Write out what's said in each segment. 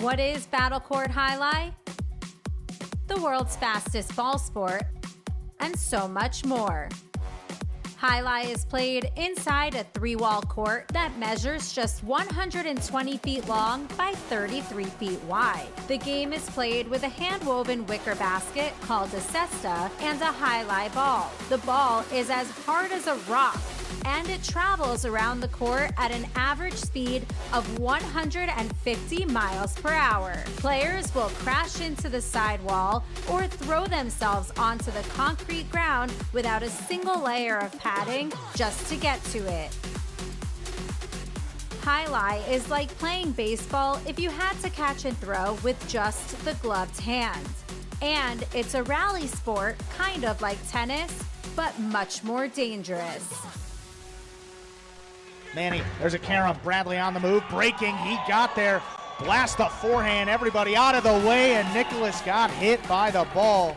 What is battlecourt Jai-Alai? The world's fastest ball sport, and so much more. Jai-Alai is played inside a 3-wall court that measures just 120 feet long by 33 feet wide. The game is played with a hand-woven wicker basket called a cesta and a Jai-Alai ball. The ball is as hard as a rock, and it travels around the court at an average speed of 150 miles per hour. Players will crash into the sidewall or throw themselves onto the concrete ground without a single layer of padding just to get to it. Jai-Alai is like playing baseball if you had to catch and throw with just the gloved hand. And it's a rally sport, kind of like tennis, but much more dangerous. Manny, there's a carom. Bradley on the move, breaking. He got there. Blast the forehand. Everybody out of the way, and Nicholas got hit by the ball.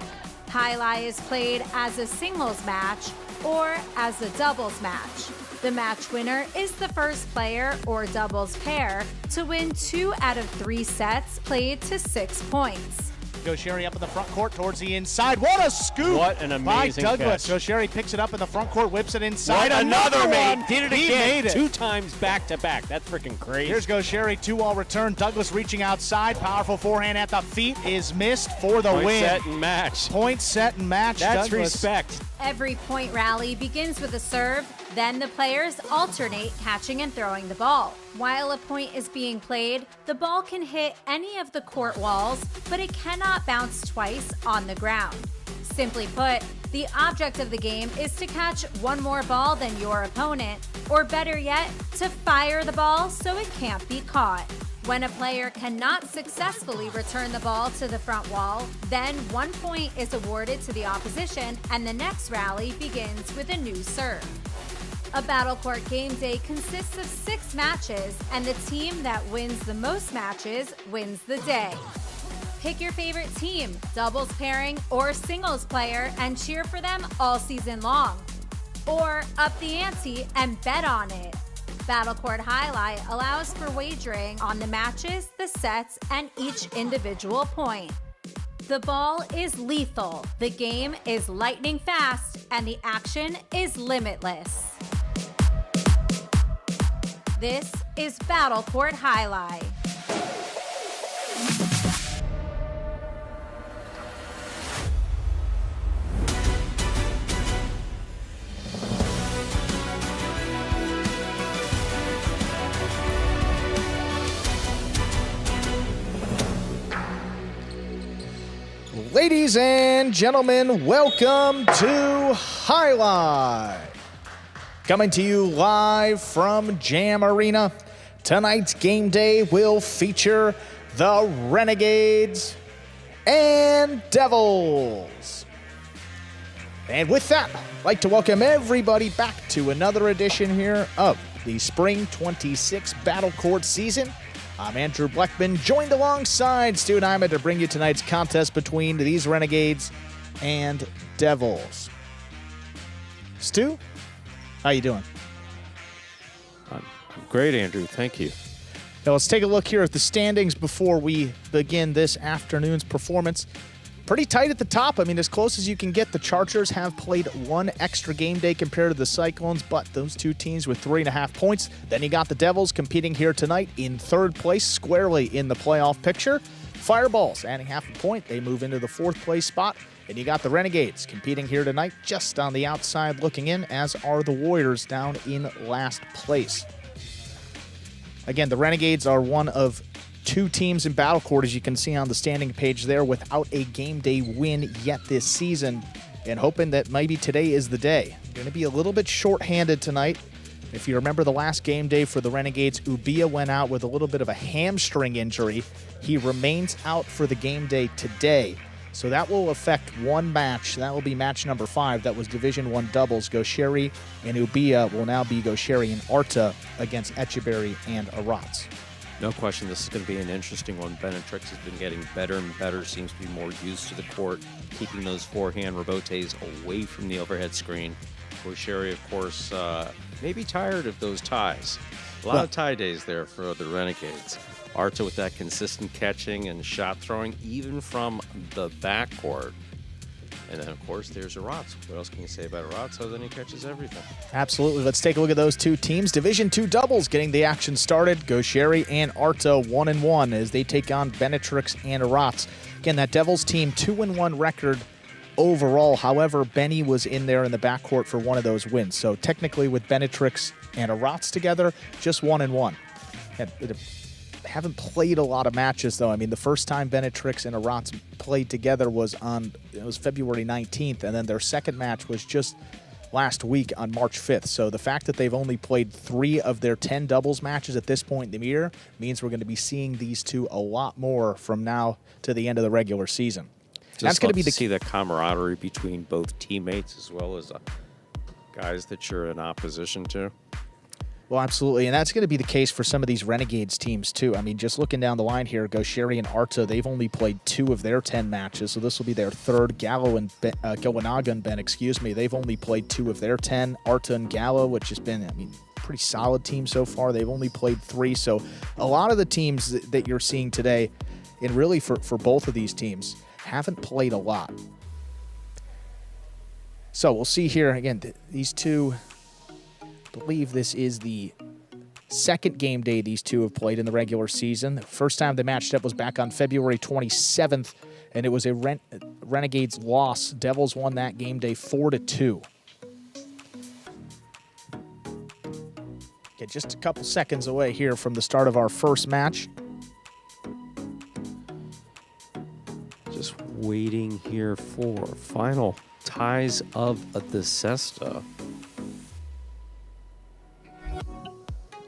Jai-Alai is played as a singles match or as a doubles match. The match winner is the first player or doubles pair to win 2 out of 3 sets played to 6 points. Gaucheri up in the front court towards the inside. What a scoop! What an amazing by Douglas. catch. Gaucheri picks it up in the front court, whips it inside. What another one. mate. Did it He again. made it. 2 times back to back. That's freaking crazy. Here's Gaucheri, 2-all return. Douglas reaching outside. Powerful forehand at the feet is missed for the Point, win. set, and match. Point, set, and match. That's Douglas. respect. Every point rally begins with a serve, then the players alternate catching and throwing the ball. While a point is being played, the ball can hit any of the court walls, but it cannot bounce twice on the ground. Simply put, the object of the game is to catch one more ball than your opponent, or better yet, to fire the ball so it can't be caught. When a player cannot successfully return the ball to the front wall, then 1 point is awarded to the opposition and the next rally begins with a new serve. A battlecourt game day consists of 6 matches, and the team that wins the most matches wins the day. Pick your favorite team, doubles pairing, or singles player, and cheer for them all season long. Or up the ante and bet on it. Battlecourt Jai-Alai allows for wagering on the matches, the sets, and each individual point. The ball is lethal, the game is lightning fast, and the action is limitless. This is Battlecourt Jai-Alai. Ladies and gentlemen, welcome to Jai-Alai. Coming to you live from Jam Arena. Tonight's game day will feature the Renegades and Devils. And with that, I'd like to welcome everybody back to another edition here of the Spring 26 Battlecourt season. I'm Andrew Bleckman, joined alongside Stu and Ima to bring you tonight's contest between these Renegades and Devils. Stu, how you doing? I'm great, Andrew. Thank you. Now let's take a look here at the standings before we begin this afternoon's performance. Pretty tight at the top. I mean, as close as you can get. The Chargers have played 1 extra game day compared to the Cyclones, but those 2 teams with 3.5 points. Then you got the Devils competing here tonight in 3rd place, squarely in the playoff picture. Fireballs adding 0.5 point. They move into the 4th place spot. And you got the Renegades competing here tonight just on the outside looking in, as are the Warriors down in last place. Again, the Renegades are one of 2 teams in Battlecourt, as you can see on the standing page there, without a game day win yet this season, and hoping that maybe today is the day. Going to be a little bit short-handed tonight. If you remember the last game day for the Renegades, Ubia went out with a little bit of a hamstring injury. He remains out for the game day today. So that will affect 1 match. That will be match number 5. That was Division 1 doubles. Gaucheri and Ubia will now be Gaucheri and Arta against Echeverry and Arats. No question, this is going to be an interesting one. Benetrix has been getting better and better, seems to be more used to the court, keeping those forehand rebotes away from the overhead screen. Gaucheri, of course, may be tired of those ties. A lot of tie days there for the Renegades. Arta with that consistent catching and shot throwing, even from the backcourt. And then, of course, there's Aratz. What else can you say about Aratz other than he catches everything? Absolutely. Let's take a look at those two teams. Division II doubles getting the action started. Gaucheri and Arta 1-1 as they take on Benetrix and Aratz. Again, that Devils team 2-1 record overall. However, Benny was in there in the backcourt for one of those wins. So technically with Benetrix and Aratz together, just 1-1. Haven't played a lot of matches, though. I mean, the first time Benetrix and Aratz played together was February 19th, and then their second match was just last week on March 5th. So the fact that they've only played 3 of their 10 doubles matches at this point in the year means we're going to be seeing these two a lot more from now to the end of the regular season. That's going to be the see that camaraderie between both teammates as well as guys that you're in opposition to. Well, absolutely, and that's going to be the case for some of these Renegades teams, too. I mean, just looking down the line here, Gaucheri and Arta, they've only played 2 of their 10 matches, so this will be their third. Gallo and Goanaga and Ben, they've only played 2 of their 10. Arta and Gallo, which has been, pretty solid team so far, they've only played 3. So a lot of the teams that you're seeing today, and really for both of these teams, haven't played a lot. So we'll see here, again, these two... I believe this is the second game day these two have played in the regular season. The first time they matched up was back on February 27th, and it was a Renegades loss. Devils won that game day 4-2. Okay, just a couple seconds away here from the start of our first match. Just waiting here for final ties of the Cesta.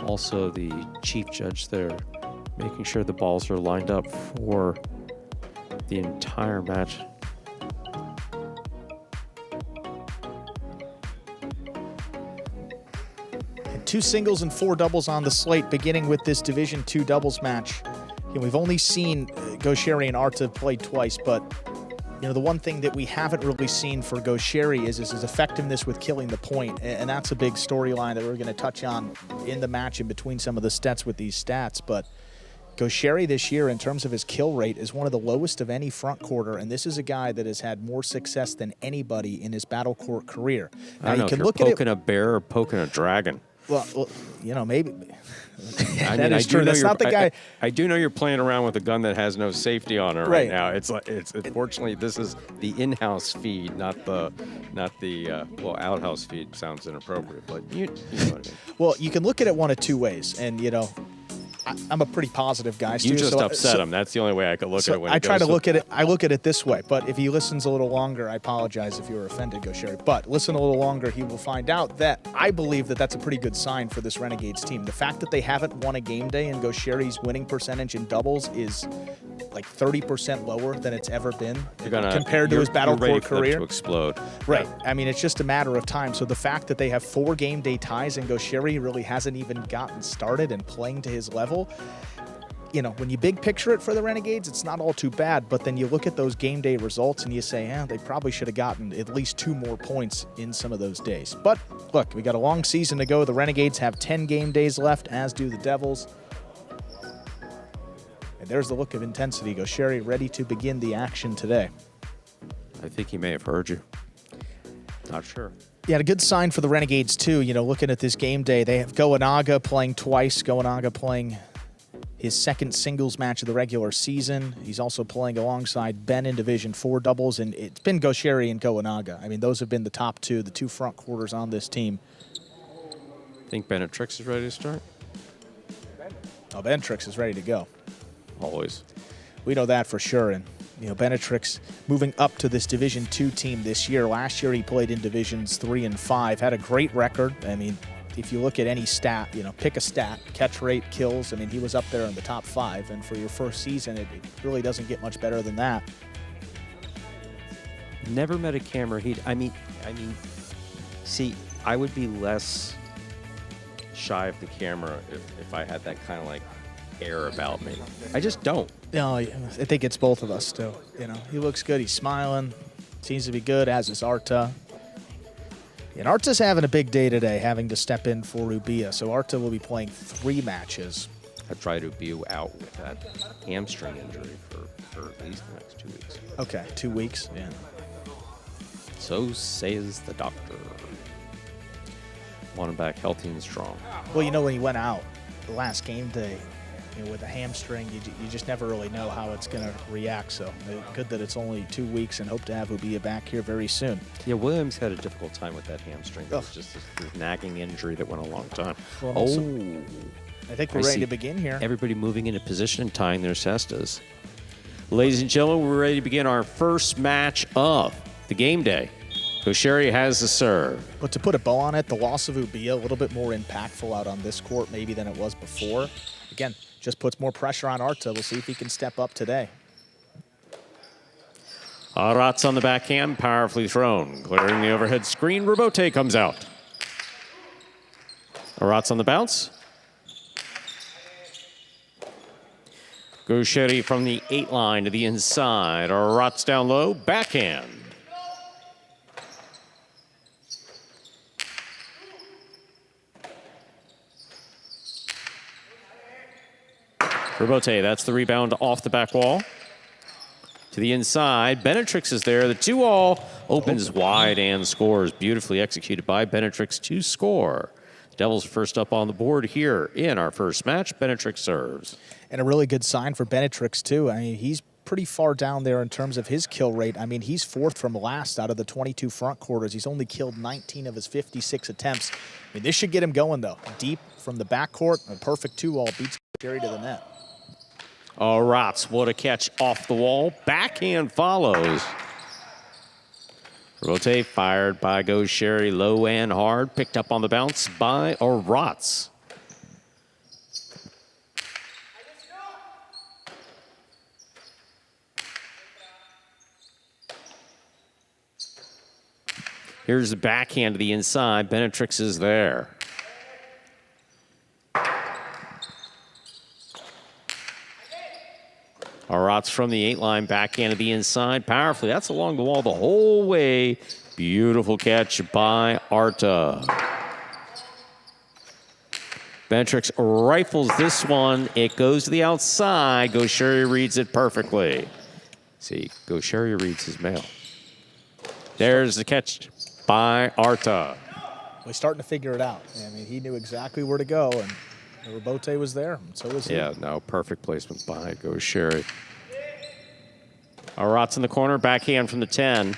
Also, the chief judge there, making sure the balls are lined up for the entire match. And 2 singles and 4 doubles on the slate, beginning with this Division II doubles match. And we've only seen Gaucheri and Arta play twice, but the one thing that we haven't really seen for Gaucheri is his effectiveness with killing the point, and that's a big storyline that we're going to touch on in the match in between some of the stats with these stats. But Gaucheri this year, in terms of his kill rate, is one of the lowest of any front quarter, and this is a guy that has had more success than anybody in his battle court career. Now, you can look at it. Poking a bear or poking a dragon. Well, maybe. That is true. That's not the guy. I do know you're playing around with a gun that has no safety on it right now. It's fortunately this is the in-house feed, not the outhouse feed sounds inappropriate, but you know what I mean. Well, you can look at it one of 2 ways, and I'm a pretty positive guy. You just upset him. That's the only way I could look at it. When I try to look at it. I look at it this way. But if he listens a little longer, I apologize if you were offended, Gaucheri. But listen a little longer, he will find out that I believe that that's a pretty good sign for this Renegades team. The fact that they haven't won a game day and Gaucheri's winning percentage in doubles is like 30% lower than it's ever been compared to his battle court career. To explode. Right. Yeah. It's just a matter of time. So the fact that they have 4 game day ties and Gaucheri really hasn't even gotten started and playing to his level, when you big picture it for the Renegades, it's not all too bad. But then you look at those game day results and you say, they probably should have gotten at least 2 more points in some of those days. But look, we got a long season to go. The Renegades have 10 game days left, as do the Devils. And there's the look of intensity. Gaucheri ready to begin the action today. I think he may have heard you. Not sure. Yeah, a good sign for the Renegades, too. Looking at this game day, they have Goanaga playing twice. Goanaga playing his second singles match of the regular season. He's also playing alongside Ben in Division IV doubles, and it's been Gaucheri and Goanaga. Those have been the top 2, the 2 front quarters on this team. Think Benetrix is ready to start? Oh, Benetrix is ready to go. Always. We know that for sure, and Benetrix moving up to this Division II team this year. Last year he played in Divisions 3 and 5, had a great record. If you look at any stat, pick a stat, catch rate, kills, he was up there in the top 5, and for your first season, it really doesn't get much better than that. Never met a camera heat. See, I would be less shy of the camera if I had that kind of air about me. I just don't. No, I think it's both of us still. He looks good. He's smiling. Seems to be good, as is Arta. And Arta's having a big day today, having to step in for Rubia. So Arta will be playing 3 matches. try to be out with that hamstring injury for at least the next 2 weeks. Okay, 2 weeks. Yeah. So says the doctor. Want him back healthy and strong. Well, you know, when he went out the last game day, you know, with a hamstring, you just never really know how it's going to react. So good that it's only 2 weeks, and hope to have Ubia back here very soon. Yeah, Williams had a difficult time with that hamstring. It was just this nagging injury that went a long time. Well, I think we're ready to begin here. Everybody moving into position and tying their cestas. Ladies and gentlemen, we're ready to begin our first match of the game day. Gaucheri has the serve. But to put a bow on it, the loss of Ubia, a little bit more impactful out on this court maybe than it was before. Again, just puts more pressure on Arta. We'll see if he can step up today. Arats on the backhand, powerfully thrown. Clearing the overhead screen, Robote comes out. Arats on the bounce. Gaucheri from the 8 line to the inside. Arats down low, backhand. Robote, that's the rebound off the back wall. To the inside, Benetrix is there. The 2-all opens wide and scores. Beautifully executed by Benetrix to score. Devils first up on the board here in our first match. Benetrix serves. And a really good sign for Benetrix, too. I mean, he's pretty far down there in terms of his kill rate. I mean, he's 4th from last out of the 22 front quarters. He's only killed 19 of his 56 attempts. I mean, this should get him going, though. Deep from the backcourt, a perfect 2-all beats Gaucheri to the net. Arats, what a catch off the wall. Backhand follows. Robote fired by Gaucheri, low and hard. Picked up on the bounce by Arats. Here's the backhand to the inside. Benetrix is there. Arats from the 8 line, backhand to the inside, powerfully. That's along the wall the whole way. Beautiful catch by Arta. Benetrix rifles this one. It goes to the outside. Gaucheri reads it perfectly. See, Gaucheri reads his mail. There's the catch by Arta. Well, he's starting to figure it out. I mean, he knew exactly where to go, and Robote was there, and so was he. Yeah, no, perfect placement by Gaucheri. Arats in the corner, backhand from the 10.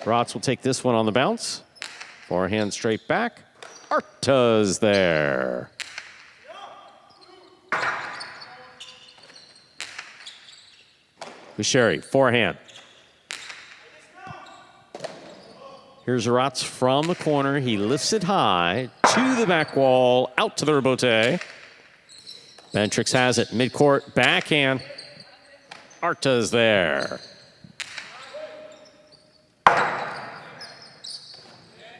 Arats will take this one on the bounce. Forehand straight back. Arta's there. Gaucheri, forehand. Here's Arats from the corner. He lifts it high to the back wall, out to the Robote. Benetrix has it, midcourt, backhand. Arta's there.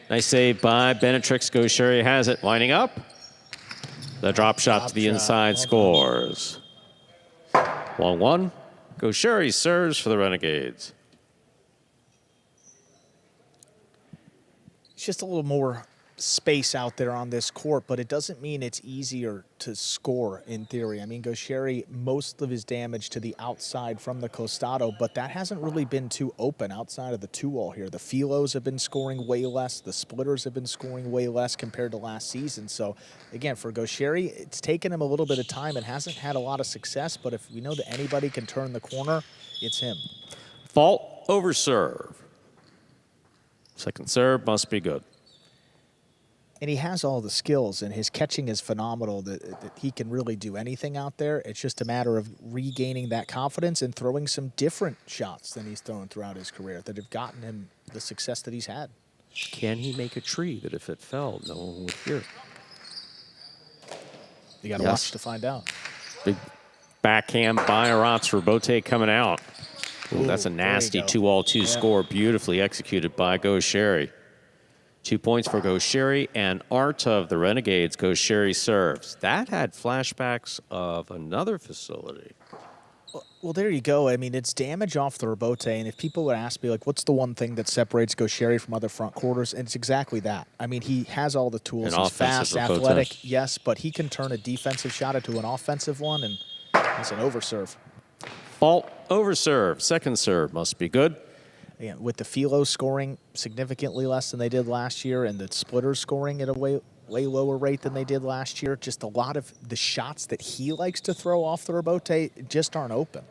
Nice save by Benetrix. Gaucheri has it, lining up. The drop shot to the inside scores. 1-1. Gaucheri serves for the Renegades. It's just a little more space out there on this court, but it doesn't mean it's easier to score in theory. I mean, Gaucheri, most of his damage to the outside from the costado, but that hasn't really been too open outside of the 2-all here. The Philos have been scoring way less. The Splitters have been scoring way less compared to last season. So, again, for Gaucheri, it's taken him a little bit of time. It hasn't had a lot of success, but if we know that anybody can turn the corner, it's him. Fault over serve. Second serve must be good. And he has all the skills, and his catching is phenomenal, that he can really do anything out there. It's just a matter of regaining that confidence and throwing some different shots than he's thrown throughout his career that have gotten him the success that he's had. Can he make a tree that if it fell, no one would hear it? You got to watch to find out. Big backhand by Arats. Robote coming out. Ooh, that's a nasty 2-all-2 score. Beautifully executed by Gaucheri. 2 points for Gaucheri and Arta of the Renegades. Gaucheri serves. That had flashbacks of another facility. Well, there you go. I mean, it's damage off the rebote, and if people would ask me, like, what's the one thing that separates Gaucheri from other front quarters, and it's exactly that. I mean, he has all the tools. He's fast, athletic, yes, but he can turn a defensive shot into an offensive one, and it's an overserve. Fault, overserve. Second serve must be good. Yeah, with the Philo scoring significantly less than they did last year, and the splitters scoring at a way lower rate than they did last year. Just a lot of the shots that he likes to throw off the rebote just aren't open.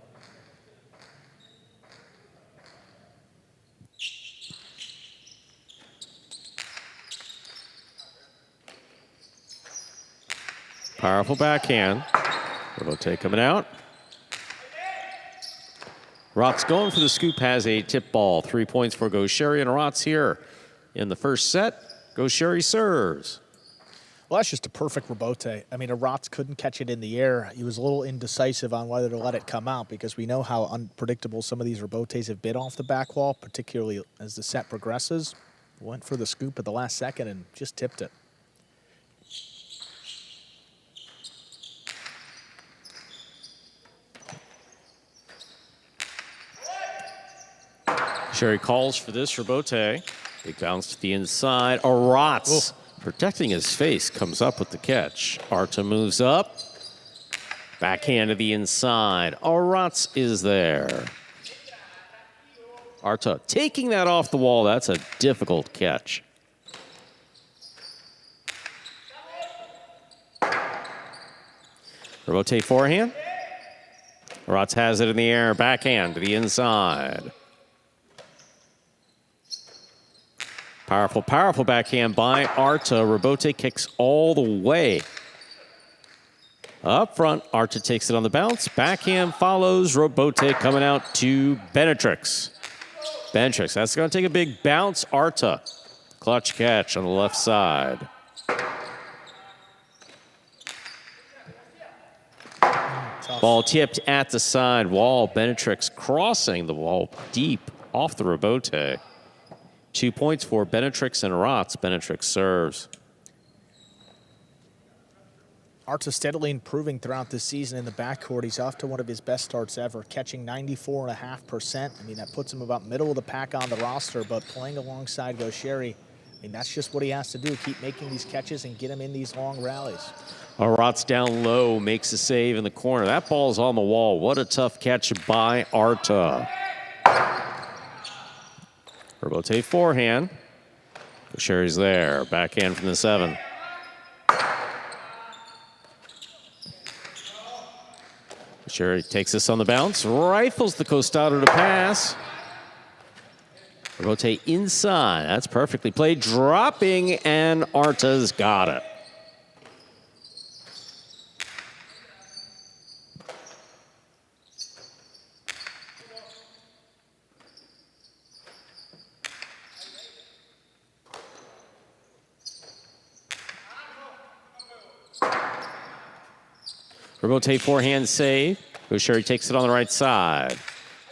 Powerful backhand. Rebote coming out. Rotz going for the scoop, has a tip ball. 3 points for Gaucheri and Rotz here in the first set. Gaucheri serves. Well, that's just a perfect rebote. I mean, Rotz couldn't catch it in the air. He was a little indecisive on whether to let it come out because we know how unpredictable some of these rebotes have been off the back wall, particularly as the set progresses. Went for the scoop at the last second and just tipped it. Sherry calls for this rebote. Big bounce to the inside. Rotz protecting his face, comes up with the catch. Arta moves up. Backhand to the inside. Rotz is there. Arta taking that off the wall. That's a difficult catch. Rebote forehand. Rotz has it in the air. Backhand to the inside. Powerful, powerful backhand by Arta. Rebote kicks all the way. Up front, Arta takes it on the bounce. Backhand follows. Rebote coming out to Benetrix. Benetrix, that's going to take a big bounce. Arta, clutch catch on the left side. Ball tipped at the side wall. Benetrix crossing the wall deep off the rebote. 2 points for Benetrix and Rotz. Benetrix serves. Arta steadily improving throughout this season in the backcourt. He's off to one of his best starts ever, catching 94.5%. I mean, that puts him about middle of the pack on the roster, but playing alongside Gaucheri, I mean, that's just what he has to do, keep making these catches and get him in these long rallies. Rotz down low, makes a save in the corner. That ball's on the wall. What a tough catch by Arta. Rebote forehand. Gaucheri's there. Backhand from the 7. Gaucheri takes this on the bounce. Rifles the costado to pass. Rebote inside. That's perfectly played. Dropping, and Arta's got it. Rebote forehand save. Gaucheri takes it on the right side.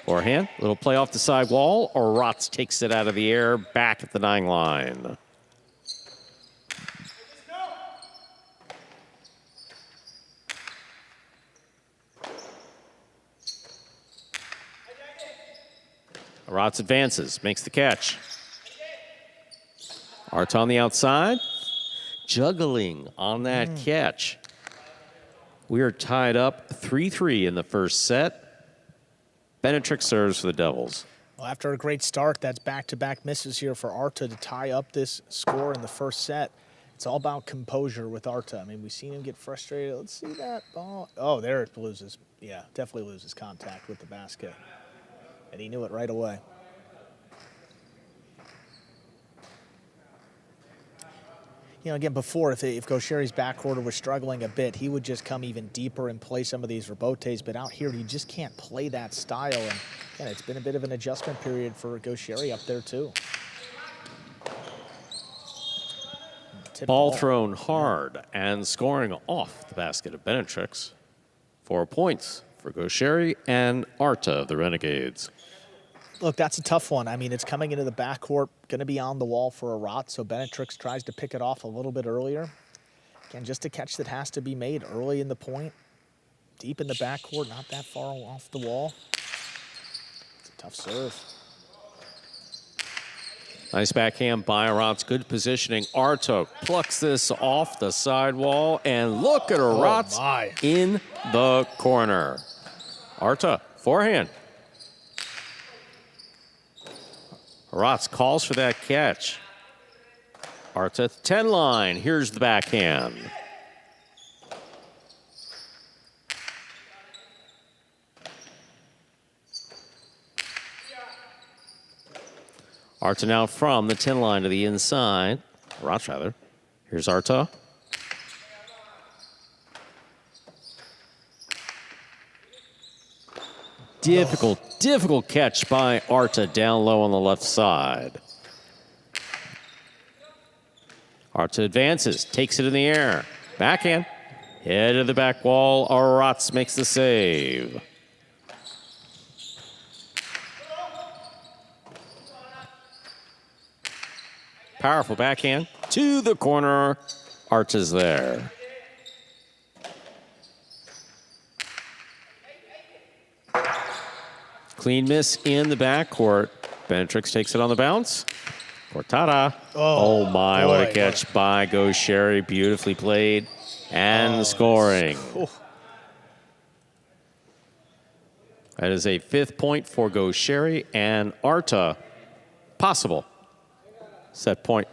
Forehand, little play off the side wall, or Rotz takes it out of the air, back at the 9 line. Rotz advances, makes the catch. Arta on the outside, juggling on that catch. We are tied up 3-3 in the first set. Benetrix serves for the Devils. Well, after a great start, that's back-to-back misses here for Arta to tie up this score in the first set. It's all about composure with Arta. I mean, we've seen him get frustrated. Let's see that ball. Oh, there it loses. Yeah, definitely loses contact with the basket. And he knew it right away. You know, again, before, if Gaucheri's backcourt was struggling a bit, he would just come even deeper and play some of these rebotes. But out here, you just can't play that style. And again, it's been a bit of an adjustment period for Gaucheri up there, too. Ball thrown hard and scoring off the basket of Benetrix. 4 points for Gaucheri and Arta of the Renegades. Look, that's a tough one. I mean, it's coming into the backcourt, going to be on the wall for a Rotz, so Benetrix tries to pick it off a little bit earlier. Again, just a catch that has to be made early in the point. Deep in the backcourt, not that far off the wall. It's a tough serve. Nice backhand by Arats. Good positioning. Arta plucks this off the sidewall, and look at Arats in the corner. Arta, forehand. Arats calls for that catch. Arta 10 line. Here's the backhand. Arta now from the 10 line to the inside. Arats, rather. Here's Arta. Difficult catch by Arta down low on the left side. Arta advances, takes it in the air. Backhand. Head of the back wall. Arats makes the save. Powerful backhand to the corner. Arta's there. Clean miss in the backcourt. Benetrix takes it on the bounce. Cortada. Oh my, what a catch by Gaucheri. Beautifully played. And scoring. That is a 5th point for Gaucheri and Arta. Possible set point.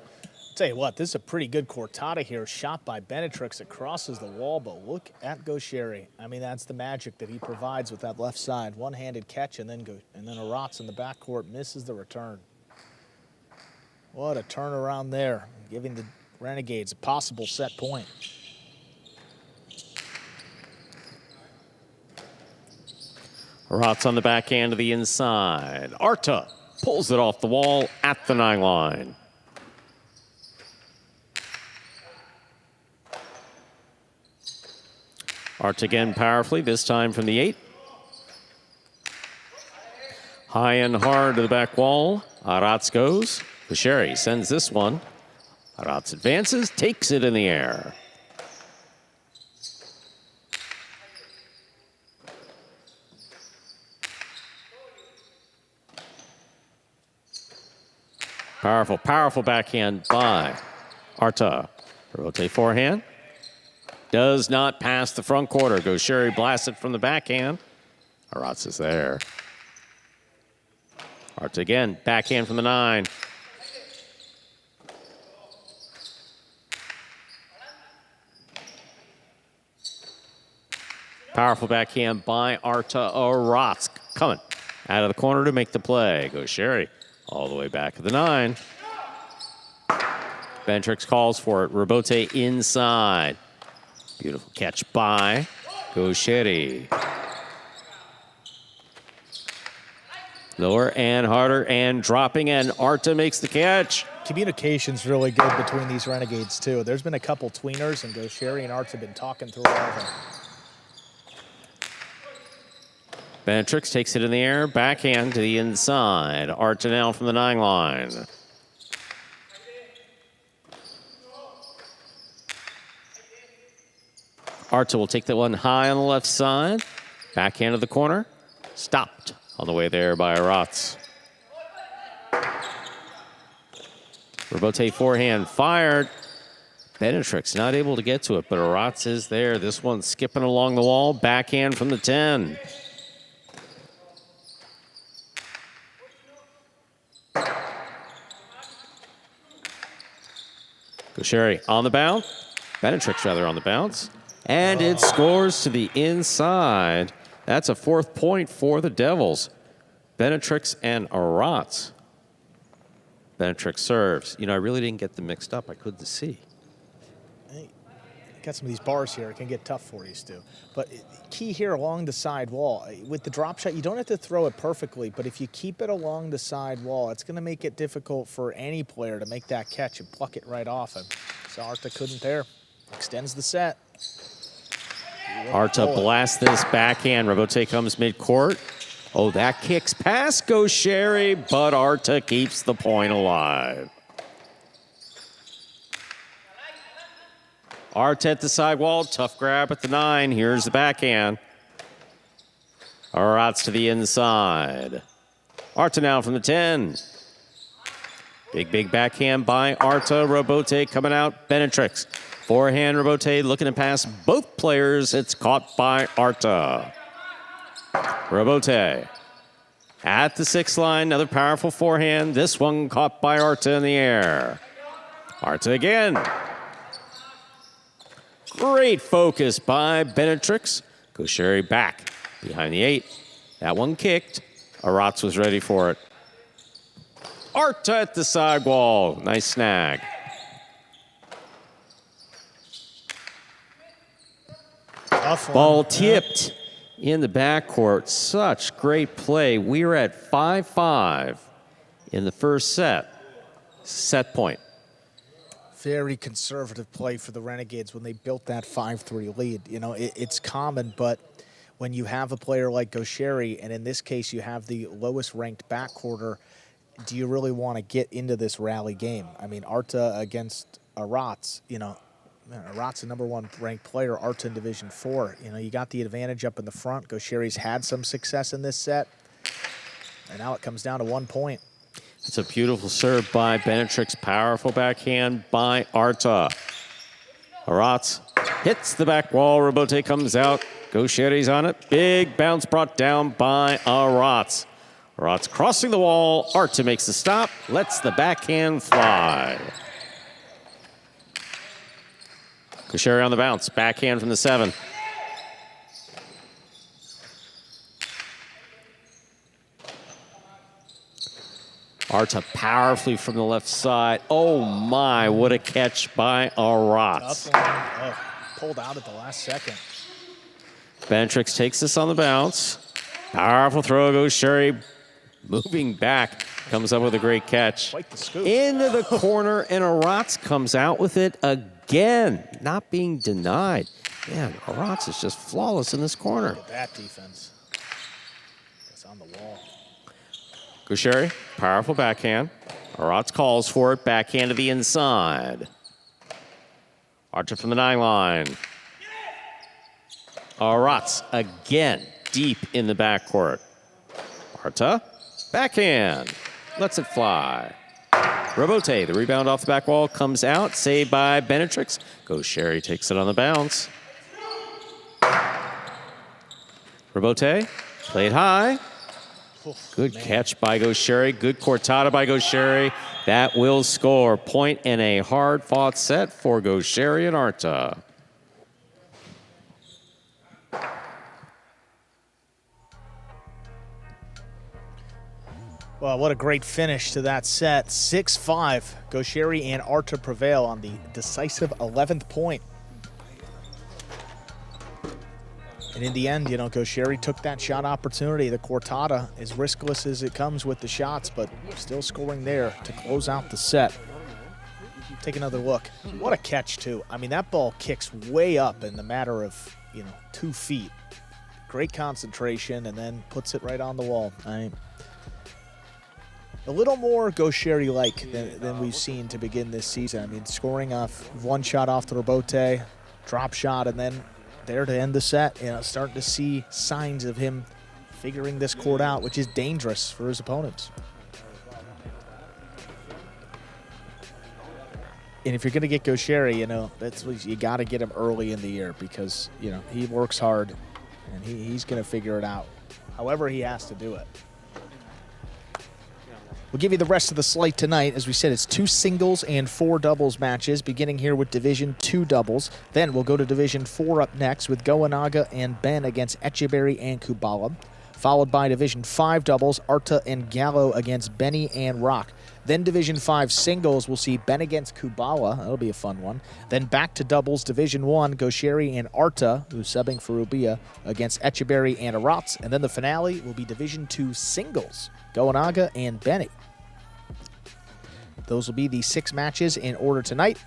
Tell you what, this is a pretty good cortada here, shot by Benetrix. It crosses the wall, but look at Gaucheri. I mean, that's the magic that he provides with that left side. One-handed catch, and then Arats in the backcourt misses the return. What a turnaround there, giving the Renegades a possible set point. Arats on the backhand to the inside. Arta pulls it off the wall at the 9 line. Arta again powerfully, this time from the 8. High and hard to the back wall. Arats goes. Gaucheri sends this one. Arats advances, takes it in the air. Powerful backhand by Arta. Rotate forehand. Does not pass the front quarter. Gaucheri blasts it from the backhand. Arats is there. Arta again, backhand from the 9. Powerful backhand by Arta. Arats coming out of the corner to make the play. Gaucheri all the way back to the 9. Benetrix calls for it. Robote inside. Beautiful catch by Gaucheri. Lower and harder and dropping, and Arta makes the catch. Communication's really good between these Renegades, too. There's been a couple tweeners, and Gaucheri and Arta have been talking through all of them. Benetrix takes it in the air, backhand to the inside. Arta now from the 9 line. Arta will take that one high on the left side. Backhand of the corner. Stopped on the way there by Arats. Robote forehand fired. Benetrix not able to get to it, but Arats is there. This one skipping along the wall. Backhand from the 10. Gaucheri on the bounce. Benetrix rather on the bounce. And it scores to the inside. That's a 4th point for the Devils. Benetrix and Arats. Benetrix serves. You know, I really didn't get them mixed up. I couldn't see. Hey, got some of these bars here. It can get tough for you, Stu. But key here along the side wall. With the drop shot, you don't have to throw it perfectly, but if you keep it along the side wall, it's going to make it difficult for any player to make that catch and pluck it right off him. So Arta couldn't there. Extends the set. Arta blasts this backhand. Robote comes midcourt. Oh, that kicks past Gaucheri, but Arta keeps the point alive. Arta at the sidewall. Tough grab at the 9. Here's the backhand. Arats to the inside. Arta now from the 10. Big backhand by Arta. Robote coming out. Benetrix. Forehand Robote looking to pass both players. It's caught by Arta. Robote at the 6 line. Another powerful forehand. This one caught by Arta in the air. Arta again. Great focus by Benetrix. Gaucheri back behind the 8. That one kicked. Arats was ready for it. Arta at the sidewall. Nice snag. Ball tipped in the backcourt. Such great play. We're at 5-5 in the first set. Set point. Very conservative play for the Renegades when they built that 5-3 lead. You know, it's common, but when you have a player like Gaucheri, and in this case you have the lowest ranked backcourter, do you really want to get into this rally game? I mean, Arta against Arats, you know, Arats, a #1 ranked player, Arta in Division 4. You know, you got the advantage up in the front. Gaucheri's had some success in this set, and now it comes down to 1 point. It's a beautiful serve by Benetrix. Powerful backhand by Arta. Arats hits the back wall. Robote comes out. Gaucheri's on it. Big bounce brought down by Arats. Arats crossing the wall. Arta makes the stop. Lets the backhand fly. Gaucheri on the bounce. Backhand from the 7. Arta powerfully from the left side. Oh my, what a catch by Arats. Pulled out at the last second. Benetrix takes this on the bounce. Powerful throw. Gaucheri moving back. Comes up with a great catch. Quite the scoop. Into the corner, and Arats comes out with it again. Not being denied. Man, Arats is just flawless in this corner. Look at that defense. It's on the wall. Gaucheri, powerful backhand. Arats calls for it. Backhand to the inside. Arta from the 9 line. Arats again, deep in the backcourt. Arta, backhand, lets it fly. Robote, the rebound off the back wall, comes out, saved by Benetrix. Gaucheri takes it on the bounce. Robote, played high. Good catch by Gaucheri. Good cortada by Gaucheri. That will score. Point in a hard-fought set for Gaucheri and Arta. Well, what a great finish to that set. 6-5. Gaucheri and Arta prevail on the decisive 11th point. And in the end, you know, Gaucheri took that shot opportunity. The cortada, as riskless as it comes with the shots, but still scoring there to close out the set. Take another look. What a catch, too. I mean, that ball kicks way up in the matter of, 2 feet. Great concentration, and then puts it right on the wall. A little more Gaucheri-like than we've seen to begin this season. I mean, scoring off 1 shot off the Robote, drop shot, and then there to end the set. Starting to see signs of him figuring this court out, which is dangerous for his opponents. And if you're going to get Gaucheri, that's you got to get him early in the year because, he works hard and he's going to figure it out. However he has to do it. We'll give you the rest of the slate tonight. As we said, it's 2 singles and 4 doubles matches, beginning here with Division 2 doubles. Then we'll go to Division 4 up next with Goanaga and Ben against Echeverry and Kubala. Followed by Division 5 doubles, Arta and Gallo against Benny and Rock. Then Division 5 singles, we'll see Ben against Kubala. That'll be a fun one. Then back to doubles, Division 1, Gaucheri and Arta, who's subbing for Rubia, against Echeverry and Arats. And then the finale will be Division 2 singles, Goanaga and Benny. Those will be the 6 matches in order tonight.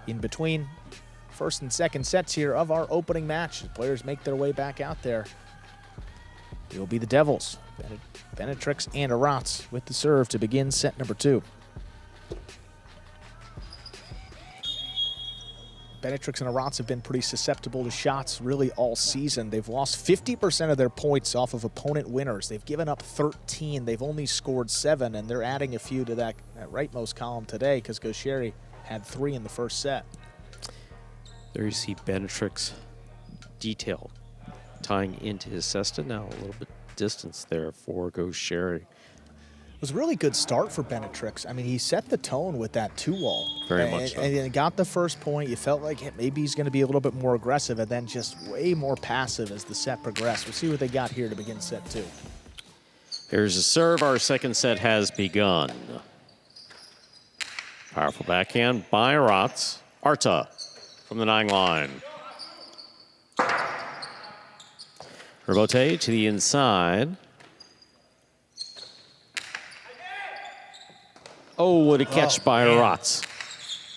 In between first and second sets here of our opening match, the players make their way back out there. It will be the Devils, Benetrix and Arats with the serve to begin set number 2. Benetrix and Arats have been pretty susceptible to shots really all season. They've lost 50% of their points off of opponent winners. They've given up 13. They've only scored 7, and they're adding a few to that rightmost column today because Gaucheri had 3 in the first set. There you see Benetrix detail tying into his cesta. Now a little bit distance there for Gaucheri. It was a really good start for Benetrix. I mean, he set the tone with that 2-wall. Very much so. And he got the first point. You felt like maybe he's going to be a little bit more aggressive, and then just way more passive as the set progressed. We'll see what they got here to begin set 2. Here's a serve. Our second set has begun. Powerful backhand by Arats. Arta from the 9 line. Rebote to the inside. Oh, what a catch by Arats.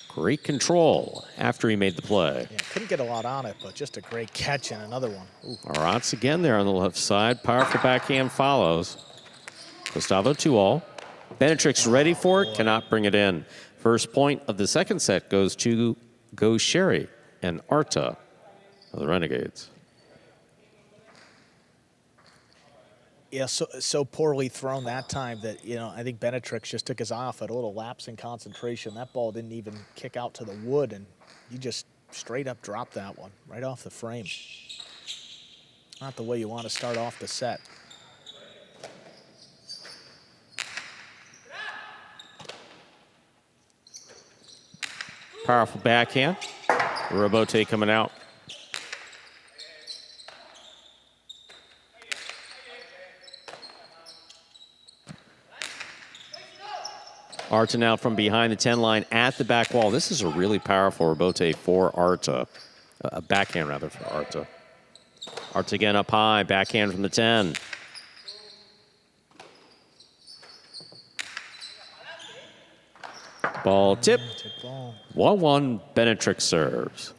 Great control after he made the play. Yeah, couldn't get a lot on it, but just a great catch and another one. Arats again there on the left side. Powerful backhand follows. Gustavo 2-all. Benetrix ready for it, cannot bring it in. First point of the second set goes to Gaucheri and Arta of the Renegades. Yeah, so poorly thrown that time that, I think Benetrix just took his eye off it. A little lapse in concentration. That ball didn't even kick out to the wood, and you just straight up dropped that one right off the frame. Not the way you want to start off the set. Powerful backhand. Rebote coming out. Arta now from behind the 10 line at the back wall. This is a really powerful rebote for Arta. A backhand, rather, for Arta. Arta again up high, backhand from the 10. Ball tip. 1-1, Benetrix serves.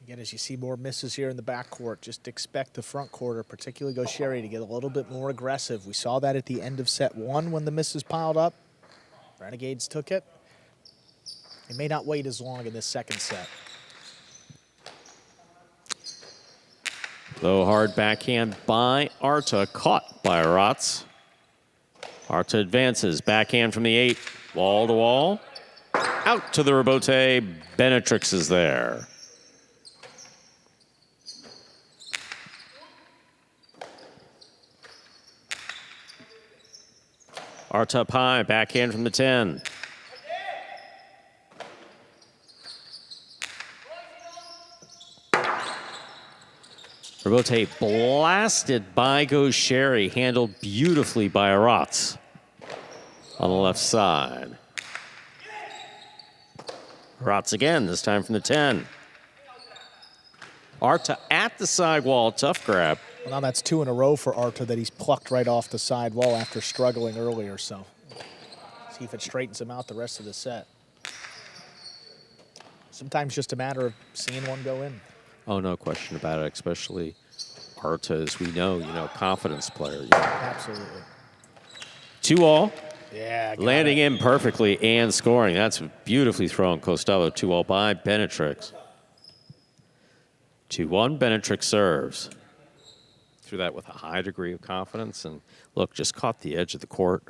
Again, as you see more misses here in the backcourt, just expect the front quarter, particularly Gaucheri, to get a little bit more aggressive. We saw that at the end of set 1 when the misses piled up. Renegades took it. They may not wait as long in this second set. Low hard backhand by Arta, caught by Arats. Arta advances, backhand from the 8, wall to wall. Out to the rebote, Benetrix is there. Arta up high, backhand from the 10. Rebote blasted by Gaucheri, handled beautifully by Arats on the left side. Arats again, this time from the 10. Arta at the sidewall, tough grab. Well, now that's 2 in a row for Arta that he's plucked right off the sidewall after struggling earlier, so see if it straightens him out the rest of the set. Sometimes just a matter of seeing one go in. Oh, no question about it, especially Arta, as we know, confidence player. Absolutely. 2-all. Yeah, landing in perfectly and scoring. That's beautifully thrown. Costello 2-all by Benetrix. 2-1, Benetrix serves. Threw that with a high degree of confidence, and look, just caught the edge of the court.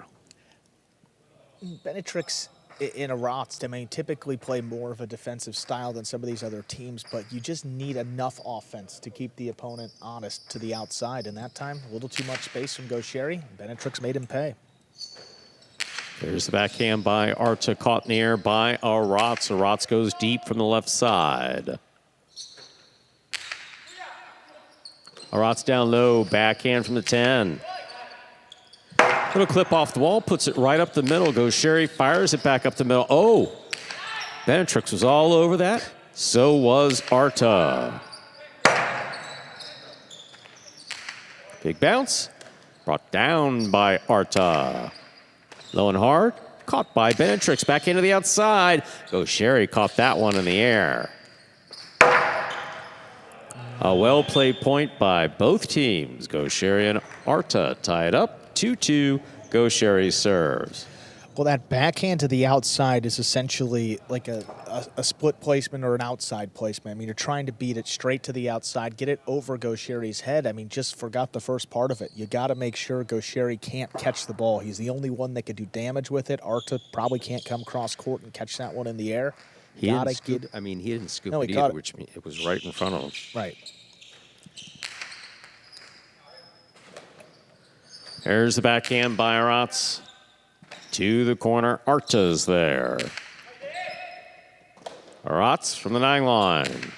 Benetrix in Arats, typically play more of a defensive style than some of these other teams, but you just need enough offense to keep the opponent honest to the outside. And that time, a little too much space from Gaucheri. Benetrix made him pay. There's the backhand by Arta, caught in the air by Arats. Arats goes deep from the left side. Arats down low, backhand from the 10. Little clip off the wall, puts it right up the middle. Gaucheri fires it back up the middle. Oh, Benetrix was all over that. So was Arta. Big bounce, brought down by Arta. Low and hard, caught by Benetrix, back into the outside. Gaucheri caught that one in the air. A well-played point by both teams. Gaucheri and Arta tie it up. 2-2, Gaucheri serves. Well, that backhand to the outside is essentially like a split placement or an outside placement. I mean, you're trying to beat it straight to the outside, get it over Gaucheri's head. I mean, just forgot the first part of it. You got to make sure Gaucheri can't catch the ball. He's the only one that could do damage with it. Arta probably can't come cross court and catch that one in the air. He didn't scoop it either, which means it was right in front of him. Right. There's the backhand by Arats. To the corner, Arta's there. Arats from the 9 line.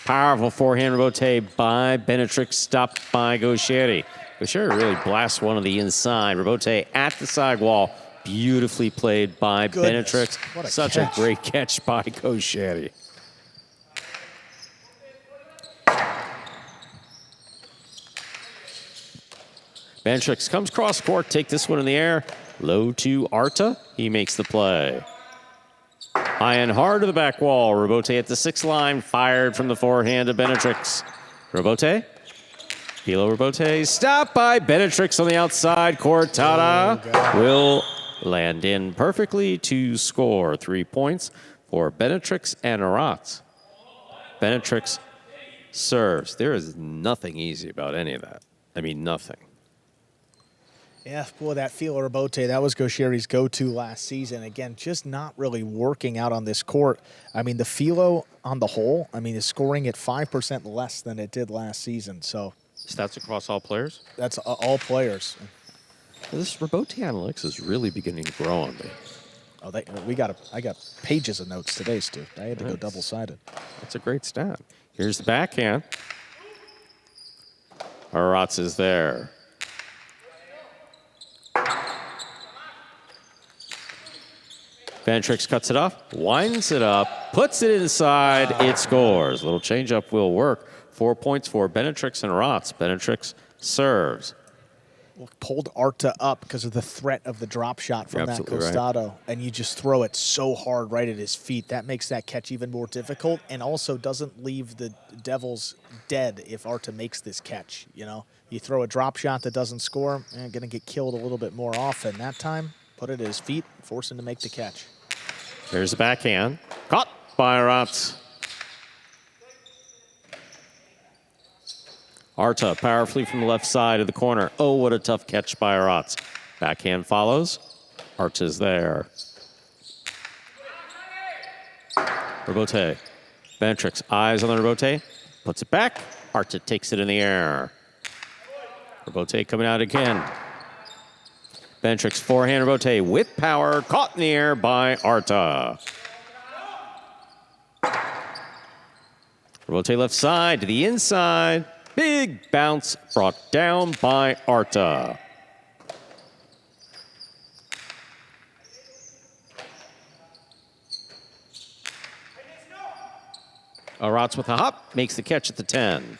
Powerful forehand rebote by Benetrix, stopped by Gaucheri. Gaucheri really blasts one on the inside. Rebote at the side wall. Beautifully played by Benetrix. Such a great catch by Gaucheri. Benetrix comes cross court, take this one in the air. Low to Arta. He makes the play. High and hard to the back wall. Rebote at the 6 line, fired from the forehand of Benetrix. Rebote. Hilo Rebote, stopped by Benetrix on the outside. Cortada will land in perfectly to score 3 points for Benetrix and Arats. Benetrix serves. There is nothing easy about any of that. I mean, nothing. Yeah, boy, that Filo Rebote, that was Gaucheri's go-to last season. Again, just not really working out on this court. I mean, the Filo on the whole, I mean, is scoring at 5% less than it did last season. So stats across all players? That's all players. This Rebote analytics is really beginning to grow on me. Oh, I got pages of notes today, Stu. I had to go double-sided. That's a great stat. Here's the backhand. Arats is there. Benetrix cuts it off, winds it up, puts it inside, it scores. Little changeup will work. 4 points for Benetrix and Arats. Benetrix serves. Well, pulled Arta up because of the threat of the drop shot from that Costado, and you just throw it so hard right at his feet. That makes that catch even more difficult, and also doesn't leave the Devils dead if Arta makes this catch. You know, you throw a drop shot that doesn't score, and going to get killed a little bit more often. That time, put it at his feet, force him to make the catch. There's the backhand. Caught by Arats. Arta powerfully from the left side of the corner. Oh, what a tough catch by Arats. Backhand follows. Arta's there. Rebote. Benetrix, eyes on the Rebote. Puts it back. Arta takes it in the air. Rebote coming out again. Benetrix forehand Rebote with power, caught in the air by Arta. Rebote left side to the inside. Big bounce brought down by Arta. Arats with a hop, makes the catch at the 10.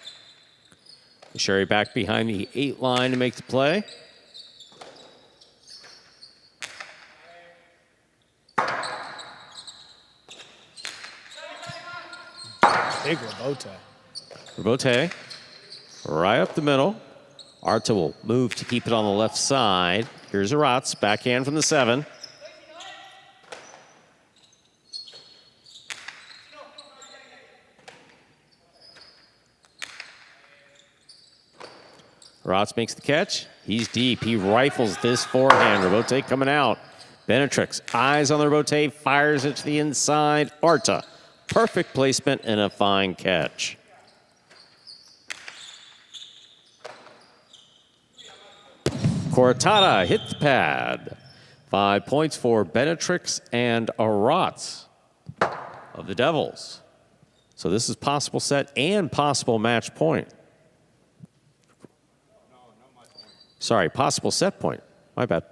Sherry back behind the 8 line to make the play. Big Rebote. Rebote, right up the middle. Arta will move to keep it on the left side. Here's Arats, backhand from the 7. Arats makes the catch. He's deep. He rifles this forehand. Rebote coming out. Benetrix, eyes on the Rebote, fires it to the inside. Arta, perfect placement and a fine catch. Cortada hit the pad. 5 points for Benetrix and Arats of the Devils. So this is possible set and possible match point. Sorry, possible set point. My bad.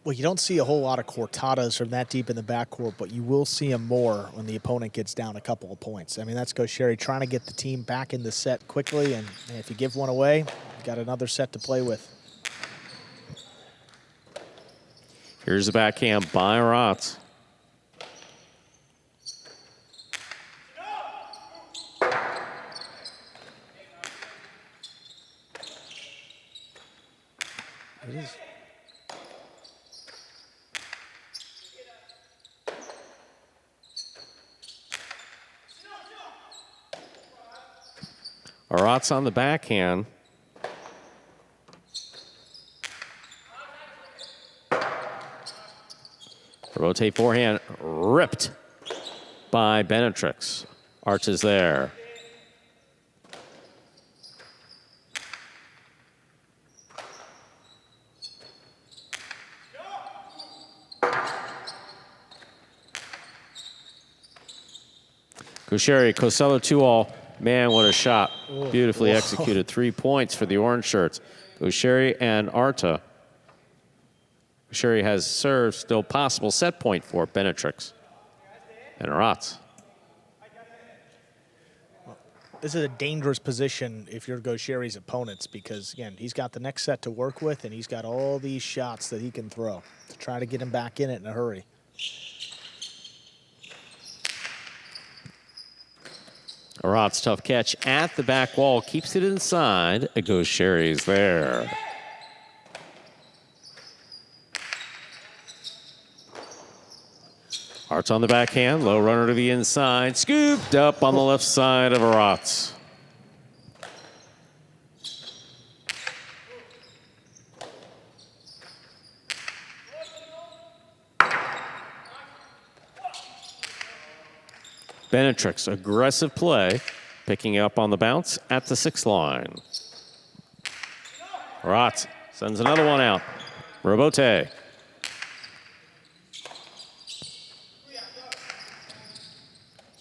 Well, you don't see a whole lot of Cortadas from that deep in the backcourt, but you will see them more when the opponent gets down a couple of points. I mean, that's Gaucheri trying to get the team back in the set quickly, and if you give one away, you've got another set to play with. Here's the backhand by Arats. Arats on the backhand. Rotate forehand ripped by Benetrix. Arch is there. Kusheri, Cosello 2-all. Man, what a shot. Beautifully executed. 3 points for the orange shirts. Kusheri and Arta. Kusheri has served, still possible set point for Benetrix and Arats. This is a dangerous position if you're Gosheri's opponents because, again, he's got the next set to work with and he's got all these shots that he can throw to try to get him back in it in a hurry. Arats, tough catch at the back wall, keeps it inside. Gosheri's there. Arts on the backhand, low runner to the inside, scooped up on the left side of Arats. Benetrix, aggressive play, picking up on the bounce at the 6th line. Arats sends another one out. Robote.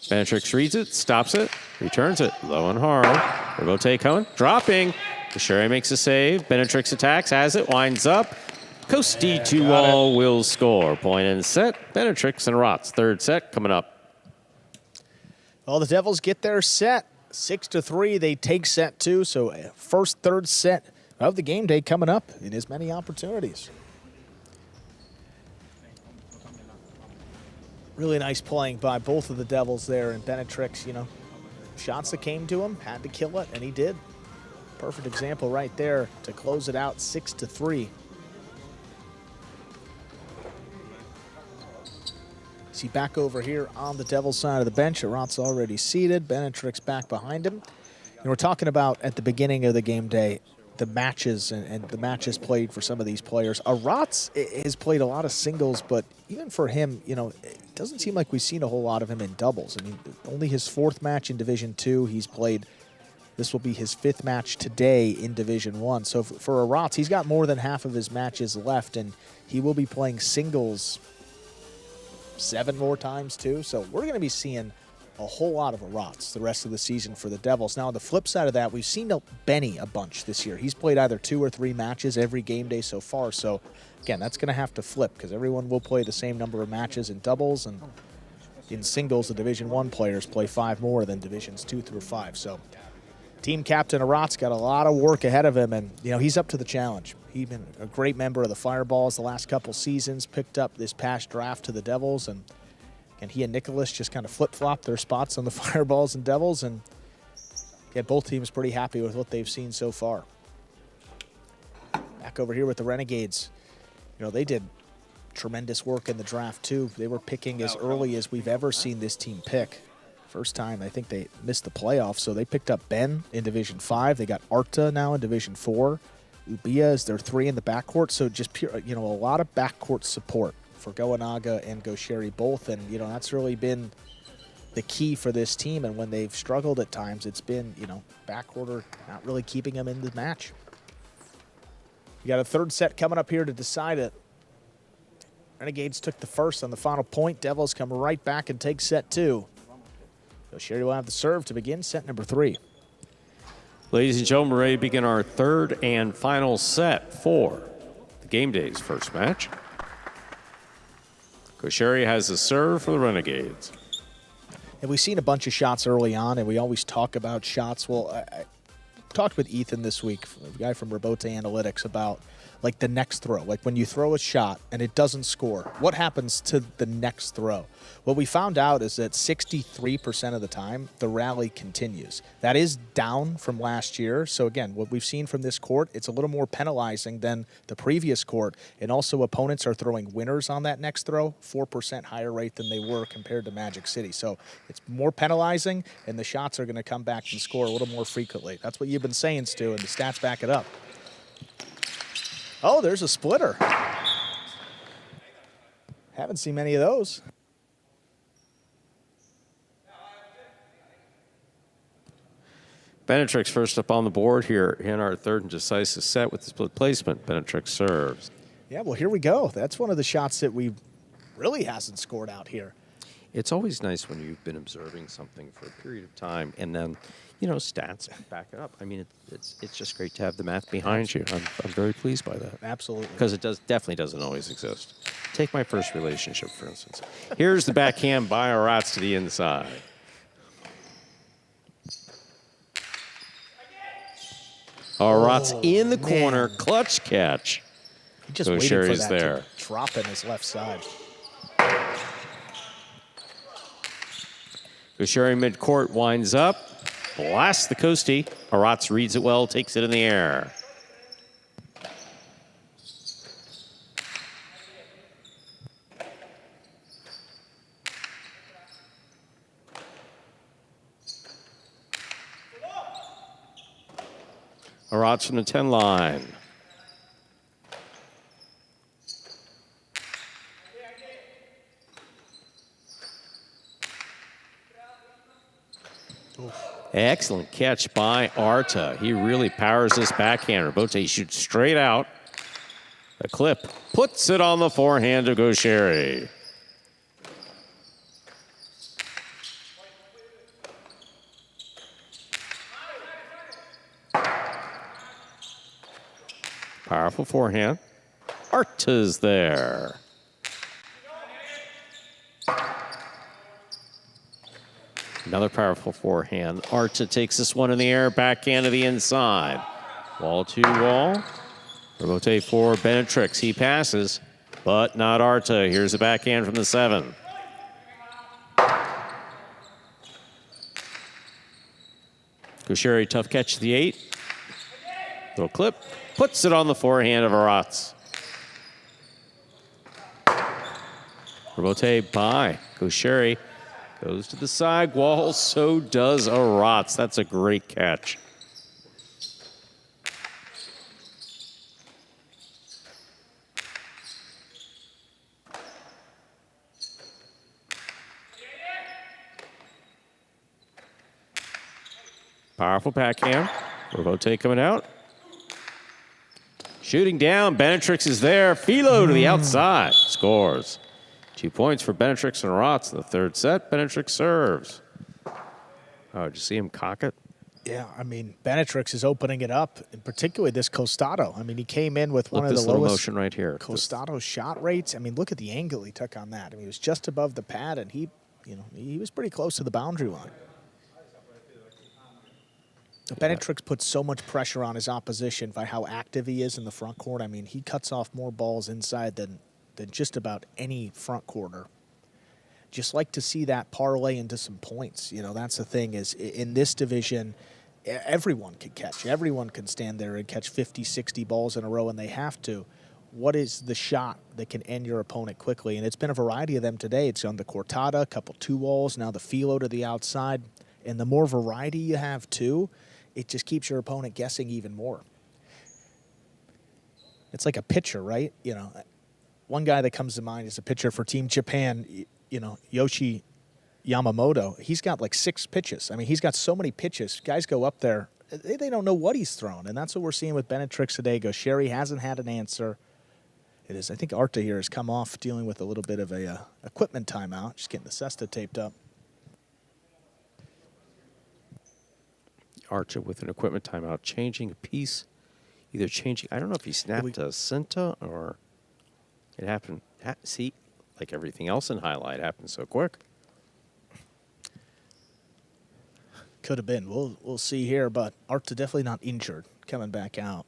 Benetrix reads it, stops it, returns it, low and hard. Robote coming, dropping. Kusheri makes a save. Benetrix attacks, has it, winds up. Costi 2-all will score. Point and set. Benetrix and Arats, 3rd set coming up. Well, the Devils get their set. 6-3, they take set 2. So first, 3rd set of the game day coming up in as many opportunities. Really nice playing by both of the Devils there. And Benetrix, you know, shots that came to him, had to kill it, and he did. Perfect example right there to close it out 6-3. See back over here on the Devils side of the bench. Arats already seated. Benetrix back behind him. And we're talking about at the beginning of the game day, the matches and the matches played for some of these players. Arats has played a lot of singles, but even for him, you know, it doesn't seem like we've seen a whole lot of him in doubles. I mean, only his 4th match in Division 2. He's played, this will be his 5th match today in Division 1. So for Arats, he's got more than half of his matches left, and he will be playing singles 7 more times too. So we're going to be seeing a whole lot of Arats the rest of the season for the Devils. Now on the flip side of that, we've seen Benny a bunch this year. He's played either 2 or 3 matches every game day so far. So again, that's going to have to flip because everyone will play the same number of matches in doubles, and in singles, the Division 1 players play 5 more than Divisions 2 through 5. So team captain Arats got a lot of work ahead of him, and you know he's up to the challenge. He's been a great member of the Fireballs the last couple seasons, picked up this past draft to the Devils, and he and Nicholas just kind of flip-flopped their spots on the Fireballs and Devils, and yeah, both teams pretty happy with what they've seen so far. Back over here with the Renegades. You know, they did tremendous work in the draft too. They were picking as early as we've ever seen this team pick. First time I think they missed the playoffs, so they picked up Ben in Division 5. They got Arta now in Division 4. Ubia is their 3 in the backcourt, so just pure, you know, a lot of backcourt support for Goanaga and Gosheri both, and you know that's really been the key for this team. And when they've struggled at times, it's been, you know, backcourt not really keeping them in the match. You got a 3rd set coming up here to decide it. Renegades took the first on the final point. Devils come right back and take set 2. Gosheri will have the serve to begin set number 3. Ladies and gentlemen, we're ready to begin our 3rd and final set for the game day's first match. Gosheri has the serve for the Renegades. And we've seen a bunch of shots early on, and we always talk about shots. Well, I talked with Ethan this week, a guy from Robote Analytics, about like the next throw. Like when you throw a shot and it doesn't score, what happens to the next throw? What we found out is that 63% of the time, the rally continues. That is down from last year. So again, what we've seen from this court, it's a little more penalizing than the previous court. And also opponents are throwing winners on that next throw, 4% higher rate than they were compared to Magic City. So it's more penalizing, and the shots are going to come back and score a little more frequently. That's what you've been saying, Stu, and the stats back it up. Oh, there's a splitter. Haven't seen many of those. Benetrix first up on the board here in our third and decisive set with the split placement. Benetrix serves. Yeah, well, here we go. That's one of the shots that we really hasn't scored out here. It's always nice when you've been observing something for a period of time and then, you know, stats back it up. I mean, it's just great to have the math behind you. I'm very pleased by that. Absolutely. Because it definitely doesn't always exist. Take my first relationship, for instance. Here's the backhand by Aratz to the inside. Aratz in the corner, clutch catch. He just waited for that there. to drop in his left side. Gaucheri mid-court winds up, blasts the coastie. Aratz reads it well, takes it in the air. Aratz from the 10 line. Excellent catch by Arta. He really powers this backhander. Bote shoots straight out. A clip puts it on the forehand of Gaucheri. Powerful forehand. Arta's there. Another powerful forehand. Arta takes this one in the air, backhand to the inside. Wall to wall. Rebote for Benetrix. He passes, but not Arta. Here's a backhand from the 7. Gaucheri, tough catch to the 8. Little clip. Puts it on the forehand of Aratz. Rebote by Gaucheri. Goes to the side wall, so does Aratz. That's a great catch. Powerful backhand. Rebote coming out. Shooting down. Benetrix is there. Philo to the outside. Scores. 2 points for Benetrix and Aratz in the third set. Benetrix serves. Oh, did you see him cock it? Yeah, I mean, Benetrix is opening it up, and particularly this Costado. I mean, he came in with one of the lowest motion right here. Costado shot rates. I mean, look at the angle he took on that. I mean, he was just above the pad, and he was pretty close to the boundary line. Benetrix puts so much pressure on his opposition by how active he is in the front court. I mean, he cuts off more balls inside than just about any front quarter. Just like to see that parlay into some points. You know, that's the thing is in this division, everyone can catch. Everyone can stand there and catch 50, 60 balls in a row, and they have to. What is the shot that can end your opponent quickly? And it's been a variety of them today. It's on the Cortada, a couple 2-walls, now the Philo to the outside. And the more variety you have, too, it just keeps your opponent guessing even more. It's like a pitcher, right? You know, one guy that comes to mind is a pitcher for Team Japan, you know, Yoshi Yamamoto. He's got like 6 pitches. I mean, he's got so many pitches. Guys go up there, they don't know what he's thrown. And that's what we're seeing with Benetrix today. Gaucheri hasn't had an answer. It is, I think Arta here has come off dealing with a little bit of a equipment timeout, just getting the cesta taped up. Arta with an equipment timeout, changing a piece, either changing, I don't know if he snapped a Cinta or it happened. See, like everything else in highlight, happened so quick. Could have been. We'll see here, but Arta definitely not injured coming back out.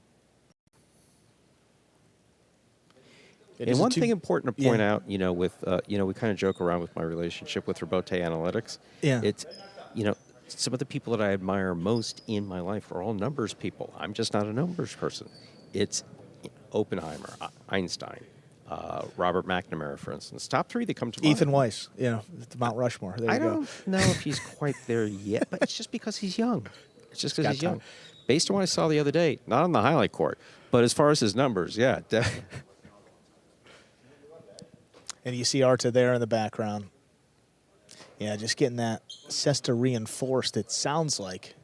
And one thing important to point out, you know, with you know, we kind of joke around with my relationship with Robote Analytics. Yeah. It's, you know, some of the people that I admire most in my life are all numbers people. I'm just not a numbers person. It's Oppenheimer, Einstein, Robert McNamara, for instance. Top 3 that come to mind. Ethan Weiss, you know, the Mount Rushmore. There you go. I don't know if he's quite there yet, but it's just because he's young. It's just because he's young. Based on what I saw the other day, not on the highlight court, but as far as his numbers, yeah, definitely. And you see Arta there in the background. Yeah, just getting that cesta reinforced, it sounds like.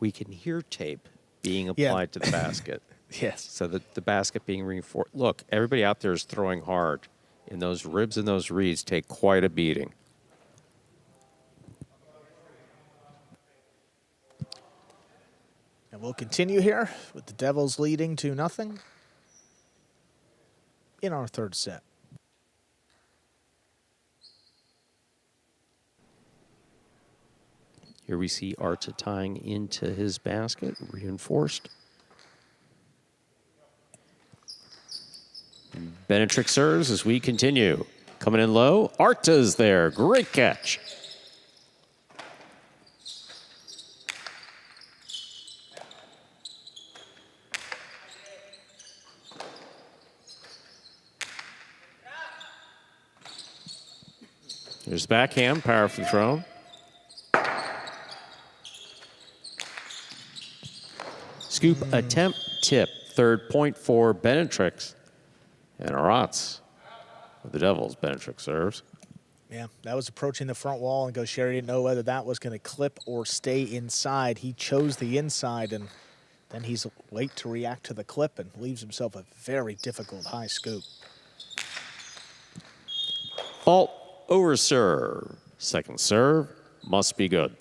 We can hear tape being applied to the basket. Yes. So the basket being reinforced. Look, everybody out there is throwing hard, and those ribs and those reeds take quite a beating. And we'll continue here with the Devils leading 2-0 in our third set. Here we see Arta tying into his basket, reinforced. Benetrick serves as we continue. Coming in low, Arta's there. Great catch. There's backhand, powerfully thrown. Scoop attempt tip. Third point for Benetrix. And Aratz with the Devils. Benetrix serves. Yeah, that was approaching the front wall, and Gaucher didn't know whether that was going to clip or stay inside. He chose the inside, and then he's late to react to the clip and leaves himself a very difficult high scoop. Fault over serve. Second serve must be good.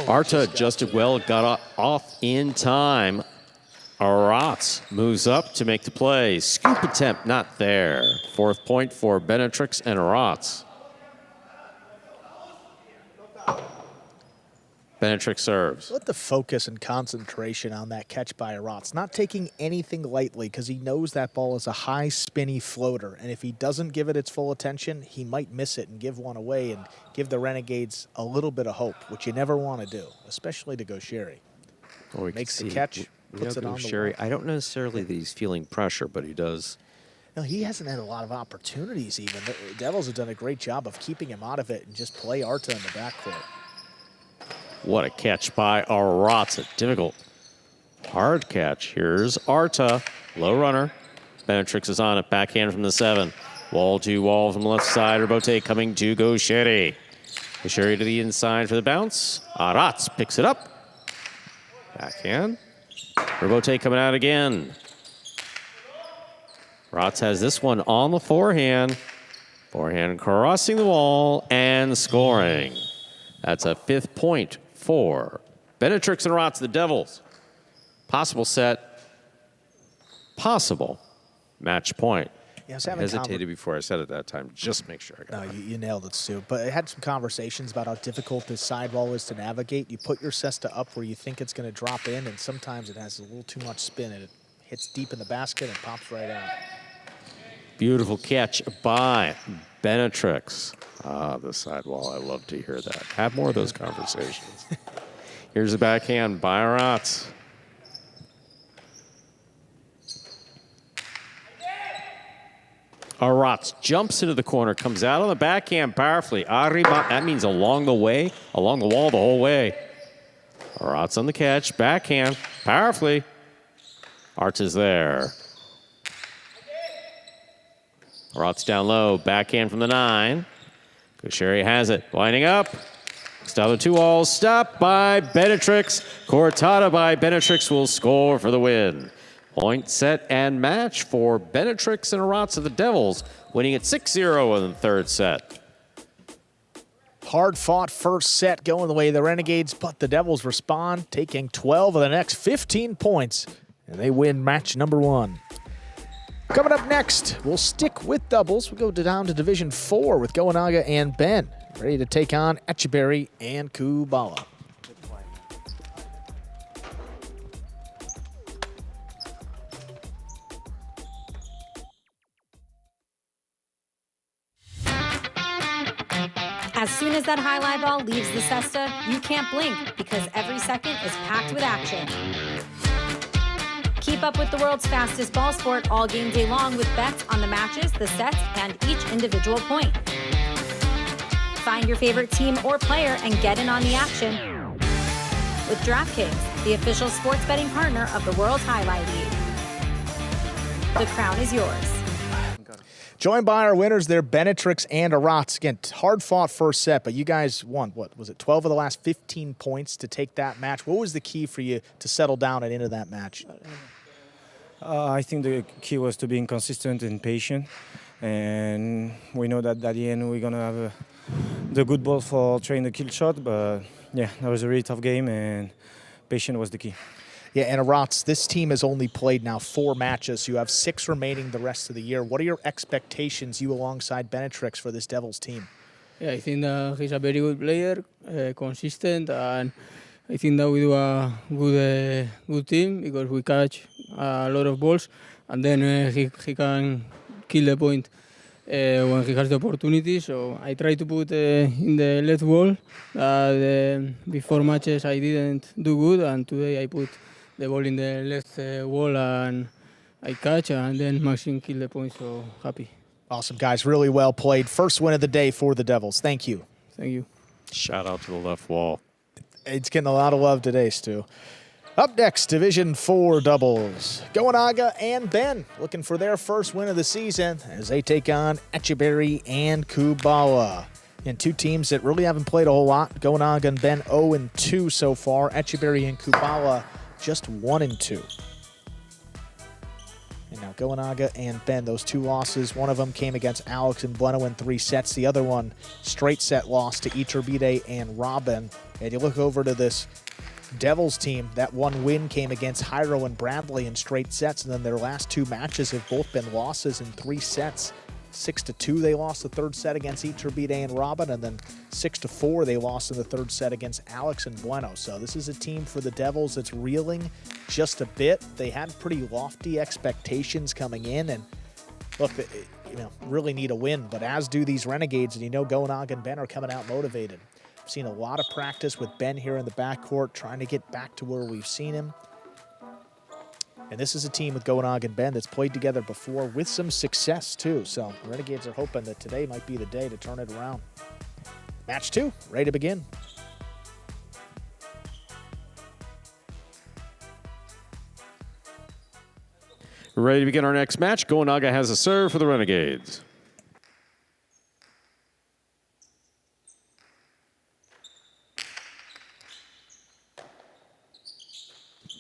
Arta adjusted well, got off in time. Aratz moves up to make the play. Scoop attempt not there. Fourth point for Benetrix and Aratz. Benetrix serves. Let the focus and concentration on that catch by Aratz. Not taking anything lightly because he knows that ball is a high, spinny floater. And if he doesn't give it its full attention, he might miss it and give one away and give the Renegades a little bit of hope, which you never want to do, especially to Gaucher. Well, Makes the catch, puts it on the wall. I don't necessarily that he's feeling pressure, but he does. No, he hasn't had a lot of opportunities even. The Devils have done a great job of keeping him out of it and just play Arta in the backcourt. What a catch by Aratz. A difficult, hard catch. Here's Arta. Low runner. Benetrix is on it. Backhand from the 7. Wall to wall from the left side. Robote coming to Gaucher. Gaucher to the inside for the bounce. Aratz picks it up. Backhand. Robote coming out again. Aratz has this one on the forehand. Forehand crossing the wall and scoring. That's a 5th point for Benetrix and Aratz, the Devils. Possible set. Possible match point. Yeah, I hesitated before I said it that time. Just make sure I got it. No, you nailed it, Stu. But I had some conversations about how difficult this sidewall is to navigate. You put your cesta up where you think it's going to drop in, and sometimes it has a little too much spin, and it hits deep in the basket and pops right out. Beautiful catch by Benetrix. Ah, the sidewall. I love to hear that. Have more of those conversations. Here's the backhand by Aratz. Aratz jumps into the corner, comes out on the backhand powerfully. Arriba, that means along the way, along the wall the whole way. Aratz on the catch, backhand, powerfully. Arta's there. Aratz down low, backhand from the 9. Gaucher has it, winding up. Stop the 2 walls, stopped by Benetrix. Cortada by Benetrix will score for the win. Point, set, and match for Benetrix and Aratz of the Devils, winning at 6-0 in the third set. Hard-fought first set going the way of the Renegades, but the Devils respond, taking 12 of the next 15 points and they win match number 1. Coming up next, we'll stick with doubles. We go down to Division 4 with Goanaga and Ben, ready to take on Etcheberry and Kubala. As soon as that highlight ball leaves the cesta, you can't blink because every second is packed with action. Keep up with the world's fastest ball sport all game day long with bets on the matches, the sets, and each individual point. Find your favorite team or player and get in on the action with DraftKings, the official sports betting partner of the World Jai-Alai League. The crown is yours. Joined by our winners there, Benetrix and Arats. Again, hard-fought first set, but you guys won, what was it, 12 of the last 15 points to take that match. What was the key for you to settle down and into that match? I think the key was to being consistent and patient. And we know that at the end we're going to have the good ball for trying the kill shot. But, yeah, that was a really tough game, and patience was the key. Yeah, and Arats, this team has only played now 4 matches. You have 6 remaining the rest of the year. What are your expectations, you alongside Benetrix, for this Devils team? Yeah, I think he's a very good player, consistent, and I think that we do a good team because we catch a lot of balls, and then he can kill the point when he has the opportunity. So I try to put in the left wall. Before matches I didn't do good, and today I put the ball in the left wall and I catch, and then Maxime kill the point, so happy. Awesome, guys. Really well played. First win of the day for the Devils. Thank you. Thank you. Shout out to the left wall. It's getting a lot of love today, Stu. Up next, Division 4 doubles. Goanaga and Ben looking for their first win of the season as they take on Etcheberry and Kubala. And 2 teams that really haven't played a whole lot. Goanaga and Ben 0-2 so far. Etcheberry and Kubala just 1-2. And now Goanaga and Ben, those 2 losses. One of them came against Alex and Bueno in 3 sets. The other one, straight set loss to Iturbide and Robin. And you look over to this Devils team, that 1 win came against Jairo and Bradley in straight sets, and then their last 2 matches have both been losses in 3 sets. 6-2 they lost the 3rd set against Iturbide and Robin, and then 6-4 they lost in the 3rd set against Alex and Bueno. So this is a team for the Devils that's reeling just a bit. They had pretty lofty expectations coming in, and look, really need a win, but as do these Renegades, and Goanaga and Ben are coming out motivated. I've seen a lot of practice with Ben here in the backcourt, trying to get back to where we've seen him. And this is a team with Goanaga and Ben that's played together before with some success, too. So the Renegades are hoping that today might be the day to turn it around. Match 2, ready to begin. We're ready to begin our next match. Goanaga has a serve for the Renegades.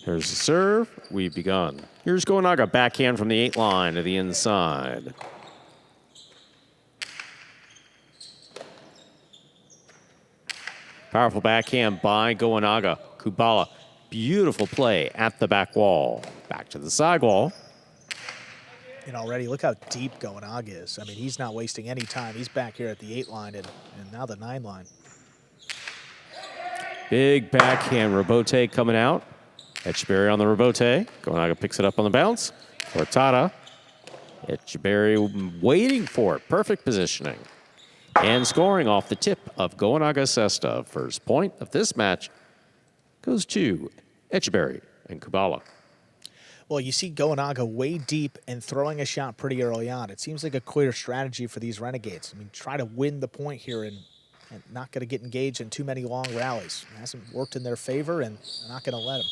Here's the serve. We've begun. Here's Goanaga, backhand from the 8 line to the inside. Powerful backhand by Goanaga. Kubala, beautiful play at the back wall. Back to the side wall. And already, look how deep Goanaga is. I mean, he's not wasting any time. He's back here at the 8 line and now the 9 line. Big backhand. Robote coming out. Etcheberry on the Robote. Goanaga picks it up on the bounce. Cortada. Etcheberry waiting for it. Perfect positioning. And scoring off the tip of Goanaga Cesta. First point of this match goes to Etcheberry and Kubala. Well, you see Goanaga way deep and throwing a shot pretty early on. It seems like a clear strategy for these Renegades. I mean, try to win the point here and not going to get engaged in too many long rallies. It hasn't worked in their favor, and they're not going to let them.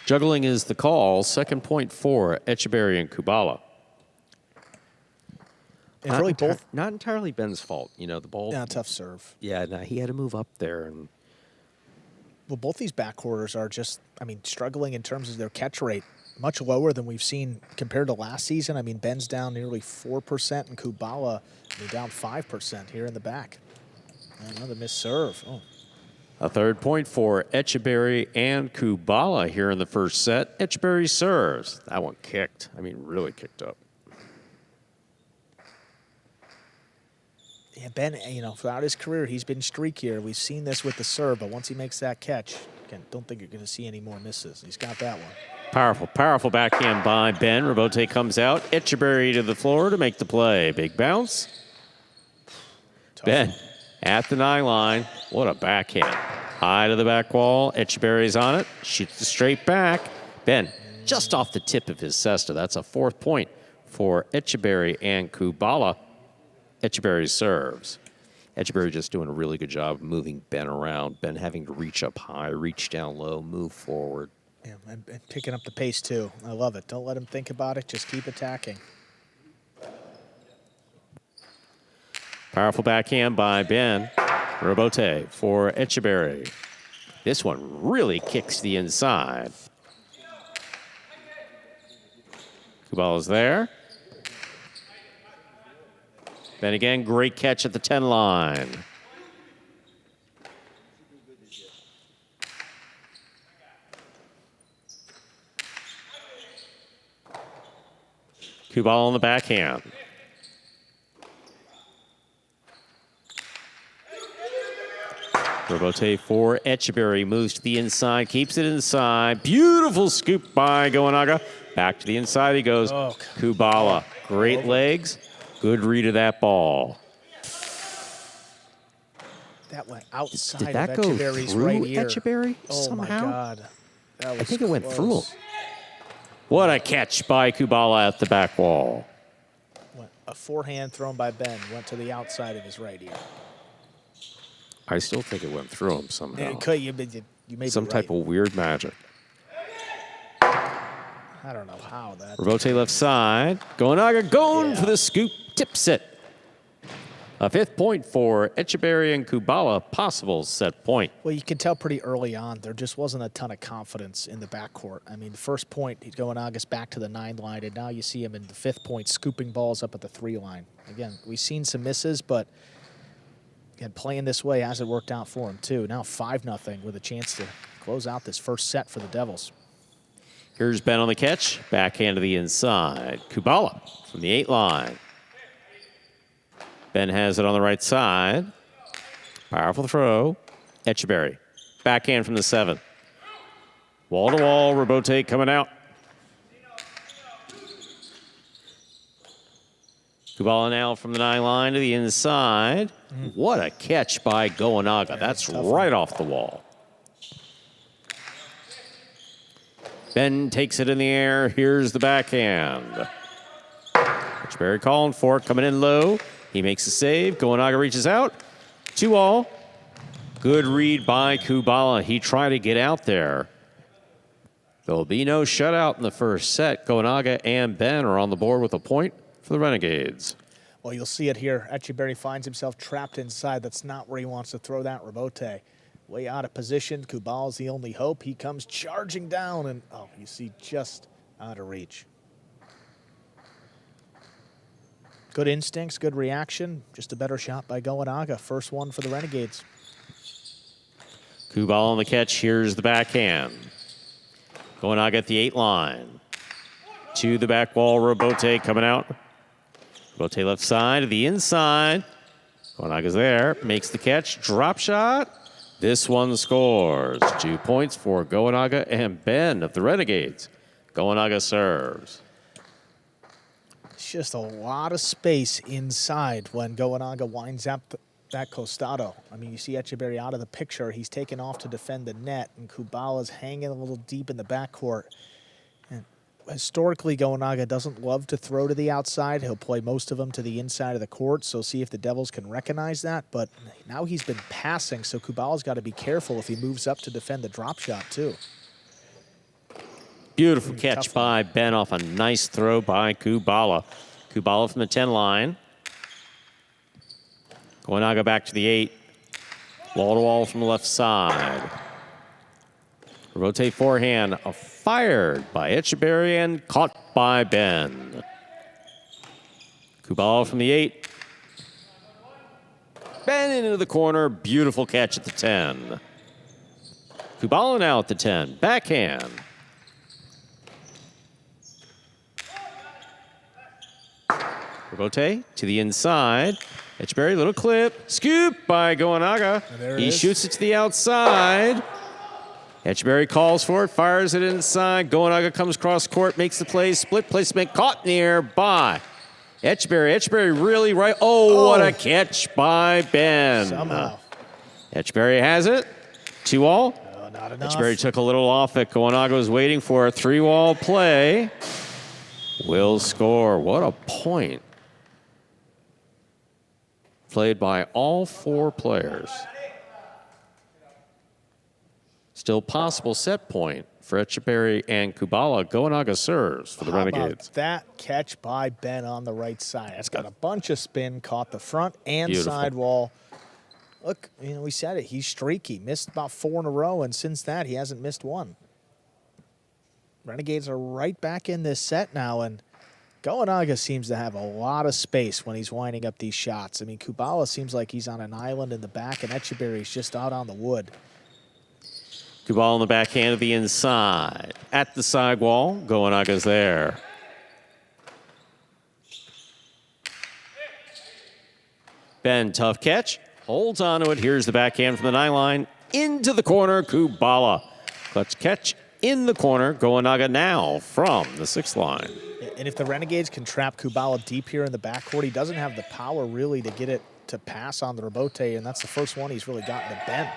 Juggling is the call. Second point for Etcheberry and Kubala. And really both not entirely Ben's fault. The ball. Yeah, tough serve. Yeah, no, he had to move up there. And well, both these backcourters are just, struggling in terms of their catch rate. Much lower than we've seen compared to last season. Ben's down nearly 4%, and Kubala down 5% here in the back. Another missed serve. Oh. A third point for Etcheberry and Kubala here in the first set. Etcheberry serves. That one kicked. I mean, really kicked up. Yeah, Ben, throughout his career, he's been streakier. We've seen this with the serve, but once he makes that catch, again, don't think you're going to see any more misses. He's got that one. Powerful, powerful backhand by Ben. Rabote comes out. Etcheberry to the floor to make the play. Big bounce. Tough. Ben at the 9 line. What a backhand. High to the back wall. Etcheberry's on it. Shoots the straight back. Ben just off the tip of his cesta. That's a 4th point for Etcheberry and Kubala. Etcheberry serves. Etcheberry just doing a really good job of moving Ben around. Ben having to reach up high, reach down low, move forward. Yeah, and picking up the pace, too. I love it. Don't let him think about it. Just keep attacking. Powerful backhand by Ben. Rabote for Etcheberry. This one really kicks the inside. Kubala's there. Ben again, great catch at the 10 line. Kubala on the backhand. Rabote for Etcheberry, moves to the inside, keeps it inside. Beautiful scoop by Goenaga. Back to the inside he goes. Oh. Kubala, great legs, good read of that ball. That went outside Did that of go Etcheberry's through right ear. Etcheberry Oh, somehow? my God. That was I think it went close. through him. What a catch by Kubala at the back wall. A forehand thrown by Ben went to the outside of his right ear. I still think it went through him somehow. It could, you may Some be type right. of weird magic. I don't know how that. Rabote left side. Goenaga going for the scoop. Tips it. A 5th point for Etcheberry and Kubala. Possible set point. Well, you can tell pretty early on there just wasn't a ton of confidence in the backcourt. I mean, the first point, Goenaga's back to the 9 line, and now you see him in the 5th point scooping balls up at the 3 line. Again, we've seen some misses, but again, playing this way hasn't worked out for him, too. Now 5-0 with a chance to close out this first set for the Devils. Here's Ben on the catch. Backhand to the inside. Kubala from the 8 line. Ben has it on the right side. Powerful throw. Etcheberry. Backhand from the 7. Wall to wall. Rabote coming out. Kubala now from the 9 line to the inside. What a catch by Goenaga. That's right off the wall. Ben takes it in the air. Here's the backhand. Etcheberry calling for it, coming in low. He makes a save. Goenaga reaches out. 2-all. Good read by Kubala. He tried to get out there. There'll be no shutout in the first set. Goenaga and Ben are on the board with a point for the Renegades. Well, you'll see it here. Etcheberry finds himself trapped inside. That's not where he wants to throw that. Rabote way out of position. Kubala's the only hope. He comes charging down, and you see just out of reach. Good instincts, good reaction. Just a better shot by Goenaga. First one for the Renegades. Kubala on the catch. Here's the backhand. Goenaga at the 8 line. To the back wall. Rabote coming out. Rabote left side to the inside. Goenaga's there. Makes the catch. Drop shot. This one scores. 2 points for Goenaga and Ben of the Renegades. Goenaga serves. Just a lot of space inside when Goenaga winds up that costado. I mean, you see Etcheberry out of the picture. He's taken off to defend the net, and Kubala's hanging a little deep in the backcourt. And historically, Goenaga doesn't love to throw to the outside. He'll play most of them to the inside of the court, so see if the Devils can recognize that. But now he's been passing, so Kubala's got to be careful if he moves up to defend the drop shot, too. Beautiful catch by Ben off a nice throw by Kubala. Kubala from the 10 line. Goenaga back to the 8. Wall to wall from the left side. Rotate forehand, fired by Etcheberry and caught by Ben. Kubala from the 8. Ben into the corner. Beautiful catch at the 10. Kubala now at the 10. Backhand. Robote to the inside. Etcheberry, little clip. Scoop by Goanaga. He shoots it to the outside. Etcheberry calls for it, fires it inside. Goanaga comes cross court, makes the play. Split placement caught nearby. Etcheberry. Etcheberry really right. Oh, what a catch by Ben. Somehow. Etcheberry has it. 2-all. Oh, not enough. Etcheberry took a little off it. Goanaga was waiting for a 3-wall play. Will score. What a point. Played by all 4 players. Still possible set point for Etcheberry and Kubala. Goanaga serves for the Renegades. That catch by Ben on the right side. It's got a bunch of spin, caught the front and Beautiful. sidewall. Look, you know, we said it. He's streaky. Missed about 4 in a row, and since that, he hasn't missed one. Renegades are right back in this set now, and Goanaga seems to have a lot of space when he's winding up these shots. I mean, Kubala seems like he's on an island in the back, and Etcheberry's just out on the wood. Kubala on the backhand of the inside. At the sidewall, Goanaga's there. Ben, tough catch. Holds on to it. Here's the backhand from the 9-line. Into the corner, Kubala. Clutch catch in the corner. Goanaga now from the 6th line. And if the Renegades can trap Kubala deep here in the backcourt, he doesn't have the power really to get it to pass on the Robote, and that's the first one he's really gotten to Ben.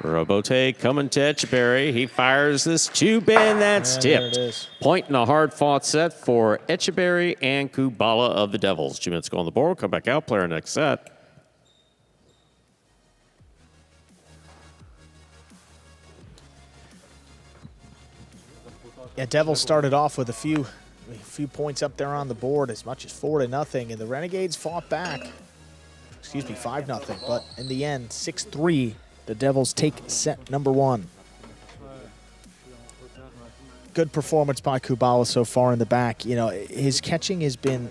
Robote coming to Etcheberry. He fires this to Ben. That's And tipped. there it is. Point in a hard-fought set for Etcheberry and Kubala of the Devils. 2 minutes go on the board. Come back out, player next set. Yeah, Devils started off with a few points up there on the board, as much as 4-0, and the Renegades fought back. Excuse me, 5-0, but in the end, 6-3. The Devils take set number 1. Good performance by Kubala so far in the back. You know, his catching has been,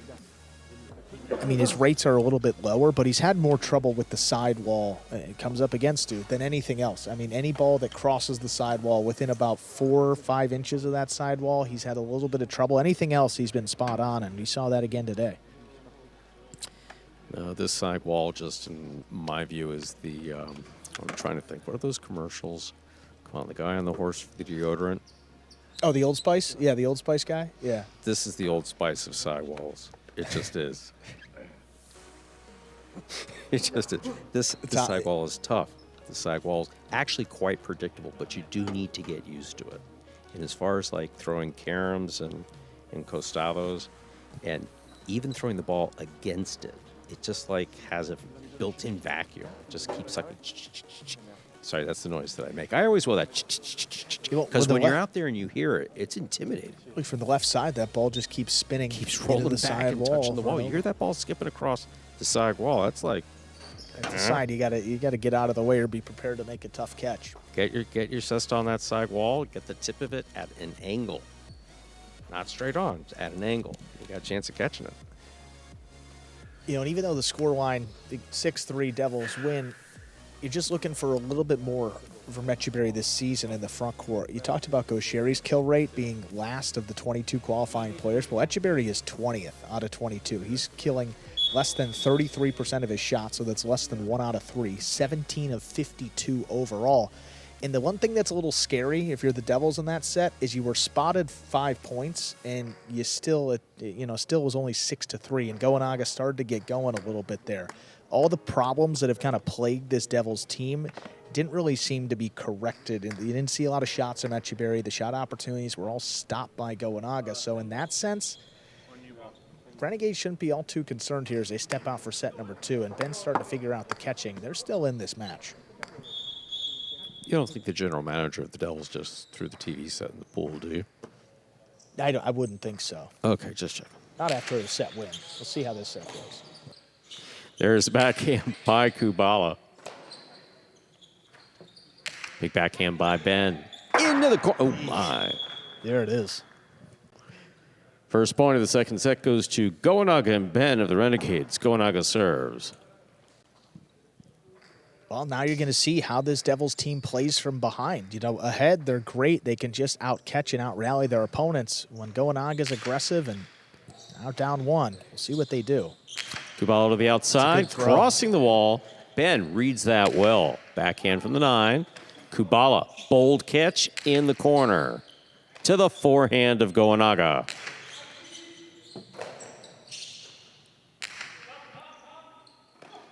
I mean, his rates are a little bit lower, but he's had more trouble with the sidewall it comes up against you than anything else. I mean, any ball that crosses the sidewall within about 4 or 5 inches of that sidewall, he's had a little bit of trouble. Anything else, he's been spot on, and we saw that again today. No, this sidewall, just in my view, is the, I'm trying to think, what are those commercials? Come on, the guy on the horse for the deodorant. Oh, the Old Spice? Yeah, the Old Spice guy? Yeah. This is the Old Spice of sidewalls. It just is. It just is. This sidewall is tough. The sidewall is actually quite predictable, but you do need to get used to it. And as far as like throwing caroms and costados, and even throwing the ball against it, it just like has a built-in vacuum. It just keeps like, sorry, that's the noise that I make. I always will that, because when you're out there and you hear it, it's intimidating. Look, from the left side, that ball just keeps spinning. Keeps into rolling the back side and wall. touching the wall. You hear that ball skipping across the side wall. That's like, At the side, you gotta get out of the way or be prepared to make a tough catch. get your cest on that side wall. Get the tip of it at an angle, not straight on, at an angle. You got a chance of catching it. You know, and even though the scoreline, the 6-3 Devils win, you're just looking for a little bit more from Etcheberry this season in the front court. You talked about Gaucheri's kill rate being last of the 22 qualifying players. Well, Etcheberry is 20th out of 22. He's killing less than 33% of his shots, so that's less than 1 out of 3. 17 of 52 overall. And the one thing that's a little scary if you're the Devils in that set is you were spotted 5 points and you still, still was only 6-3, and Goanaga started to get going a little bit there. All the problems that have kind of plagued this Devils team didn't really seem to be corrected. And you didn't see a lot of shots from Etcheberry. The shot opportunities were all stopped by Goanaga. So in that sense, Renegades shouldn't be all too concerned here as they step out for set number 2. And Ben's starting to figure out the catching. They're still in this match. You don't think the general manager of the Devils just threw the TV set in the pool, do you? I wouldn't think so. Okay, just checking. Not after the set win. We'll see how this set goes. There's backhand by Kubala. Big backhand by Ben. Into the corner. Oh, my. There it is. First point of the second set goes to Goanaga and Ben of the Renegades. Goanaga serves. Well, now you're going to see how this Devils team plays from behind. You know, ahead, they're great. They can just out-catch and out-rally their opponents. When Goenaga's aggressive and now down one, we'll see what they do. Kubala to the outside, crossing the wall. Ben reads that well. Backhand from the 9. Kubala, bold catch in the corner. To the forehand of Goenaga.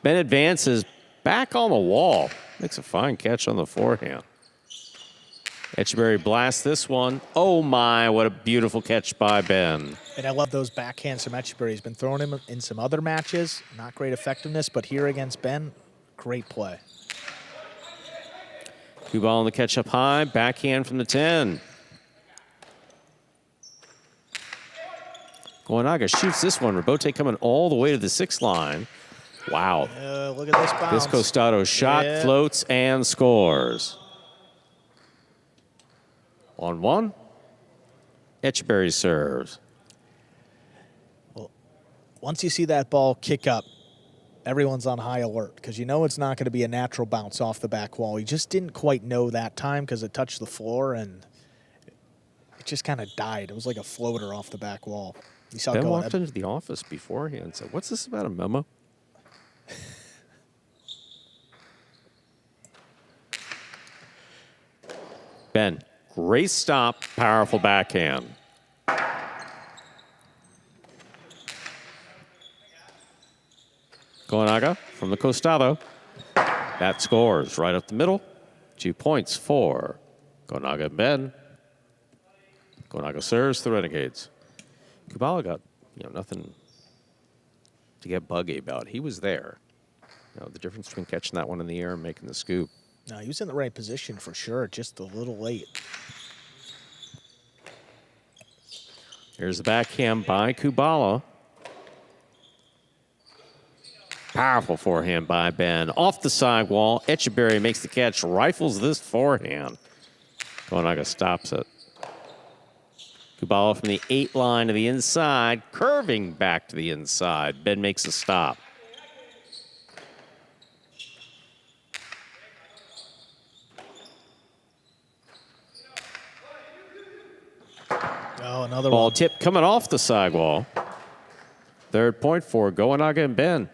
Ben advances back on the wall. Makes a fine catch on the forehand. Etcheberry blasts this one. Oh my, what a beautiful catch by Ben. And I love those backhands from Etcheberry. He's been throwing him in some other matches. Not great effectiveness, but here against Ben, great play. Kubala on the catch up high. Backhand from the 10. Goenaga shoots this one. Rebote coming all the way to the 6 line. Wow. Look at this bounce. This Costado shot, floats, and scores. 1-1. Etcheberry serves. Well, once you see that ball kick up, everyone's on high alert because you know it's not going to be a natural bounce off the back wall. He just didn't quite know that time because it touched the floor and it just kind of died. It was like a floater off the back wall. You saw Ben walked into the office beforehand and said, "What's this about, a memo?" Ben, great stop, powerful backhand. Goenaga from the Costado. That scores right up the middle. 2 points for Goenaga and Ben. Goenaga serves the Renegades. Kubala got, nothing to get buggy about. He was there. The difference between catching that one in the air and making the scoop. No, he was in the right position for sure, just a little late. Here's the backhand by Kubala. Powerful forehand by Ben. Off the sidewall, Etcheberry makes the catch, rifles this forehand. Goenaga stops it. Kubala from the 8 line to the inside, curving back to the inside. Ben makes a stop. Oh, another ball one. tip coming off the sidewall. 3rd point for Goenaga and Ben.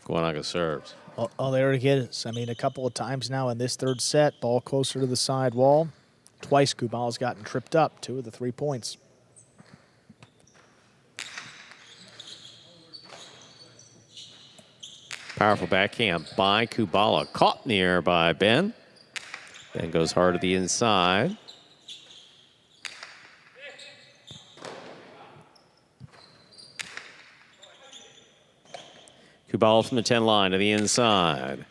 Goenaga serves. Oh, there it is. I mean, a couple of times now in this 3rd set, ball closer to the side wall. Twice Kubala's gotten tripped up, 2 of the 3 points. Powerful backhand by Kubala. Caught in the air by Ben. Ben goes hard to the inside. Kubala from the 10 line to the inside.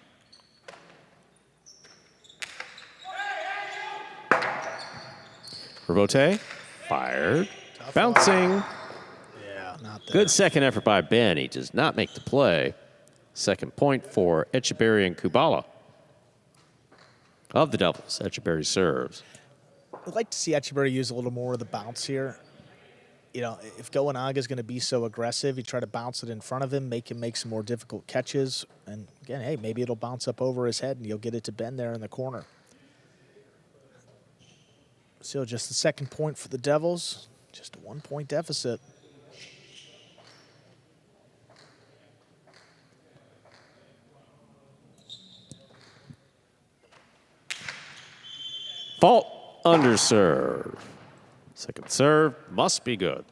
Rebote, fired, bouncing. Yeah, not there. Good second effort by Ben. He does not make the play. 2nd point for Etcheberry and Kubala. Of the Devils, Etcheberry serves. I'd like to see Etcheberry use a little more of the bounce here. If Goenaga is going to be so aggressive, you try to bounce it in front of him, make him make some more difficult catches. And again, hey, maybe it'll bounce up over his head and you'll get it to Ben there in the corner. Still just the 2nd point for the Devils. Just a 1-point deficit. Fault under serve. 2nd serve must be good.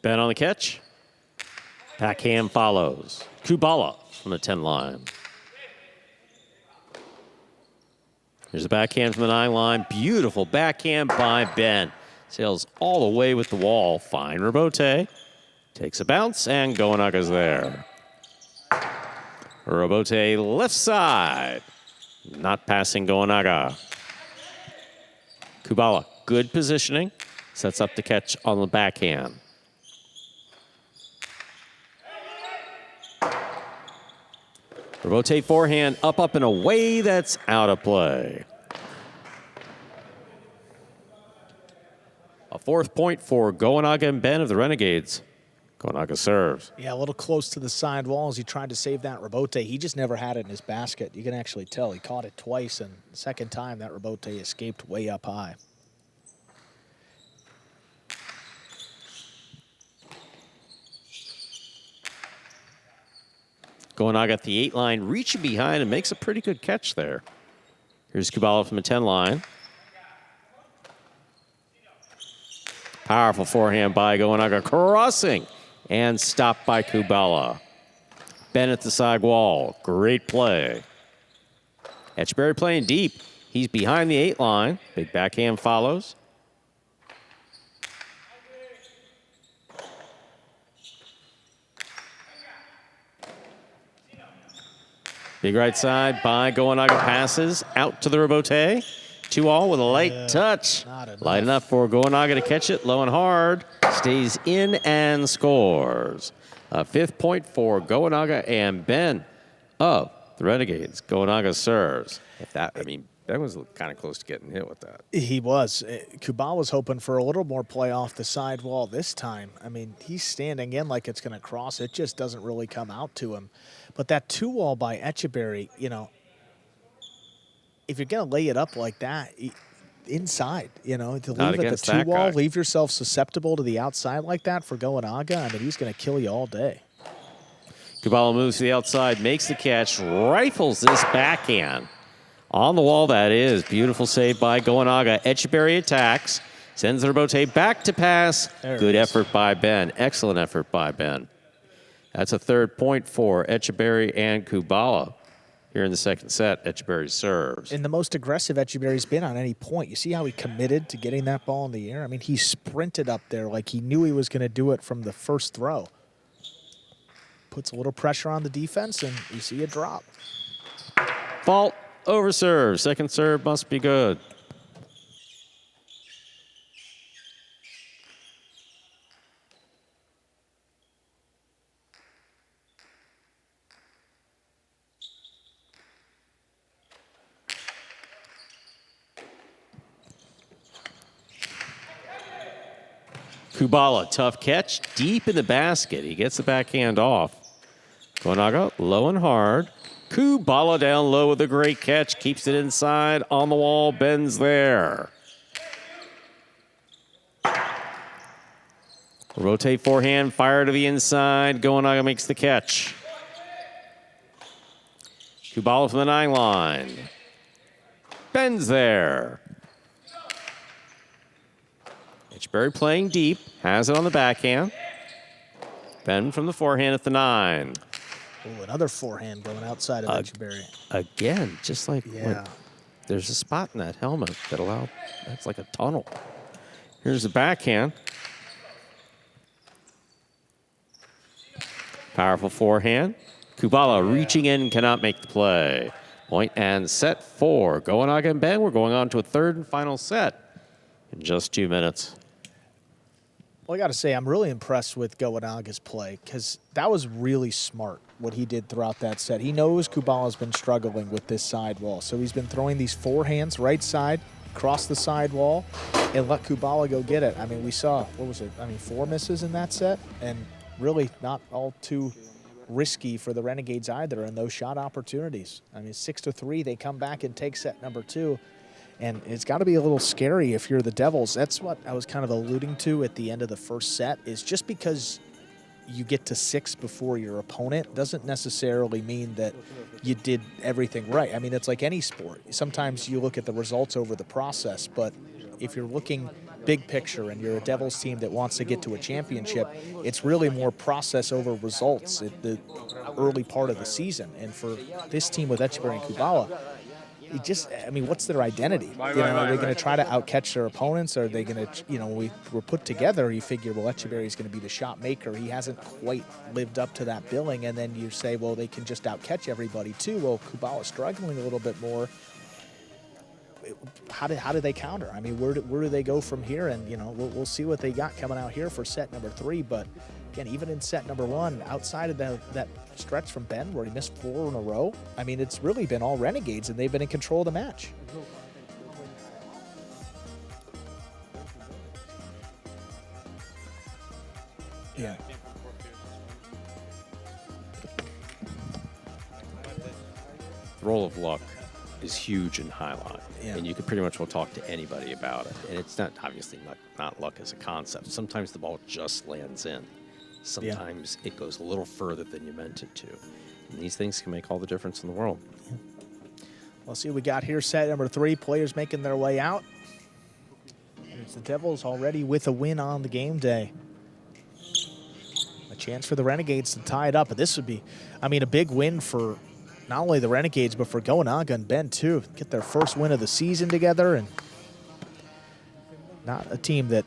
Ben on the catch. Backhand follows. Kubala from the 10 line. Here's the backhand from the 9 line. Beautiful backhand by Ben. Sails all the way with the wall. Fine Rebote. Takes a bounce, and Goenaga's there. Rebote left side. Not passing Goenaga. Kubala, good positioning. Sets up the catch on the backhand. Rebote forehand, up, and away. That's out of play. A 4th point for Goenaga and Ben of the Renegades. Goenaga serves. Yeah, a little close to the side wall as he tried to save that rebote. He just never had it in his basket. You can actually tell he caught it twice, and the second time that rebote escaped way up high. Goenaga at the 8 line, reaching behind and makes a pretty good catch there. Here's Kubala from the 10 line. Powerful forehand by Goenaga, crossing and stopped by Kubala. Ben at the side wall, great play. Etcheberry playing deep. He's behind the 8 line. Big backhand follows. Big right side by Goenaga, passes out to the rebote. 2-all with a light touch. Light enough for Goenaga to catch it low and hard. Stays in and scores. A 5th point for Goenaga and Ben of the Renegades. Goenaga serves. Ben was kind of close to getting hit with that. He was. Kubala was hoping for a little more play off the side wall this time. I mean, he's standing in like it's going to cross. It just doesn't really come out to him. But that 2-wall by Etcheberry, you know, if you're going to lay it up like that, inside, you know, to leave at the 2-wall, leave yourself susceptible to the outside like that for Goenaga, I mean, he's going to kill you all day. Kubala moves to the outside, makes the catch, rifles this backhand. On the wall, that is. Beautiful save by Goenaga. Etcheberry attacks, sends the rebote back to pass. Good effort by Ben. Excellent effort by Ben. That's a 3rd point for Etcheberry and Kubala. Here in the second set, Etcheberry serves. And the most aggressive Etcheberry's been on any point. You see how he committed to getting that ball in the air? I mean, he sprinted up there like he knew he was going to do it from the first throw. Puts a little pressure on the defense, and you see a drop. Fault over serve. Second serve must be good. Kubala, tough catch, deep in the basket. He gets the backhand off. Goenaga, low and hard. Kubala down low with a great catch. Keeps it inside, on the wall, Ben's there. Rotate forehand, fire to the inside. Goenaga makes the catch. Kubala from the 9 line. Ben's there. Etcheberry playing deep, has it on the backhand. Ben from the forehand at the 9. Ooh, another forehand going outside of Etcheberry. Again, just like when there's a spot in that helmet that that's like a tunnel. Here's the backhand. Powerful forehand. Kubala reaching in, cannot make the play. Point and set for Goenaga and Ben. We're going on to a 3rd and final set in just 2 minutes. Well, I got to say, I'm really impressed with Goenaga's play because that was really smart what he did throughout that set. He knows Kubala's been struggling with this side wall, so he's been throwing these forehands right side, across the side wall, and let Kubala go get it. I mean, we saw, 4 misses in that set, and really not all too risky for the Renegades either in those shot opportunities. I mean, 6-3, they come back and take set number 2. And it's got to be a little scary if you're the Devils. That's what I was kind of alluding to at the end of the first set, is just because you get to 6 before your opponent doesn't necessarily mean that you did everything right. I mean, it's like any sport. Sometimes you look at the results over the process, but if you're looking big picture and you're a Devils team that wants to get to a championship, it's really more process over results at the early part of the season. And for this team with Etcheberry and Kubala, what's their identity? Are they going to try to outcatch their opponents? Or are they going to, we were put together, you figure, well, Etcheberry's going to be the shot maker. He hasn't quite lived up to that billing. And then you say, well, they can just outcatch everybody too. Well, Kubala's struggling a little bit more. How do they counter? I mean, where do they go from here? And, we'll see what they got coming out here for set number 3. But Again, even in set number 1, outside of that stretch from Ben where he missed 4 in a row, I mean, it's really been all Renegades, and they've been in control of the match. Yeah. The role of luck is huge in highlight, Yeah. and you could pretty much well talk to anybody about it. And it's not obviously not luck as a concept. Sometimes the ball just lands in. Sometimes it goes a little further than you meant it to. And these things can make all the difference in the world. Let's see what we got here. Set number 3, players making their way out. And it's the Devils already with a win on the game day. A chance for the Renegades to tie it up. But this would be, I mean, a big win for not only the Renegades, but for Goanaga and Ben, too. Get their first win of the season together. And not a team that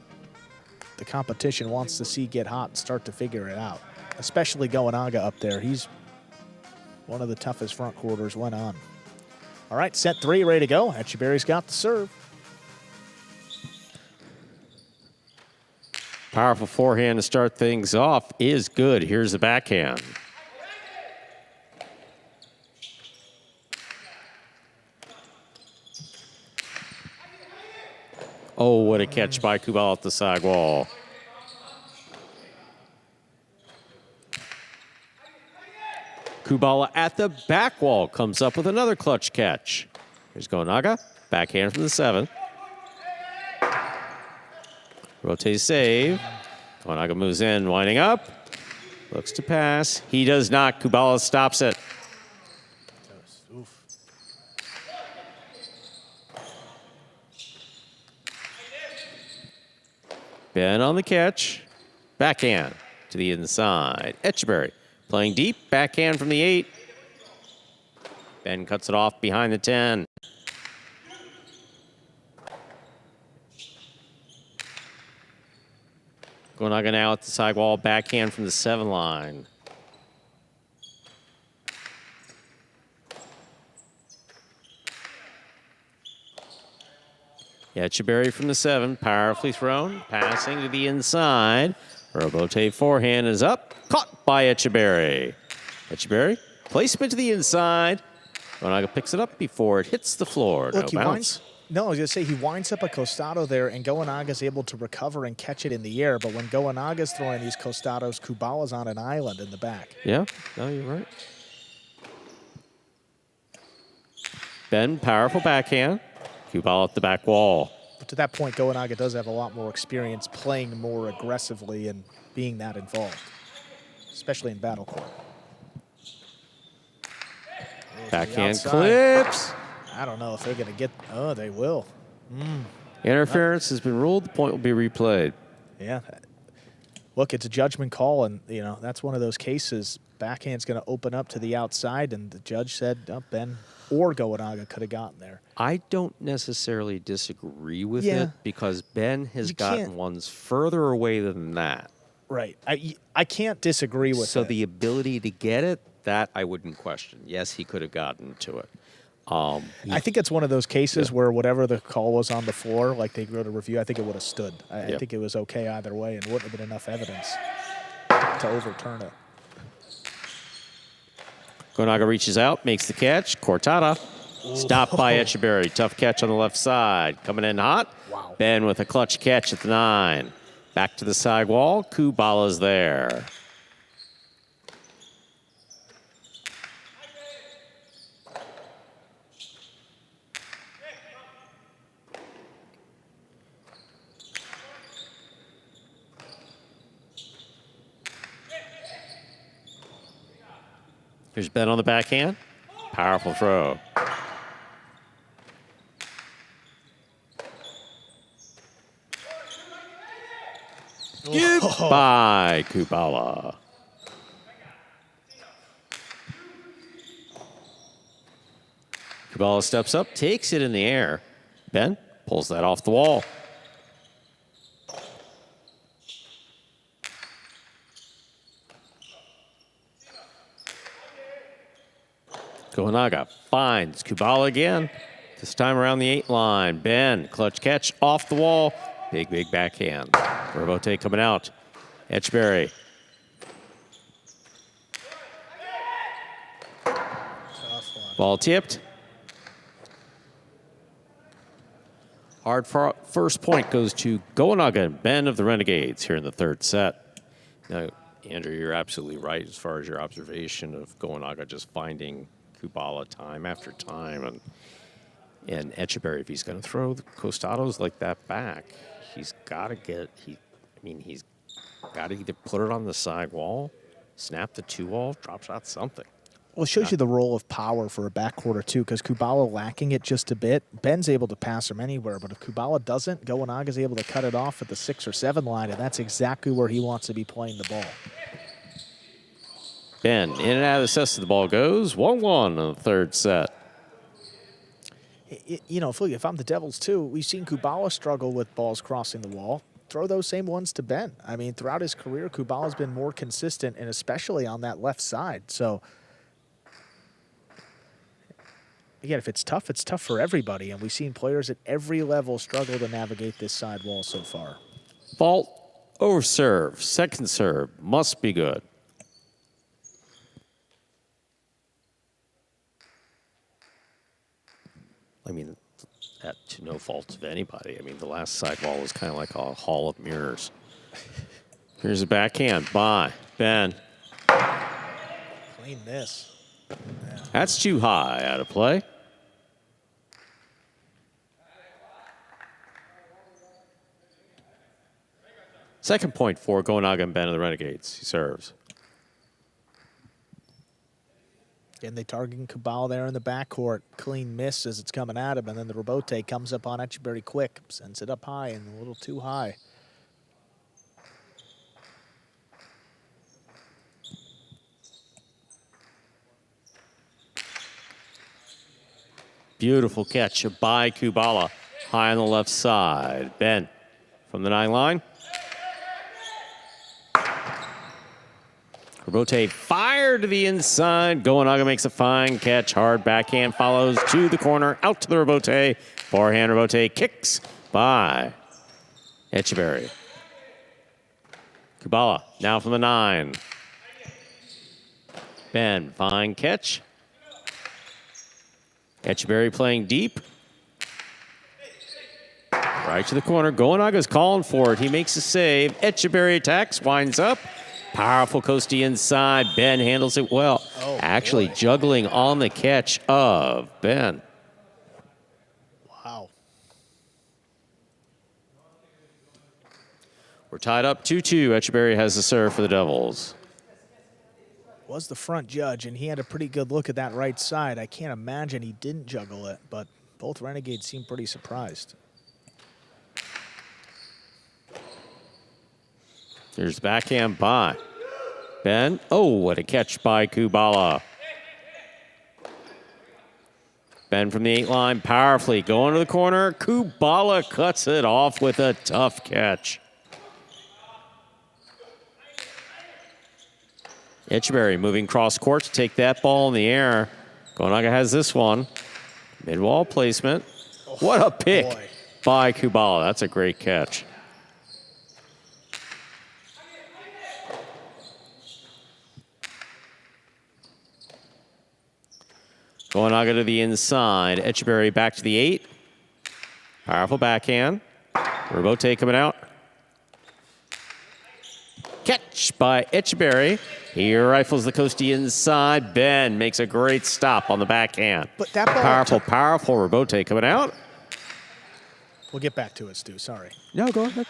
the competition wants to see get hot and start to figure it out. Especially Goanaga up there. He's one of the toughest front quarters went on. All right, set 3 ready to go. Etcheberry's got the serve. Powerful forehand to start things off is good. Here's the backhand. Oh, what a catch by Kubala at the side wall. Kubala at the back wall comes up with another clutch catch. Here's Goanaga, backhand from the 7. Rotate save. Goanaga moves in, winding up. Looks to pass. He does not. Kubala stops it. Ben on the catch. Backhand to the inside. Etcheberry playing deep. Backhand from the 8. Ben cuts it off behind the 10. Goanaga now at the side wall. Backhand from the 7 line. Etcheberry from the 7, powerfully thrown, passing to the inside. Robote forehand is up, caught by Etcheberry. Etcheberry, placement to the inside. Goanaga picks it up before it hits the floor. Look, no bounce. I was going to say, he winds up a costado there, and Goanaga's able to recover and catch it in the air. But when Goanaga's throwing these costados, Kubala's on an island in the back. Yeah, no, you're right. Ben, powerful backhand. Kubala at the back wall. But to that point, Goanaga does have a lot more experience playing more aggressively and being that involved, especially in battlecourt. Backhand clips. I don't know if they're going to get, oh, they will. Interference has been ruled. The point will be replayed. Yeah. Look, it's a judgment call, and, you know, that's one of those cases. Backhand's going to open up to the outside, and the judge said, oh, Ben or Goanaga could have gotten there. I don't necessarily disagree with Yeah. it because Ben has You can't- gotten ones further away than that. Right. I can't disagree with So it. the ability to get it, that I wouldn't question. Yes, he could have gotten to it. I think it's one of those cases where whatever the call was on the floor, like they wrote a review, I think it would have stood. I think it was okay either way and wouldn't have been enough evidence to overturn it. Goanaga reaches out, makes the catch. Cortada. Stopped by Etcheberry. Tough catch on the left side. Coming in hot. Wow. Ben with a clutch catch at the 9. Back to the side wall. Kubala's there. Here's Ben on the backhand. Powerful throw. By Kubala. Kubala steps up, takes it in the air. Ben pulls that off the wall. Goanaga finds Kubala again. This time around the 8 line. Ben, clutch catch off the wall. Big, big backhand. Robote coming out. Etcheberry Ball tipped. Hard first point goes to Goanaga and Ben of the Renegades here in the third set. Now, Andrew, you're absolutely right as far as your observation of Goanaga just finding Kubala time after time. And Echeverry, if he's going to throw the Costados like that back, he's got to he's got to either put it on the side wall, snap the 2-wall, drop shot, something. Well, it shows you the role of power for a backcourt, too, because Kubala lacking it just a bit. Ben's able to pass him anywhere, but if Kubala doesn't, Goanaga's able to cut it off at the 6 or 7 line, and that's exactly where he wants to be playing the ball. Ben, in and out of the cess, the ball goes. 1-1 in the third set. You know, if I'm the Devils, too, we've seen Kubala struggle with balls crossing the wall. Throw those same ones to Ben. I mean, throughout his career, Kubala's been more consistent, and especially on that left side, so... Again, if it's tough for everybody, and we've seen players at every level struggle to navigate this side wall so far. Fault over serve. Second serve must be good. I mean, to no fault of anybody. I mean, the last side wall was kind of like a hall of mirrors. Here's a backhand by Ben. Clean miss. Yeah. That's too high out of play. Second point for Goanaga and Ben of the Renegades. He serves. And they targeting Kubala there in the backcourt. Clean miss as it's coming at him, and then the rebote comes up on Echeverry quick. Sends it up high and a little too high. Beautiful catch by Kubala. High on the left side. Ben from the 9 line. Rebote fired to the inside. Goanaga makes a fine catch. Hard backhand follows to the corner. Out to the rebote. Forehand rebote kicks by Echeverry. Kubala now from the 9. Ben, fine catch. Echeverry playing deep. Right to the corner. Goanaga's calling for it. He makes a save. Echeverry attacks, winds up. Powerful coasty inside. Ben handles it well. Oh, actually boy. Juggling on the catch of Ben. Wow. We're tied up 2-2. Echeverry has the serve for the Devils. Was the front judge, and he had a pretty good look at that right side. I can't imagine he didn't juggle it, but both Renegades seem pretty surprised. Here's the backhand by Ben. Oh, what a catch by Kubala. Ben from the 8 line, powerfully going to the corner. Kubala cuts it off with a tough catch. Echeverry moving cross court to take that ball in the air. Goanaga has this one. Mid-wall placement. What a pick by Kubala. That's a great catch. Goanaga to the inside. Echeverry back to the 8. Powerful backhand. Rebote coming out. Catch by Echeverry. He rifles the coastie inside. Ben makes a great stop on the backhand. But that ball powerful rebote coming out. We'll get back to it, Stu. Sorry. No, go ahead.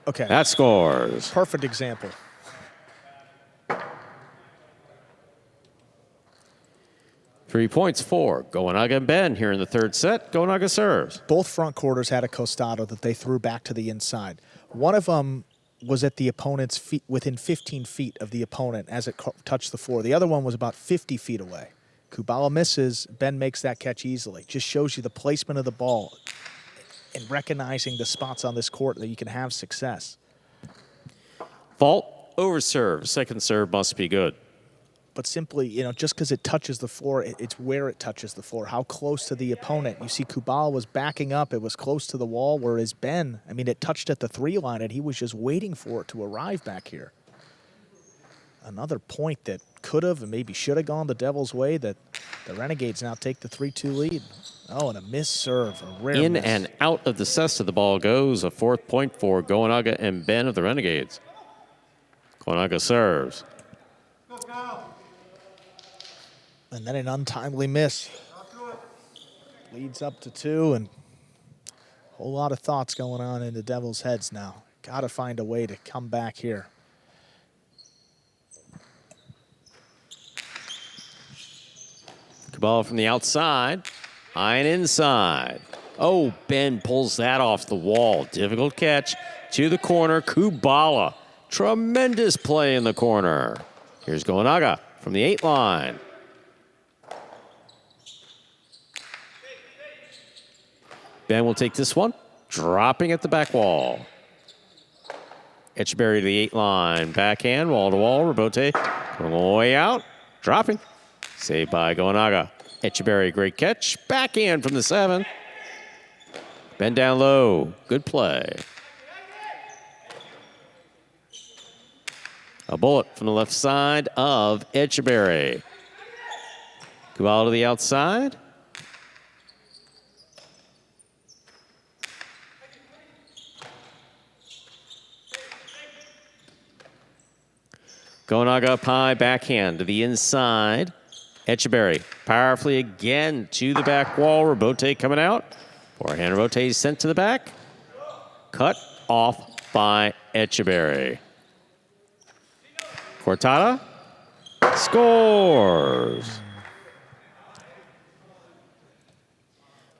Okay. That scores. Perfect example. 3 points for Goanaga and Ben here in the third set. Goanaga serves. Both front quarters had a costado that they threw back to the inside. One of them was at the opponent's feet, within 15 feet of the opponent as it touched the floor. The other one was about 50 feet away. Kubala misses. Ben makes that catch easily. Just shows you the placement of the ball and recognizing the spots on this court that you can have success. Fault over serve. Second serve must be good. But simply, you know, just because it touches the floor, it's where it touches the floor, how close to the opponent. You see Kubala was backing up. It was close to the wall, whereas Ben, I mean, it touched at the 3 line, and he was just waiting for it to arrive back here. Another point that could could have and maybe should have gone the Devils' way, that the Renegades now take the 3-2 lead. Oh, and a missed serve, a rare In miss. and out of the cesta, the ball goes. A 4th point for Goanaga and Ben of the Renegades. Goanaga serves. And then an untimely miss. Leads up to 2, and a whole lot of thoughts going on in the Devils' heads now. Got to find a way to come back here. Ball from the outside, high and inside. Oh, Ben pulls that off the wall. Difficult catch to the corner. Kubala, tremendous play in the corner. Here's Goanaga from the 8 line. Ben will take this one, dropping at the back wall. Etcheberry to the 8 line. Backhand, wall to wall. Rabote going all the way out, dropping. Saved by Goanaga. Etcheberry, great catch. Backhand from the 7. Ben down low. Good play. A bullet from the left side of Etcheberry. Kubala to the outside. Goanaga up high, backhand to the inside. Etcheberry powerfully again to the back wall. Rabote coming out. Forehand Rabote is sent to the back. Cut off by Etcheberry. Cortada scores.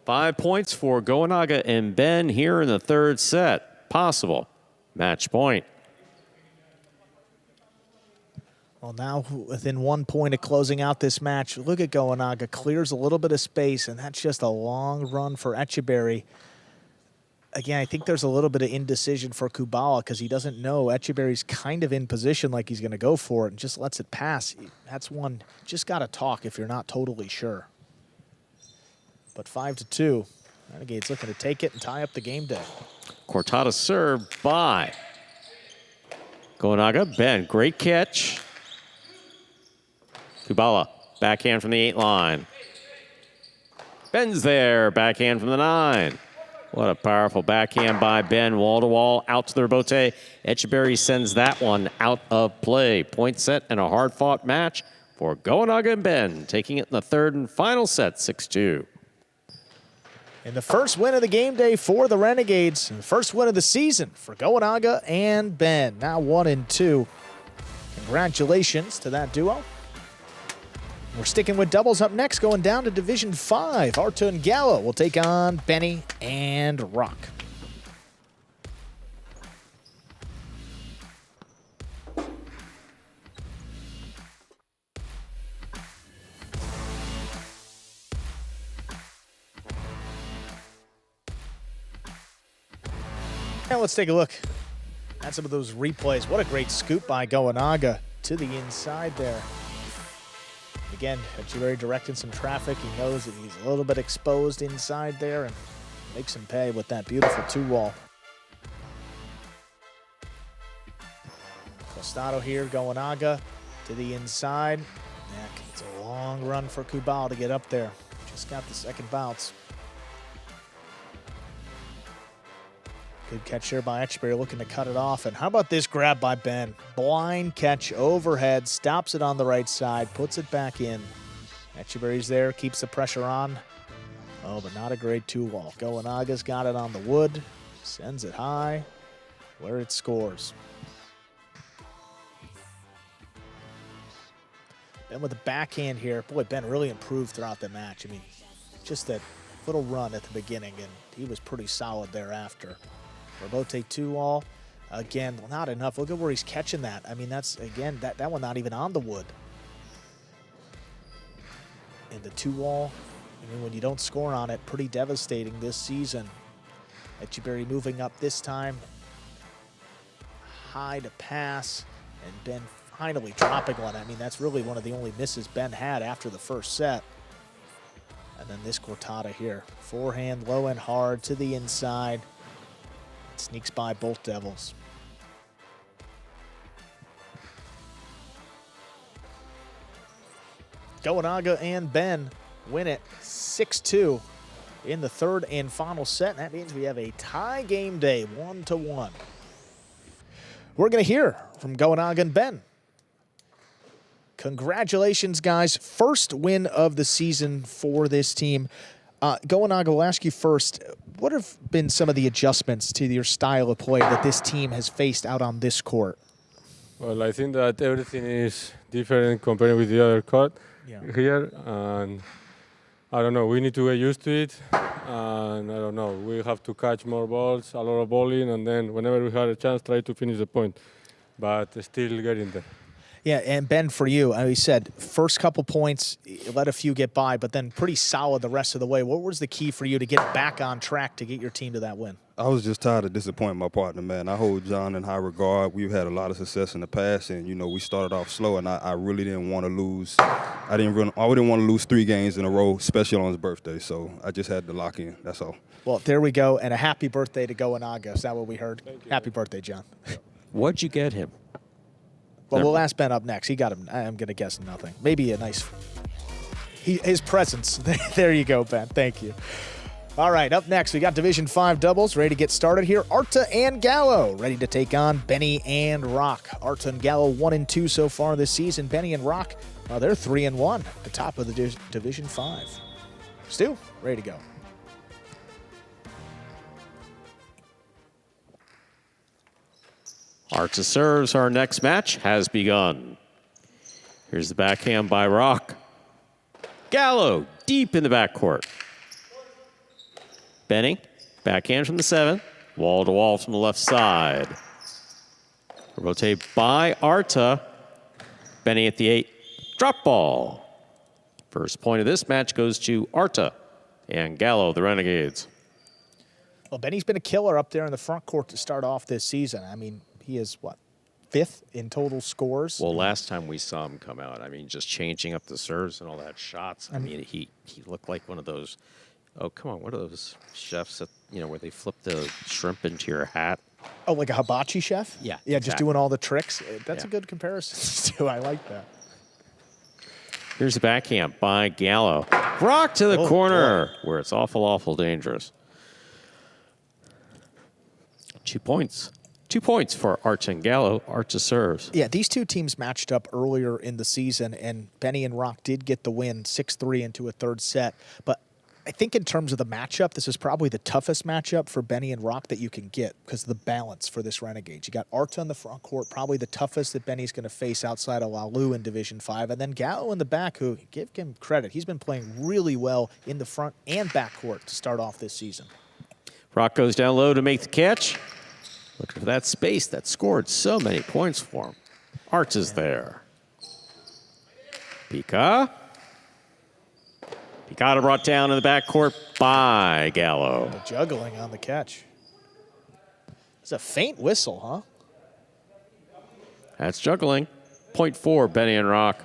5 points for Goanaga and Ben here in the 3rd set. Possible match point. Well, now within 1 point of closing out this match, look at Goanaga, clears a little bit of space, and that's just a long run for Etcheberry. Again, I think there's a little bit of indecision for Kubala because he doesn't know. Etcheberry's kind of in position like he's going to go for it and just lets it pass. That's one, just got to talk if you're not totally sure. But 5-2, Renegades looking to take it and tie up the game day. Cortada served by Goanaga. Ben, great catch. Kubala, backhand from the 8 line. Ben's there, backhand from the 9. What a powerful backhand by Ben, wall to wall, out to the Rabote. Etcheberry sends that one out of play. Point set and a hard-fought match for Goanaga and Ben, taking it in the 3rd and final set, 6-2. And the first win of the game day for the Renegades, and the first win of the season for Goanaga and Ben. Now 1-2. Congratulations to that duo. We're sticking with doubles up next, going down to Division 5. Arta and Gallo will take on Benny and Rock. Now let's take a look at some of those replays. What a great scoop by Goanaga to the inside there. Again, Etcheberry directing some traffic. He knows that he's a little bit exposed inside there and makes him pay with that beautiful 2-wall. Costado here, Goanaga to the inside. It's a long run for Kubala to get up there. Just got the second bounce. Good catch there by Etcheberry, looking to cut it off. And how about this grab by Ben? Blind catch overhead, stops it on the right side, puts it back in. Etcheberry's there, keeps the pressure on. Oh, but not a great 2-wall. Goanaga's got it on the wood, sends it high, where it scores. Ben with the backhand here. Boy, Ben really improved throughout the match. I mean, just that little run at the beginning, and he was pretty solid thereafter. Rabote 2-wall. Again, not enough. Look at where he's catching that. I mean, that's, again, that one not even on the wood. And the 2-wall, I mean, when you don't score on it, pretty devastating this season. Etcheberry moving up this time. High to pass, and Ben finally dropping one. I mean, that's really one of the only misses Ben had after the first set. And then this Cortada here. Forehand low and hard to the inside. Sneaks by both Devils. Goanaga and Ben win it 6-2 in the third and final set. And that means we have a tie game day, 1-1. We're going to hear from Goanaga and Ben. Congratulations, guys. First win of the season for this team. Goanaga, we'll ask you first, what have been some of the adjustments to your style of play that this team has faced out on this court? Well, I think that everything is different compared with the other court here. And I don't know, we need to get used to it. And I don't know, we have to catch more balls, a lot of bowling, and then whenever we have a chance, try to finish the point. But still getting there. Yeah, and Ben, for you, you said first couple points, let a few get by, but then pretty solid the rest of the way. What was the key for you to get back on track to get your team to that win? I was just tired of disappointing my partner, man. I hold John in high regard. We've had a lot of success in the past, and, you know, we started off slow, and I really didn't want to lose. I didn't want to lose 3 games in a row, especially on his birthday, so I just had to lock in. That's all. Well, there we go, and a happy birthday to Goanaga. Is that what we heard? Happy birthday, John. What'd you get him? Well, we'll ask Ben up next. He got him, I'm going to guess nothing. Maybe a nice, his presence. There you go, Ben. Thank you. All right, up next, we got Division 5 doubles ready to get started here. Arta and Gallo ready to take on Benny and Rock. Arta and Gallo 1-2 so far this season. Benny and Rock, they're 3-1 at the top of the Division 5. Stu, ready to go. Arta serves. Our next match has begun. Here's the backhand by Rock. Gallo deep in the backcourt. Benny, backhand from the 7. Wall to wall from the left side. Rotate by Arta. Benny at the 8. Drop ball. First point of this match goes to Arta and Gallo, the Renegades. Well, Benny's been a killer up there in the front court to start off this season. I mean, he is, what, 5th in total scores? Well, last time we saw him come out, I mean, just changing up the serves and all that shots. I mean, he looked like one of those, oh, come on, what are those chefs that, you know, where they flip the shrimp into your hat? Oh, like a hibachi chef? Yeah. Yeah, exactly. Just doing all the tricks. That's a good comparison, too. I like that. Here's the backhand by Gallo. Rock to the corner, where it's awful dangerous. 2 points. 2 points for Arta and Gallo. Arta serves. Yeah, these two teams matched up earlier in the season, and Benny and Rock did get the win 6-3 into a third set. But I think in terms of the matchup, this is probably the toughest matchup for Benny and Rock that you can get because of the balance for this Renegades. You got Arta in the front court, probably the toughest that Benny's going to face outside of Lalu in Division 5, and then Gallo in the back, who, give him credit, he's been playing really well in the front and back court to start off this season. Rock goes down low to make the catch. Looking for that space that scored so many points for him. Arta's there. Picata brought down in the backcourt by Gallo. Juggling on the catch. It's a faint whistle, huh? That's juggling. Point 4, Benny and Rock.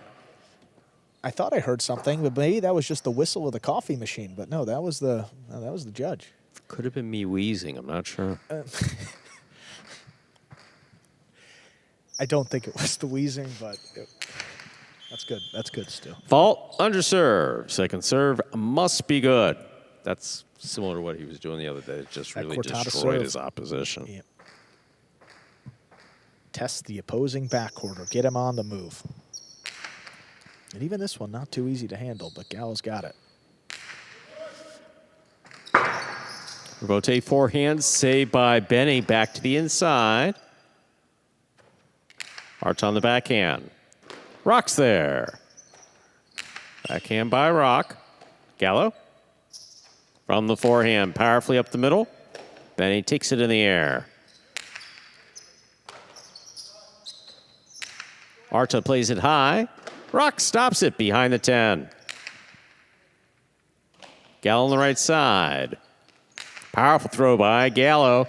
I thought I heard something, but maybe that was just the whistle of the coffee machine. But no, that was the judge. Could have been me wheezing. I'm not sure. I don't think it was the wheezing, but that's good. That's good still. Fault, under serve. Second serve must be good. That's similar to what he was doing the other day. It just really destroyed his opposition. Yep. Test the opposing backcourt or get him on the move. And even this one, not too easy to handle, but Gallo's got it. Rotate forehand, saved by Benny, back to the inside. Arta on the backhand. Rock's there. Backhand by Rock. Gallo. From the forehand, powerfully up the middle. Benny takes it in the air. Arta plays it high. Rock stops it behind the 10. Gallo on the right side. Powerful throw by Gallo.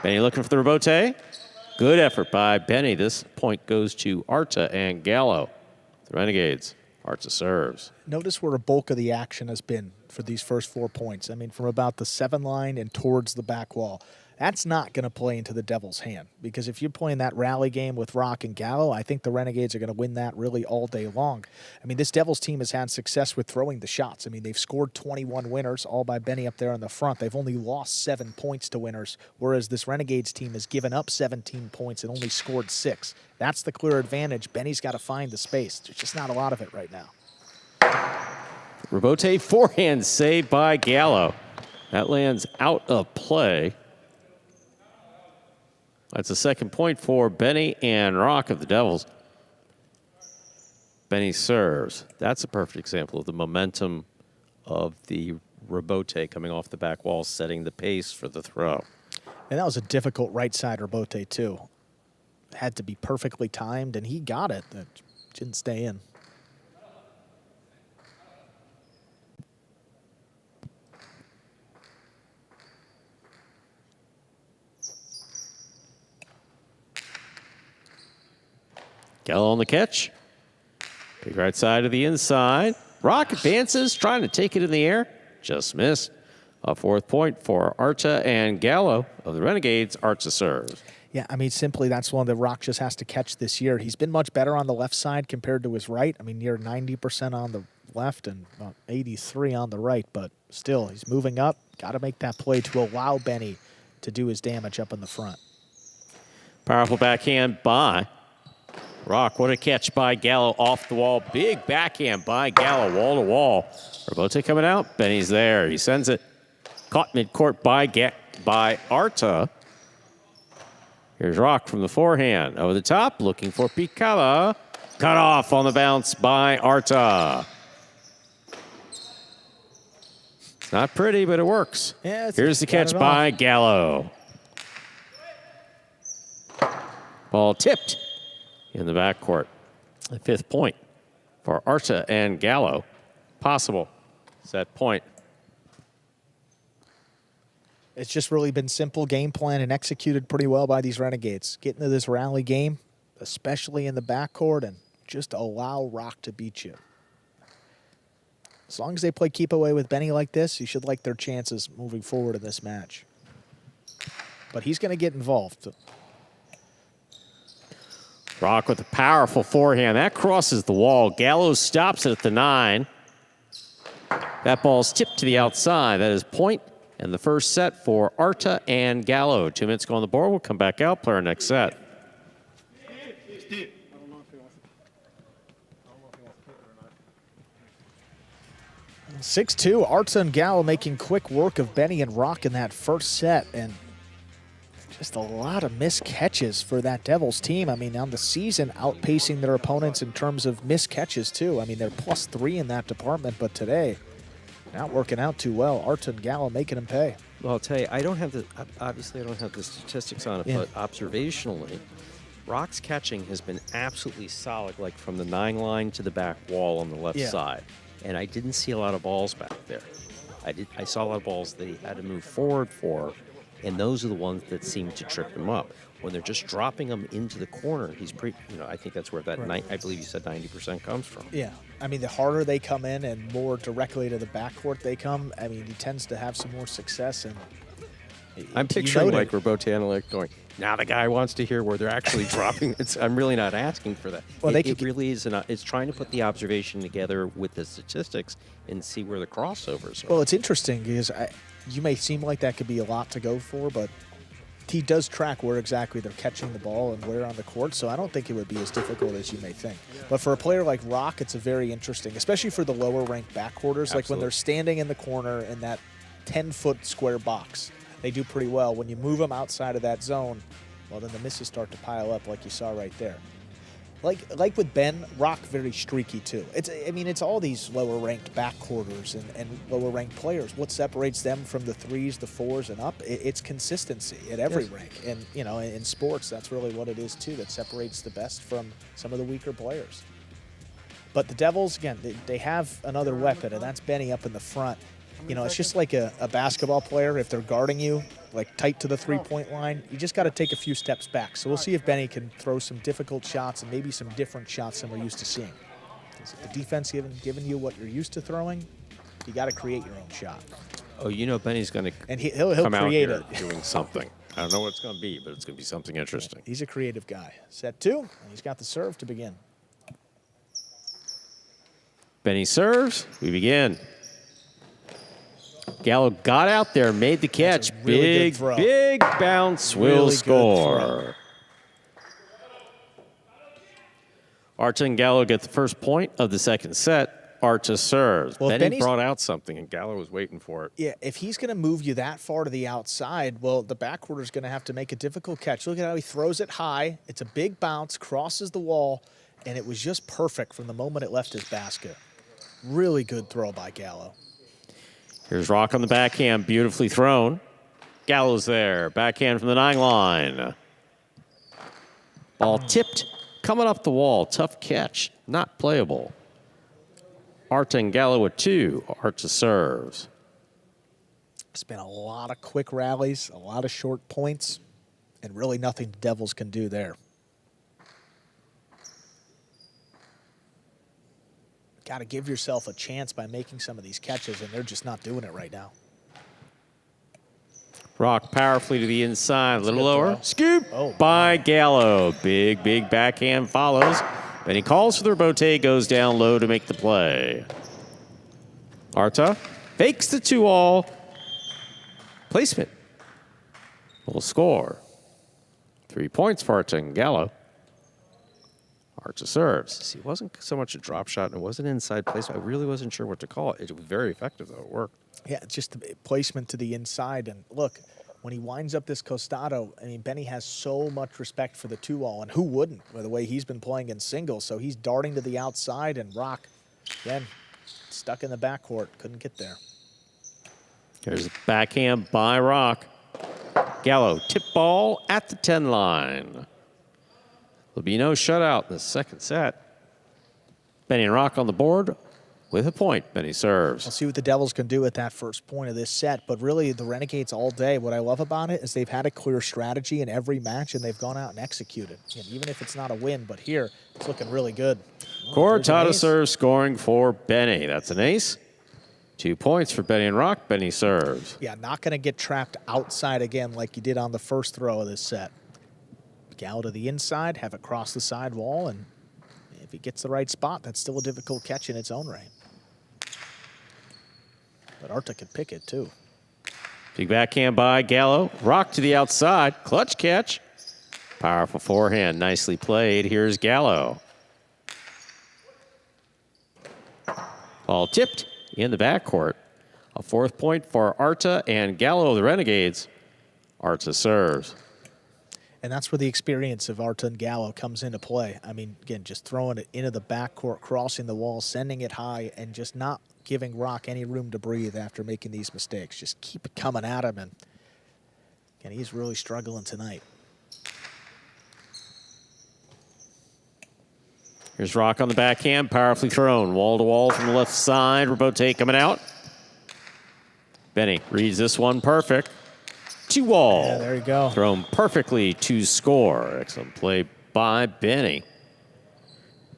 Benny looking for the rebote. Good effort by Benny. This point goes to Arta and Gallo. The Renegades. Arta serves. Notice where a bulk of the action has been for these first 4 points. I mean, from about the 7 line and towards the back wall. That's not going to play into the Devils' hand, because if you're playing that rally game with Rock and Gallo, I think the Renegades are going to win that really all day long. I mean, this Devils team has had success with throwing the shots. I mean, they've scored 21 winners, all by Benny up there in the front. They've only lost 7 points to winners, whereas this Renegades team has given up 17 points and only scored 6. That's the clear advantage. Benny's got to find the space. There's just not a lot of it right now. Rabote forehand saved by Gallo. That lands out of play. That's the second point for Benny and Rock of the Devils. Benny serves. That's a perfect example of the momentum of the Rabote coming off the back wall, setting the pace for the throw. And that was a difficult right side Rabote, too. Had to be perfectly timed, and he got it. It didn't stay in. Gallo on the catch. Big right side of the inside. Rock advances, trying to take it in the air. Just missed. A 4th point for Arta and Gallo of the Renegades. Arta serves. Yeah, I mean, simply that's one that Rock just has to catch this year. He's been much better on the left side compared to his right. I mean, near 90% on the left and about 83 on the right, but still, he's moving up. Got to make that play to allow Benny to do his damage up in the front. Powerful backhand by Rock. What a catch by Gallo off the wall. Big backhand by Gallo, wall to wall. Rabote coming out. Benny's there. He sends it. Caught midcourt by Arta. Here's Rock from the forehand. Over the top, looking for Picala. Cut off on the bounce by Arta. It's not pretty, but it works. Yeah, here's the catch by Gallo. Ball tipped in the backcourt. The 5th point for Arta and Gallo. Possible set point. It's just really been simple game plan and executed pretty well by these Renegades. Get into this rally game, especially in the backcourt, and just allow Rock to beat you. As long as they play keep away with Benny like this, you should like their chances moving forward in this match. But he's going to get involved. Rock with a powerful forehand. That crosses the wall. Gallo stops it at the 9. That ball's tipped to the outside. That is point and the first set for Arta and Gallo. 2 minutes go on the board. We'll come back out, play our next set. 6-2, Arta and Gallo making quick work of Benny and Rock in that first set, and just a lot of missed catches for that Devils team. I mean, on the season, outpacing their opponents in terms of missed catches, too. I mean, they're +3 in that department, but today, not working out too well. Arta and Gallo making them pay. Well, I'll tell you, obviously I don't have the statistics on it, but observationally, Rock's catching has been absolutely solid, like from the 9 line to the back wall on the left side. And I didn't see a lot of balls back there. I saw a lot of balls that he had to move forward for, and those are the ones that seem to trip him up. When they're just dropping him into the corner, he's pretty, I think that's where that, I believe you said 90% comes from. Yeah. I mean, the harder they come in and more directly to the backcourt they come, I mean, he tends to have some more success. And I'm picturing like Rabote going, now the guy wants to hear where they're actually dropping. I'm really not asking for that. Well, it really is. It's trying to put the observation together with the statistics and see where the crossovers are. Well, it's interesting because you may seem like that could be a lot to go for, but he does track where exactly they're catching the ball and where on the court, so I don't think it would be as difficult as you may think. But for a player like Rock, it's a very interesting, especially for the lower-ranked backcourters, like when they're standing in the corner in that 10-foot square box. They do pretty well. When you move them outside of that zone, well, then the misses start to pile up like you saw right there. Like with Ben, Rock very streaky too. It's all these lower-ranked backcourters and lower-ranked players. What separates them from the 3s, the 4s, and up? It's consistency at every rank. And in sports, that's really what it is too. That separates the best from some of the weaker players. But the Devils, again, they have another weapon, and that's Benny up in the front. It's just like a basketball player. If they're guarding you, like tight to the three-point line, you just got to take a few steps back. So we'll see if Benny can throw some difficult shots and maybe some different shots than we're used to seeing. If the defense giving you what you're used to throwing, you got to create your own shot. Oh, Benny's going to he'll come out create here doing something. I don't know what it's going to be, but it's going to be something interesting. He's a creative guy. Set 2, and he's got the serve to begin. Benny serves. We begin. Gallo got out there, made the catch. Really Big bounce will Really good score. Arta and Gallo get the first point of the second set. Arta serves. Well, Benny brought out something, and Gallo was waiting for it. Yeah, if he's going to move you that far to the outside, well, the backcourt is going to have to make a difficult catch. Look at how he throws it high. It's a big bounce, crosses the wall, and it was just perfect from the moment it left his basket. Really good throw by Gallo. Here's Rock on the backhand, beautifully thrown. Gallo's there, backhand from the 9 line. Ball tipped, coming up the wall. Tough catch, not playable. Arta and Gallo with 2. Arta serves. It's been a lot of quick rallies, a lot of short points, and really nothing the Devils can do there. Got to give yourself a chance by making some of these catches, and they're just not doing it right now. Rock powerfully to the inside, a little lower. Throw. Scoop by Gallo. Big backhand follows. Benny calls for the rebote, goes down low to make the play. Arta fakes the 2-all. Placement will score. 3 points for Arta and Gallo. Arta serves. See, it wasn't so much a drop shot, and it wasn't inside placement. I really wasn't sure what to call it. It was very effective, though. It worked. Yeah, just the placement to the inside. And look, when he winds up this costado, I mean, Benny has so much respect for the 2-all, and who wouldn't, by the way he's been playing in singles. So he's darting to the outside, and Rock, again, stuck in the backcourt, couldn't get there. There's a backhand by Rock. Gallo, tip ball at the 10 line. There'll be no shutout in the second set. Benny and Rock on the board with a point. Benny serves. We'll see what the Devils can do at that first point of this set. But really, the Renegades all day, what I love about it is they've had a clear strategy in every match, and they've gone out and executed. And even if it's not a win, but here, it's looking really good. Cortada serves, scoring for Benny. That's an ace. 2 points for Benny and Rock. Benny serves. Yeah, not going to get trapped outside again like you did on the first throw of this set. Gallo to the inside, have it cross the side wall, and if he gets the right spot, that's still a difficult catch in its own right. But Arta could pick it, too. Big backhand by Gallo. Rock to the outside. Clutch catch. Powerful forehand. Nicely played. Here's Gallo. Ball tipped in the backcourt. A 4th point for Arta and Gallo, the Renegades. Arta serves. And that's where the experience of Arta and Gallo comes into play. I mean, again, just throwing it into the backcourt, crossing the wall, sending it high, and just not giving Rock any room to breathe after making these mistakes. Just keep it coming at him, and he's really struggling tonight. Here's Rock on the backhand, powerfully thrown. Wall to wall from the left side. Rebote coming out. Benny reads this one perfect. 2-all. Yeah, there you go. Thrown perfectly to score. Excellent play by Benny.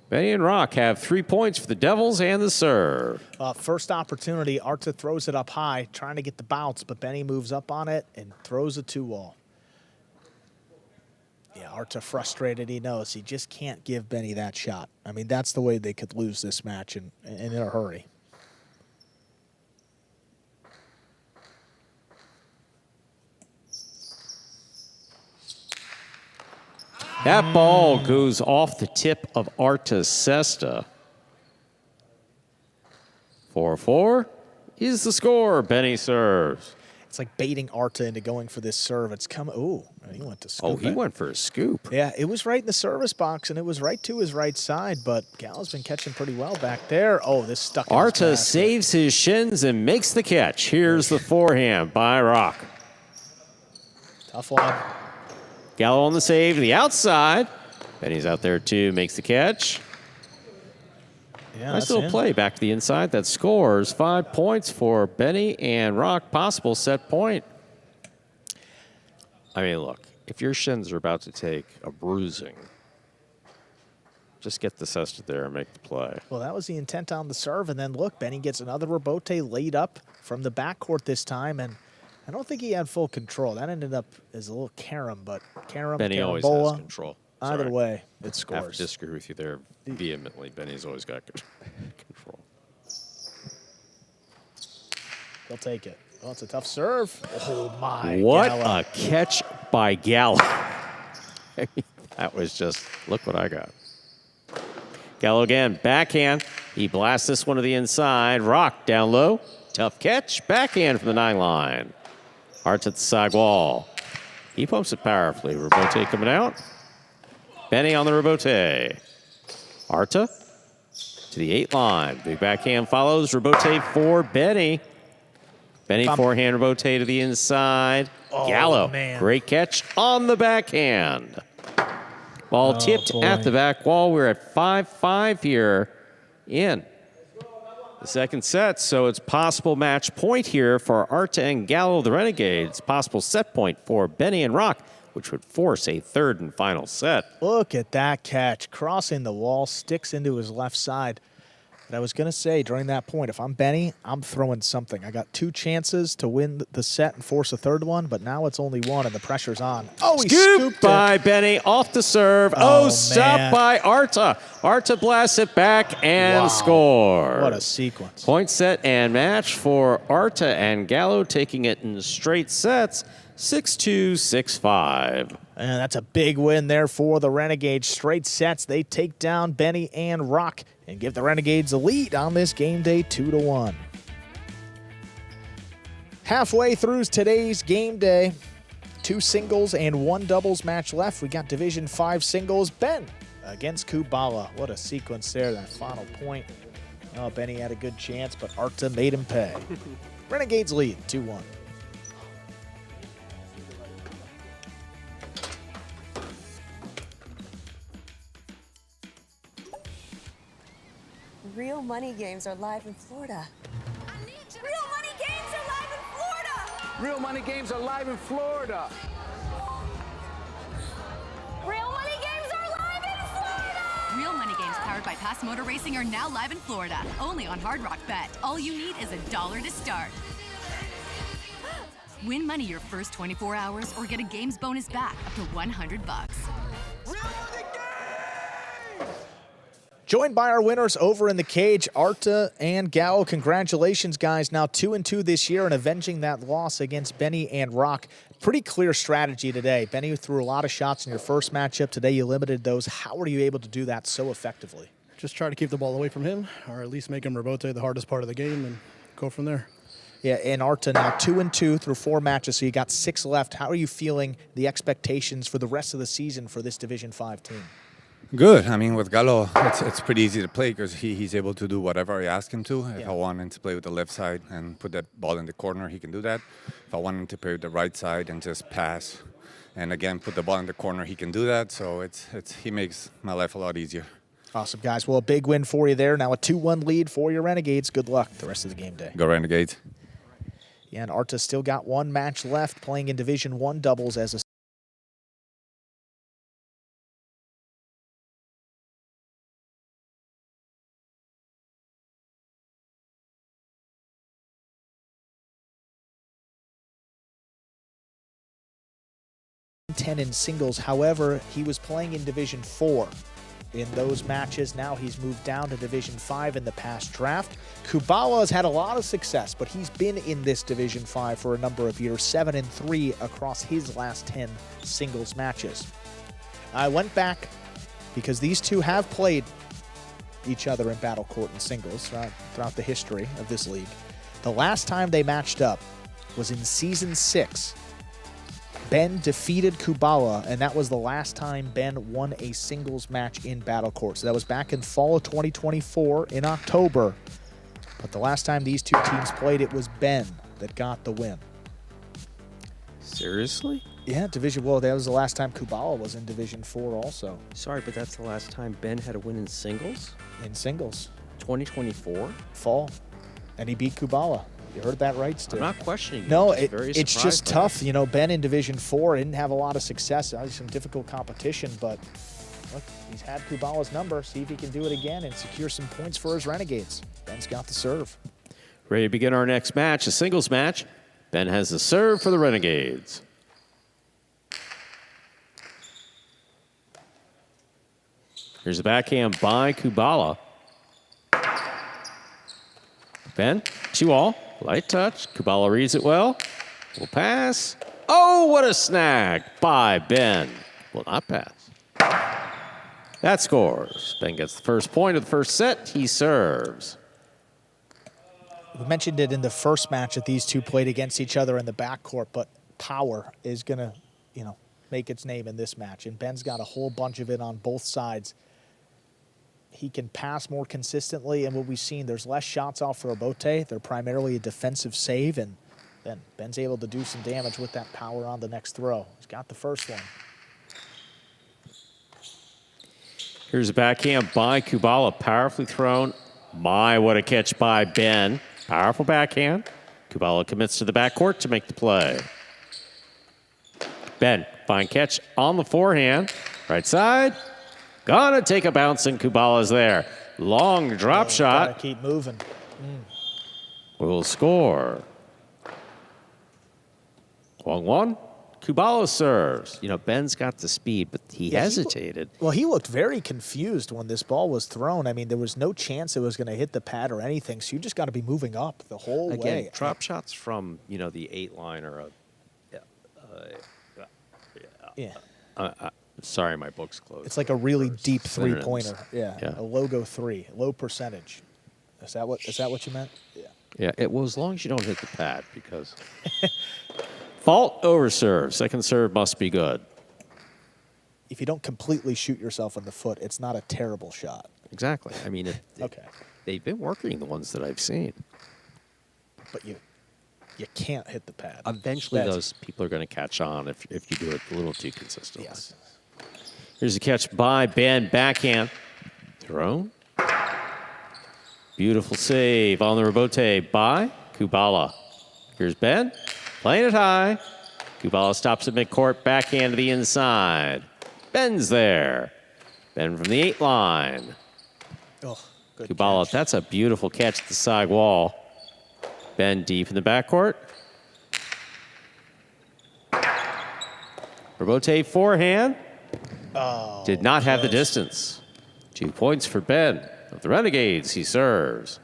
Benny and Rock have 3 points for the Devils and the serve. First opportunity, Arta throws it up high, trying to get the bounce, but Benny moves up on it and throws a 2-all. Yeah, Arta frustrated. He knows he just can't give Benny that shot. I mean, that's the way they could lose this match and in a hurry. That ball goes off the tip of Arta's cesta. 4-4 is the score. Benny serves. It's like baiting Arta into going for this serve. It's come. Ooh, he went to scoop. Oh, he went for a scoop. Yeah, it was right in the service box, and it was right to his right side, but Gallo's been catching pretty well back there. Oh, this stuck in Arta his saves his shins and makes the catch. Here's the forehand by Rock. Tough one. Gallo on the save to the outside. Benny's out there too, makes the catch. Yeah, Nice little play back to the inside that scores 5 points for Benny and Rock. Possible set point. I mean, look, if your shins are about to take a bruising, just get the cesta there and make the play. Well, that was the intent on the serve, and then look, Benny gets another rebote laid up from the backcourt this time, and I don't think he had full control. That ended up as a little carom, but carom, Benny always carambola, has control. Either Sorry. way, it I have to scores. disagree with you there vehemently. Benny's always got control. He'll take it. Well, it's a tough serve. Oh, my. What Gallo. a catch by Gallo. That was just, look what I got. Gallo again, backhand. He blasts this one to the inside. Rock down low. Tough catch. Backhand from the 9 line. Arts at the side wall. He pumps it powerfully. Rebote coming out. Benny on the rebote. Arta to the 8 line. Big backhand follows. Rebote for Benny. Benny forehand rebote to the inside. Oh, Gallo, man. great catch on the backhand. Ball tipped at the back wall. We're at 5-5 here in the second set. So it's possible match point here for Arta and Gallo, the Renegades. Possible set point for Benny and Rock, which would force a third and final set. Look at that catch. Crossing the wall, sticks into his left side. But I was going to say during that point, if I'm Benny, I'm throwing something. I got 2 chances to win the set and force a third one, but now it's only 1 and the pressure's on. Oh, he scooped by it. Benny off the serve. Oh, stopped by Arta. Arta blasts it back and scores. What a sequence. Point set and match for Arta and Gallo, taking it in straight sets, 6-2, 6-5. And that's a big win there for the Renegades. Straight sets, they take down Benny and Rock and give the Renegades a lead on this game day 2-1. Halfway through today's game day, 2 singles and 1 doubles match left. We got Division 5 singles. Ben against Kubala. What a sequence there, that final point. Oh, Benny had a good chance, but Arta made him pay. Renegades lead 2-1. Real money games are live in Florida. Real money games are live in Florida. Real money games are live in Florida. Real money games are live in Florida. Real money games powered by Pass Motor Racing are now live in Florida. Only on Hard Rock Bet. All you need is $1 to start. Win money your first 24 hours or get a games bonus back up to $100. Joined by our winners over in the cage, Arta and Gallo. Congratulations, guys. Now 2-2 this year and avenging that loss against Benny and Rock. Pretty clear strategy today. Benny threw a lot of shots in your first matchup. Today you limited those. How are you able to do that so effectively? Just try to keep the ball away from him, or at least make him rebote the hardest part of the game and go from there. Yeah, and Arta now 2-2 through 4 matches, so you got 6 left. How are you feeling the expectations for the rest of the season for this Division 5 team? Good. I mean, with Gallo, it's pretty easy to play because he's able to do whatever I ask him to. If I want him to play with the left side and put that ball in the corner, he can do that. If I want him to play with the right side and just pass and, again, put the ball in the corner, he can do that. So he makes my life a lot easier. Awesome, guys. Well, a big win for you there. Now a 2-1 lead for your Renegades. Good luck the rest of the game day. Go Renegades. Yeah, and Arta still got 1 match left playing in Division 1 doubles as a in singles. However, he was playing in Division 4 in those matches. Now he's moved down to Division 5 in the past draft. Kubala has had a lot of success, but he's been in this Division 5 for a number of years, 7-3 across his last 10 singles matches. I went back because these two have played each other in battlecourt and singles throughout the history of this league. The last time they matched up was in Season 6. Ben defeated Kubala, and that was the last time Ben won a singles match in battlecourt. So that was back in fall of 2024 in October. But the last time these two teams played, it was Ben that got the win. Seriously? Yeah, well, that was the last time Kubala was in Division 4 also. Sorry, but that's the last time Ben had a win in singles? In singles. 2024? Fall. And he beat Kubala. You heard that right, Stu? I'm not questioning you. No, I'm it's just tough. You know, Ben in Division 4 didn't have a lot of success. Some difficult competition, but look, he's had Kubala's number. See if he can do it again and secure some points for his Renegades. Ben's got the serve. Ready to begin our next match, a singles match Ben has the serve for the Renegades. Here's a backhand by Kubala. Ben, 2-all, light touch. Kubala reads it well. Will pass. Oh, what a snag by Ben. Will not pass. That scores. Ben gets the first point of the first set. He serves. We mentioned it in the first match that these two played against each other in the backcourt, but power is going to, make its name in this match. And Ben's got a whole bunch of it on both sides. He can pass more consistently, and what we've seen, there's less shots off for Robote. They're primarily a defensive save, and then Ben's able to do some damage with that power on the next throw. He's got the first one. Here's a backhand by Kubala, powerfully thrown. My, what a catch by Ben. Powerful backhand. Kubala commits to the backcourt to make the play. Ben, fine catch on the forehand. Right side. Gonna take a bounce, and Kubala's there. Long drop shot. Gotta keep moving. Will score. Kwong Won. Kubala serves. Ben's got the speed, but he hesitated. He looked very confused when this ball was thrown. I mean, there was no chance it was going to hit the pad or anything, so you just got to be moving up the whole way. Again, drop shots from, the 8-line or sorry, my book's closed. It's like a really deep synonyms. three-pointer. Yeah, a logo 3, low percentage. Is that what you meant? Yeah. Yeah, well, as long as you don't hit the pad, because fault over serve. Second serve must be good. If you don't completely shoot yourself in the foot, it's not a terrible shot. Exactly. I mean, okay. They've been working, the ones that I've seen. But you can't hit the pad. Eventually, those people are going to catch on if you do it a little too consistently. Yes. Here's a catch by Ben, backhand. Thrown. Beautiful save on the rebote by Kubala. Here's Ben, playing it high. Kubala stops at midcourt, backhand to the inside. Ben's there. Ben from the 8-line. Oh, good Kubala, catch. that's a beautiful catch at the side wall. Ben deep in the backcourt. Rebote forehand. Oh, did not have the distance. 2 points for Ben. Of the Renegades, he serves.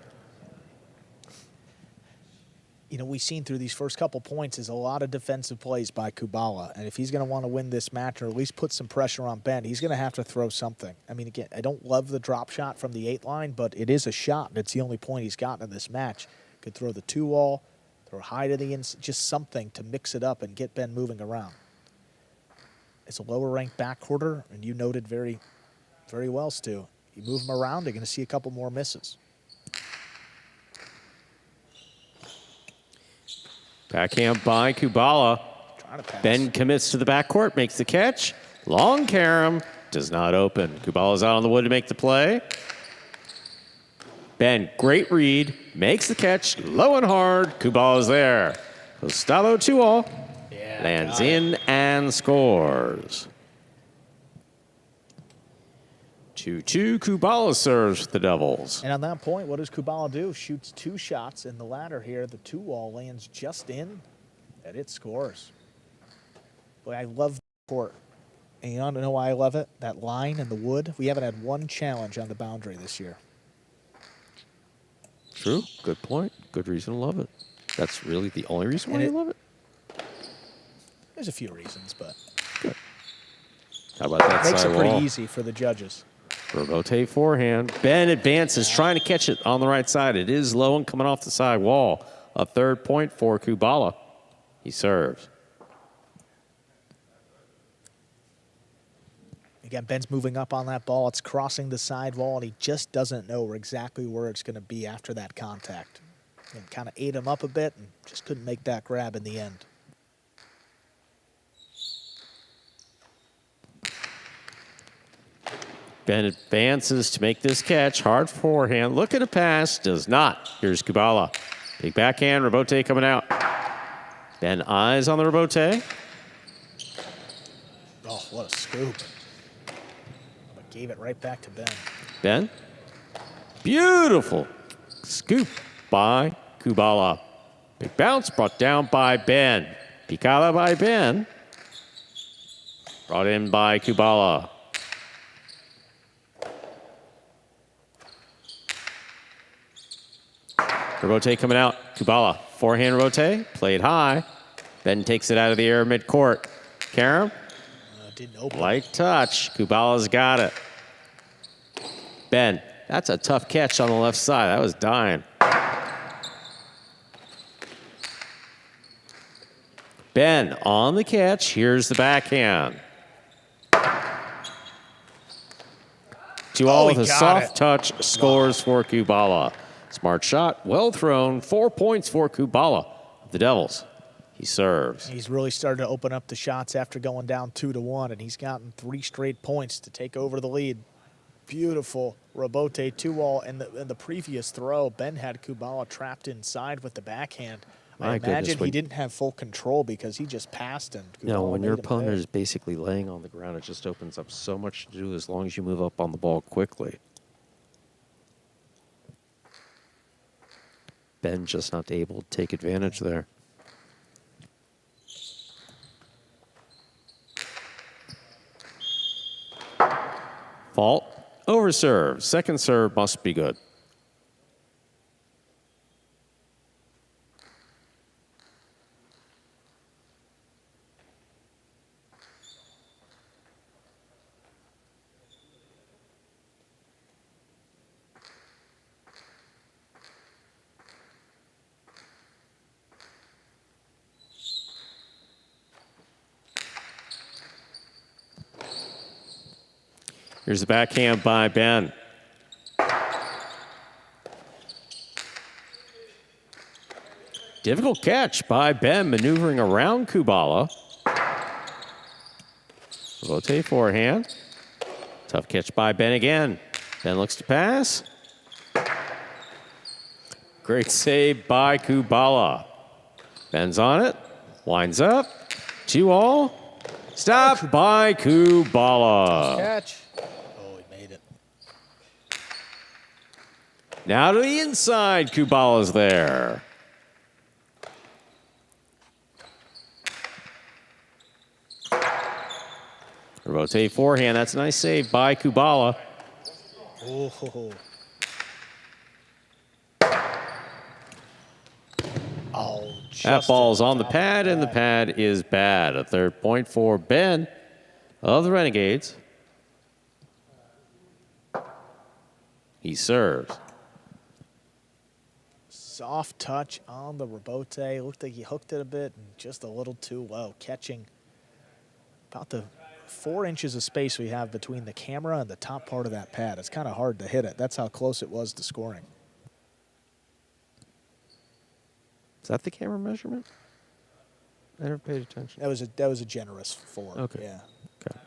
We've seen through these first couple points is a lot of defensive plays by Kubala. And if he's going to want to win this match or at least put some pressure on Ben, he's going to have to throw something. I mean, again, I don't love the drop shot from the 8-line, but it is a shot, and it's the only point he's gotten in this match. Could throw the 2-wall, throw high to the inside, just something to mix it up and get Ben moving around. It's a lower-ranked backcourter, and you noted very, very well, Stu. You move him around, you're going to see a couple more misses. Backhand by Kubala. Ben commits to the backcourt, makes the catch. Long carom, does not open. Kubala's out on the wood to make the play. Ben, great read, makes the catch, low and hard. Kubala's there. Gustavo 2-all. Lands in and scores. 2-2, Kubala serves the Devils. And on that point, what does Kubala do? Shoots 2 shots in the ladder here. The 2-wall lands just in, and it scores. Boy, I love the court. And you want to know why I love it? That line in the wood. We haven't had one challenge on the boundary this year. True. Good point. Good reason to love it. That's really the only reason why you love it? There's a few reasons, but good. How about that makes side it pretty wall? easy for the judges. Robote forehand. Ben advances, trying to catch it on the right side. It is low and coming off the side wall. A 3rd point for Kubala. He serves. Again, Ben's moving up on that ball. It's crossing the side wall, and he just doesn't know exactly where it's going to be after that contact. And kind of ate him up a bit and just couldn't make that grab in the end. Ben advances to make this catch. Hard forehand. Look at a pass. Does not. Here's Kubala. Big backhand. Rebote coming out. Ben eyes on the Rebote. Oh, what a scoop. But gave it right back to Ben. Ben. Beautiful scoop by Kubala. Big bounce brought down by Ben. Picada by Ben. Brought in by Kubala. Rebote coming out. Kubala. Forehand rebote. Played high. Ben takes it out of the air midcourt. Karam. Didn't open. Light touch. Kubala's got it. Ben. That's a tough catch on the left side. That was dying. Ben on the catch. Here's the backhand. 2-all with a soft touch. Scores for Kubala. Smart shot. Well thrown. 4 points for Kubala. The Devils. He serves. He's really started to open up the shots after going down 2-1, and he's gotten 3 straight points to take over the lead. Beautiful rebote 2-all. In the previous throw, Ben had Kubala trapped inside with the backhand. I imagine he didn't have full control because he just passed and Kubala No, when your opponent pay. is basically laying on the ground, it just opens up so much to do as long as you move up on the ball quickly. Ben just not able to take advantage there. Fault. Overserve. Second serve must be good. Here's the backhand by Ben. Difficult catch by Ben, maneuvering around Kubala. Rotate forehand. Tough catch by Ben again. Ben looks to pass. Great save by Kubala. Ben's on it. Winds up. 2-all. Stop by Kubala. Catch. Oh, he made it. Now to the inside. Kubala's there. Rotate forehand. That's a nice save by Kubala. Oh. Oh, that ball's on the pad, and the pad is bad. A third point for Ben of the Renegades. He serves. Soft touch on the rebote. Looked like he hooked it a bit and just a little too low. Catching about the 4 inches of space we have between the camera and the top part of that pad. It's kind of hard to hit it. That's how close it was to scoring. Is that the camera measurement? I never paid attention. That was a generous 4. Okay. Yeah. Okay.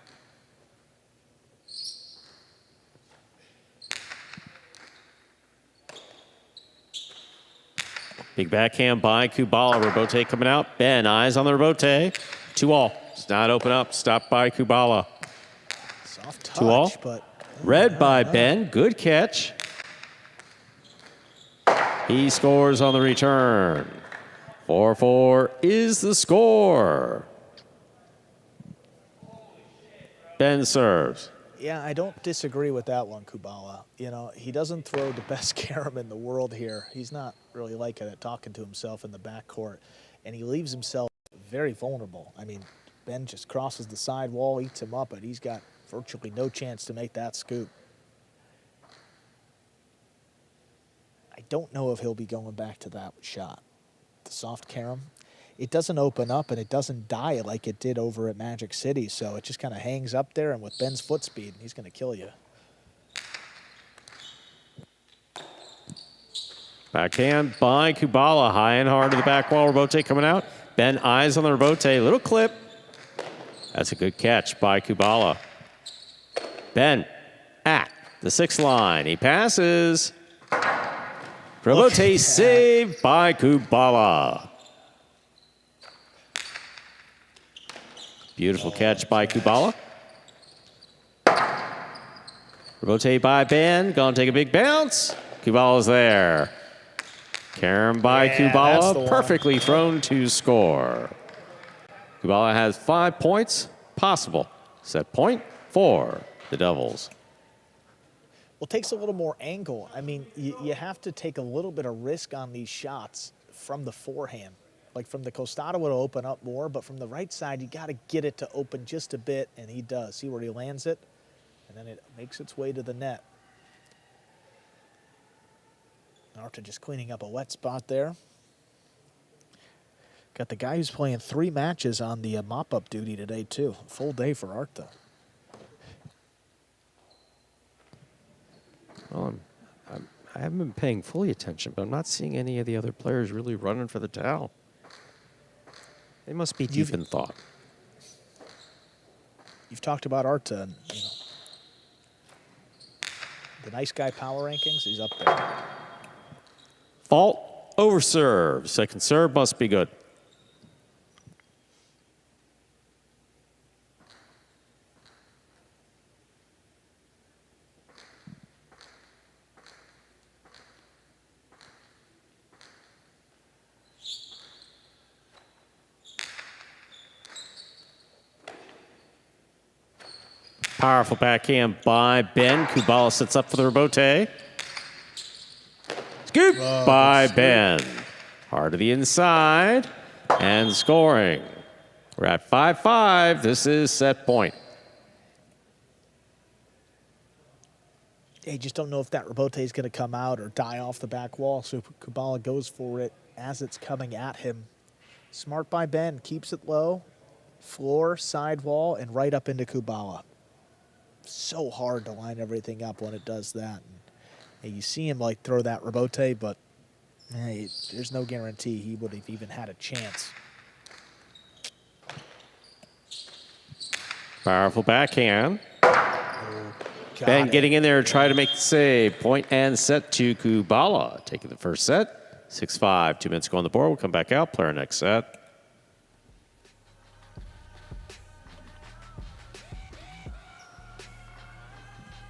Big backhand by Kubala. Rebote coming out. Ben, eyes on the rebote. 2-all. Does not open up. Stopped by Kubala. Soft touch, 2-all. but Red by Ben. Good catch. He scores on the return. 4-4 is the score. Ben serves. yeah, I don't disagree with that one, Kubala. You know, he doesn't throw the best carom in the world here. He's not really like it at talking to himself in the backcourt, and he leaves himself very vulnerable. I mean, Ben just crosses the side wall, eats him up, but he's got virtually no chance to make that scoop. I don't know if he'll be going back to that shot. The soft carom. It doesn't open up and it doesn't die like it did over at Magic City, so it just kind of hangs up there, and with Ben's foot speed, he's going to kill you. Backhand by Kubala. High and hard to the back wall. Rebote coming out. Ben eyes on the rebote. Little clip. That's a good catch by Kubala. Ben at the 6th line. He passes. Rebote saved by Kubala. Beautiful catch by Kubala. Rebote by Ben. Gonna take a big bounce. Kubala's there. Carom by Yeah, that's the Kubala, one. perfectly thrown to score. Kubala has 5 points possible. Set point for the Devils. Well, it takes a little more angle. I mean, you have to take a little bit of risk on these shots from the forehand. Like from the costado, it'll open up more, but from the right side, you got to get it to open just a bit, and he does. See where he lands it? And then it makes its way to the net. Arta just cleaning up a wet spot there. Got the guy who's playing 3 matches on the mop-up duty today, too. Full day for Arta. Well, I haven't been paying fully attention, but I'm not seeing any of the other players really running for the towel. They must be deep in thought. You've talked about Arta, and you know, the nice guy power rankings, he's up there. Fault, over serve. Second serve must be good. Powerful backhand by Ben. Kubala sets up for the rebote. Scoop by Ben. Hard to the inside and scoring. We're at 5-5. This is set point. You just don't know if that rebote is going to come out or die off the back wall, so Kubala goes for it as it's coming at him. Smart by Ben, keeps it low, floor, sidewall, and right up into Kubala. So hard to line everything up when it does that. And you see him like throw that rebote, but there's no guarantee he would have even had a chance. Powerful backhand. Ben getting in there to try to make the save. Point and set to Kubala. Taking the first set. 6-5. 2 minutes go on the board. We'll come back out. Play our next set.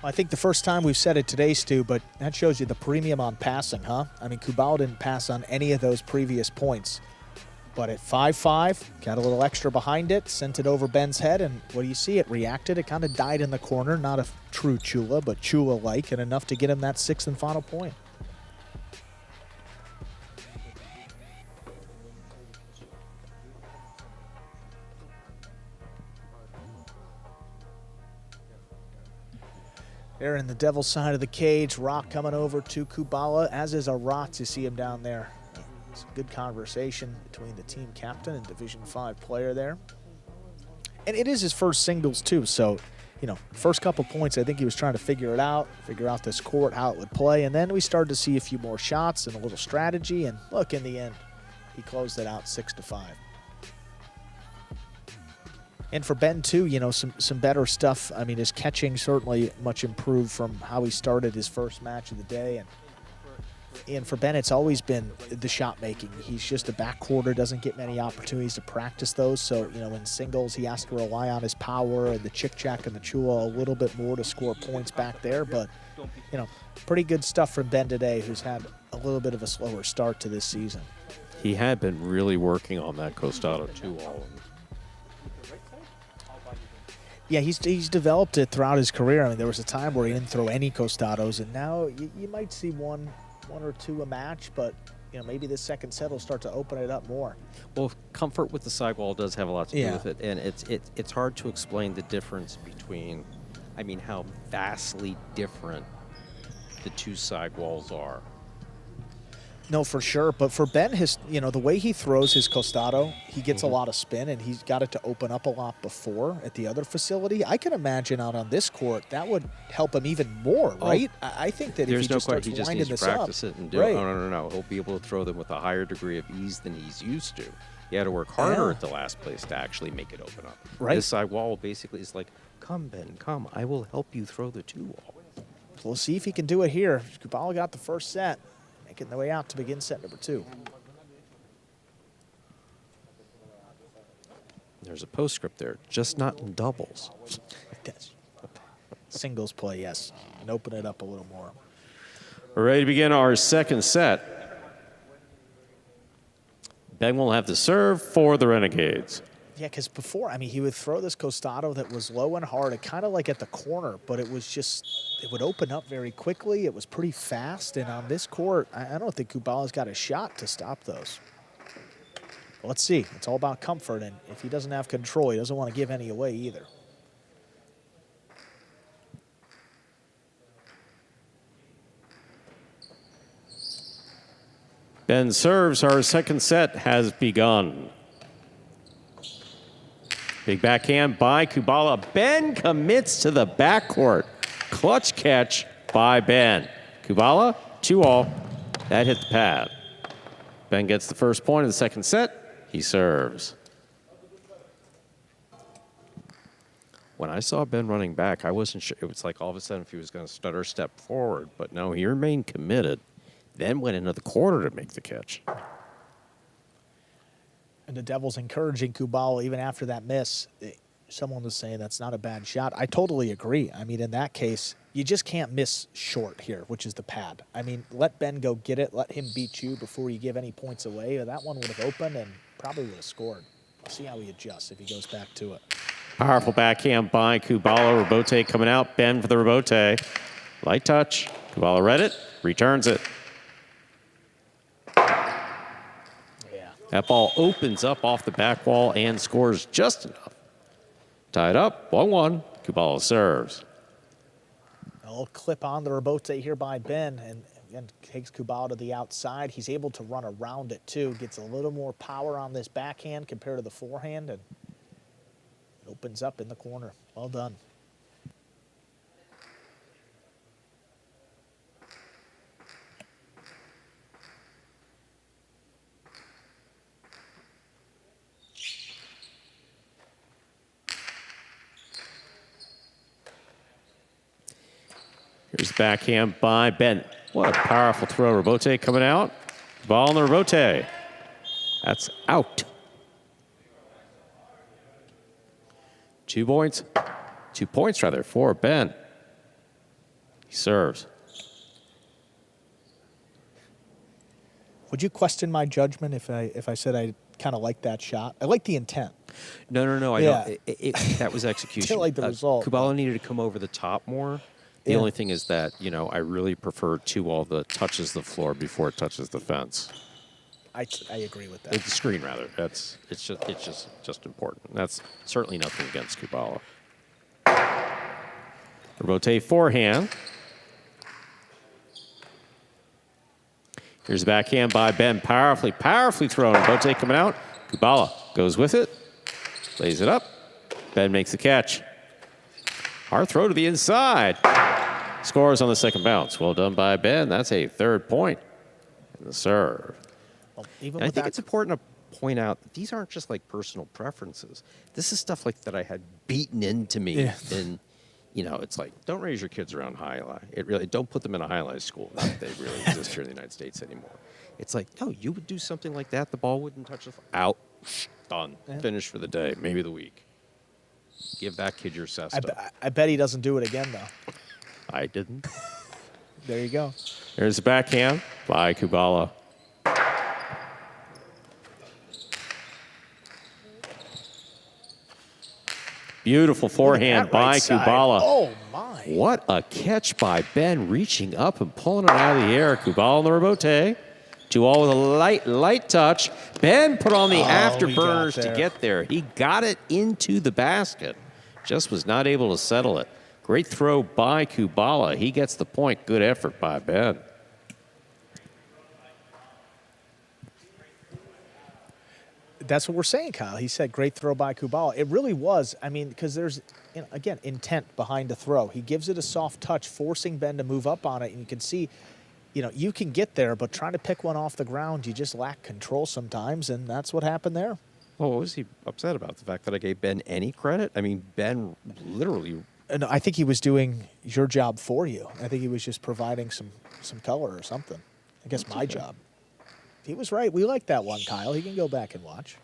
I think the first time we've said it today, Stu, but that shows you the premium on passing, huh? I mean, Kubala didn't pass on any of those previous points. But at 5-5, got a little extra behind it, sent it over Ben's head, and what do you see? It reacted. It kind of died in the corner. Not a true Chula, but Chula-like, and enough to get him that 6th and final point. There in the Devils side of the cage, Rock coming over to Kubala, as is Arat. You see him down there. It's a good conversation between the team captain and Division 5 player there. And it is his first singles too, so, you know, first couple points, I think he was trying to figure out this court, how it would play, and then we started to see a few more shots and a little strategy, and look, in the end, he closed it out 6-5. And for Ben, too, you know, some better stuff. I mean, his catching certainly much improved from how he started his first match of the day. And for Ben, it's always been the shot making. He's just a backcourter, doesn't get many opportunities to practice those. So, you know, in singles, he has to rely on his power and the chick-chack and the chula a little bit more to score points back there. But, you know, pretty good stuff from Ben today, who's had a little bit of a slower start to this season. He had been really working on that costado too, all Yeah, he's developed it throughout his career. I mean, there was a time where he didn't throw any costados, and now you might see one or two a match, but you know, maybe this second set will start to open it up more. Well, comfort with the sidewall does have a lot to do with it, and it's hard to explain the difference between, I mean, how vastly different the two sidewalls are. No, for sure. But for Ben, the way he throws his costado, he gets a lot of spin, and he's got it to open up a lot before at the other facility. I can imagine out on this court, that would help him even more, right? I think that if he just starts winding this up. He just needs to practice it and do it. No. He'll be able to throw them with a higher degree of ease than he's used to. He had to work harder at the last place to actually make it open up. Right. This sidewall basically is like, come, Ben, come. I will help you throw the two wall. We'll see if he can do it here. Kubala got the first set. Making their way out to begin set number 2. There's a postscript there, just not in doubles. Singles play, yes. And open it up a little more. We're ready to begin our second set. Ben will have the serve for the Renegades. Yeah, because before, I mean, he would throw this costado that was low and hard, kind of like at the corner, but it was just, it would open up very quickly. It was pretty fast, and on this court, I don't think Kubala's got a shot to stop those. But let's see. It's all about comfort, and if he doesn't have control, he doesn't want to give any away either. Ben serves. Our second set has begun. Big backhand by Kubala. Ben commits to the backcourt. Clutch catch by Ben. Kubala, 2-all. That hit the pad. Ben gets the first point of the second set. He serves. When I saw Ben running back, I wasn't sure. It was like all of a sudden if he was going to stutter step forward. But no, he remained committed. Then went into the corner to make the catch. And the Devils encouraging Kubala even after that miss. Someone was saying that's not a bad shot. I totally agree. I mean, in that case, you just can't miss short here, which is the pad. I mean, let Ben go get it. Let him beat you before you give any points away. That one would have opened and probably would have scored. We'll see how he adjusts if he goes back to it. Powerful backhand by Kubala. Rebote coming out. Ben for the rebote. Light touch. Kubala read it. Returns it. That ball opens up off the back wall and scores just enough. Tied up, 1-1. Kubala serves. A little clip on the rebote here by Ben, and again, takes Kubala to the outside. He's able to run around it, too. Gets a little more power on this backhand compared to the forehand, and it opens up in the corner. Well done. Here's the backhand by Ben. What a powerful throw. Rebote coming out. Ball on the rebote. That's out. 2 points. 2 points, rather, for Ben. He serves. Would you question my judgment if I said I kind of like that shot? I like the intent. No. I don't. That was execution. Didn't like the result. Kubala needed to come over the top more. The only thing is that, you know, I really prefer 2-all that touches the floor before it touches the fence. I agree with that. The screen, rather. It's just important. That's certainly nothing against Kubala. Rebote forehand. Here's the backhand by Ben. Powerfully thrown. Rebote coming out. Kubala goes with it. Lays it up. Ben makes the catch. Hard throw to the inside. Scores on the second bounce. Well done by Ben. That's a 3rd point in the serve. Well, I think it's important to point out that these aren't just like personal preferences. This is stuff like that I had beaten into me. Yeah. And, you know, it's like, don't raise your kids around Jai-Alai. Don't put them in a Jai-Alai school. Not that they really exist here in the United States anymore. It's like, no, you would do something like that. The ball wouldn't touch the floor. Out. Done. Yeah. Finished for the day. Maybe the week. Give that kid your cesta. I bet he doesn't do it again, though. I didn't. There you go. There's the backhand by Kubala. Beautiful forehand by Kubala. Oh, my. What a catch by Ben, reaching up and pulling it out of the air. Kubala on the rebote. 2-all with a light touch. Ben put on the afterburners to get there. He got it into the basket. Just was not able to settle it. Great throw by Kubala. He gets the point. Good effort by Ben. That's what we're saying, Kyle. He said great throw by Kubala. It really was. I mean, because there's, again, intent behind the throw. He gives it a soft touch, forcing Ben to move up on it. And you can see, you can get there, but trying to pick one off the ground, you just lack control sometimes, and that's what happened there. Well, what was he upset about? The fact that I gave Ben any credit? I mean, Ben literally... No, I think he was doing your job for you. I think he was just providing some color or something. I guess my job. He was right. We like that one, Kyle. He can go back and watch.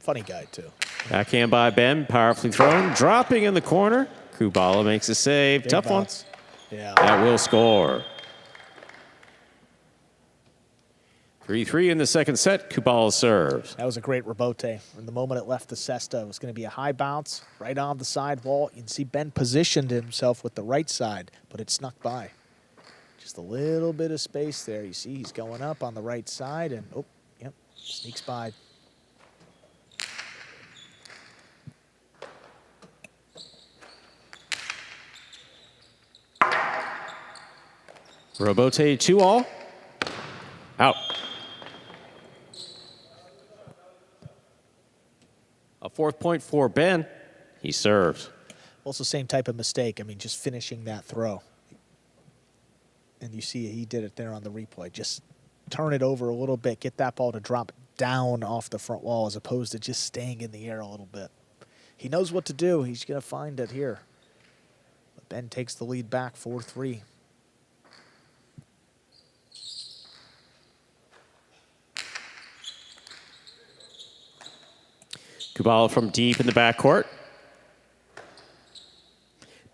Funny guy, too. Backhand by Ben, powerfully thrown, dropping in the corner. Kubala makes a save. Big Tough bounce. one. Yeah. That will score. 3-3 in the second set. Kubala serves. That was a great rebote. From the moment it left the cesta, it was going to be a high bounce right on the side wall. You can see Ben positioned himself with the right side, but it snuck by. Just a little bit of space there. You see he's going up on the right side, and oh, yep, sneaks by. Rebote 2-all. Out. A 4th point for Ben. He serves. Also same type of mistake. I mean, just finishing that throw. And you see he did it there on the replay. Just turn it over a little bit, get that ball to drop down off the front wall as opposed to just staying in the air a little bit. He knows what to do. He's going to find it here. But Ben takes the lead back 4-3. Kubala from deep in the backcourt.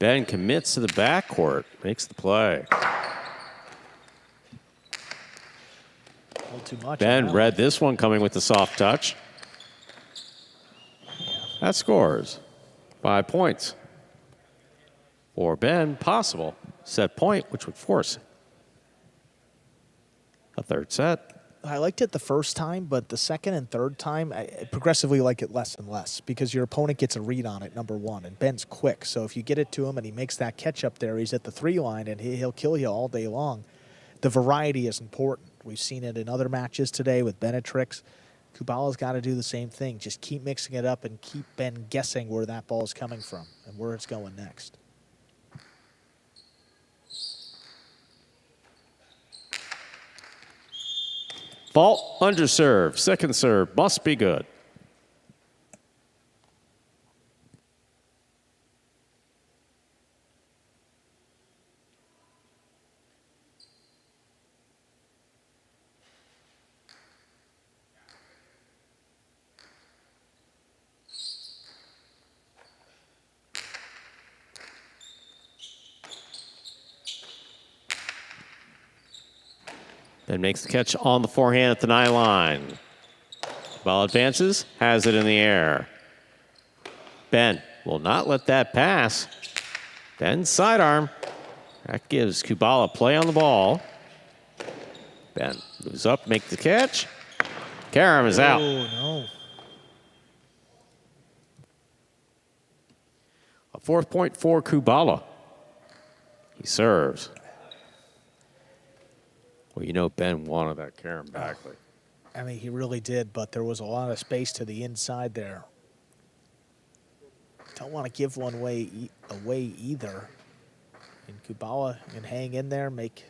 Ben commits to the backcourt, makes the play. A little too much. Ben read this one coming with the soft touch. That scores 5 points. For Ben, possible set point, which would force a third set. I liked it the first time, but the second and third time, I progressively like it less and less because your opponent gets a read on it, number one, and Ben's quick. So if you get it to him and he makes that catch up there, he's at the 3 line, and he'll kill you all day long. The variety is important. We've seen it in other matches today with Benetrix. Kubala's got to do the same thing. Just keep mixing it up and keep Ben guessing where that ball is coming from and where it's going next. Fault, underserve, second serve, must be good. Ben makes the catch on the forehand at the 9 line. Ball advances, has it in the air. Ben will not let that pass. Ben's sidearm. That gives Kubala play on the ball. Ben moves up, make the catch. Karam is out. Oh, no. A 4th point for Kubala. He serves. Well, you know Ben wanted that Karam badly. I mean, he really did, but there was a lot of space to the inside there. Don't want to give one away either. And Kubala can hang in there, make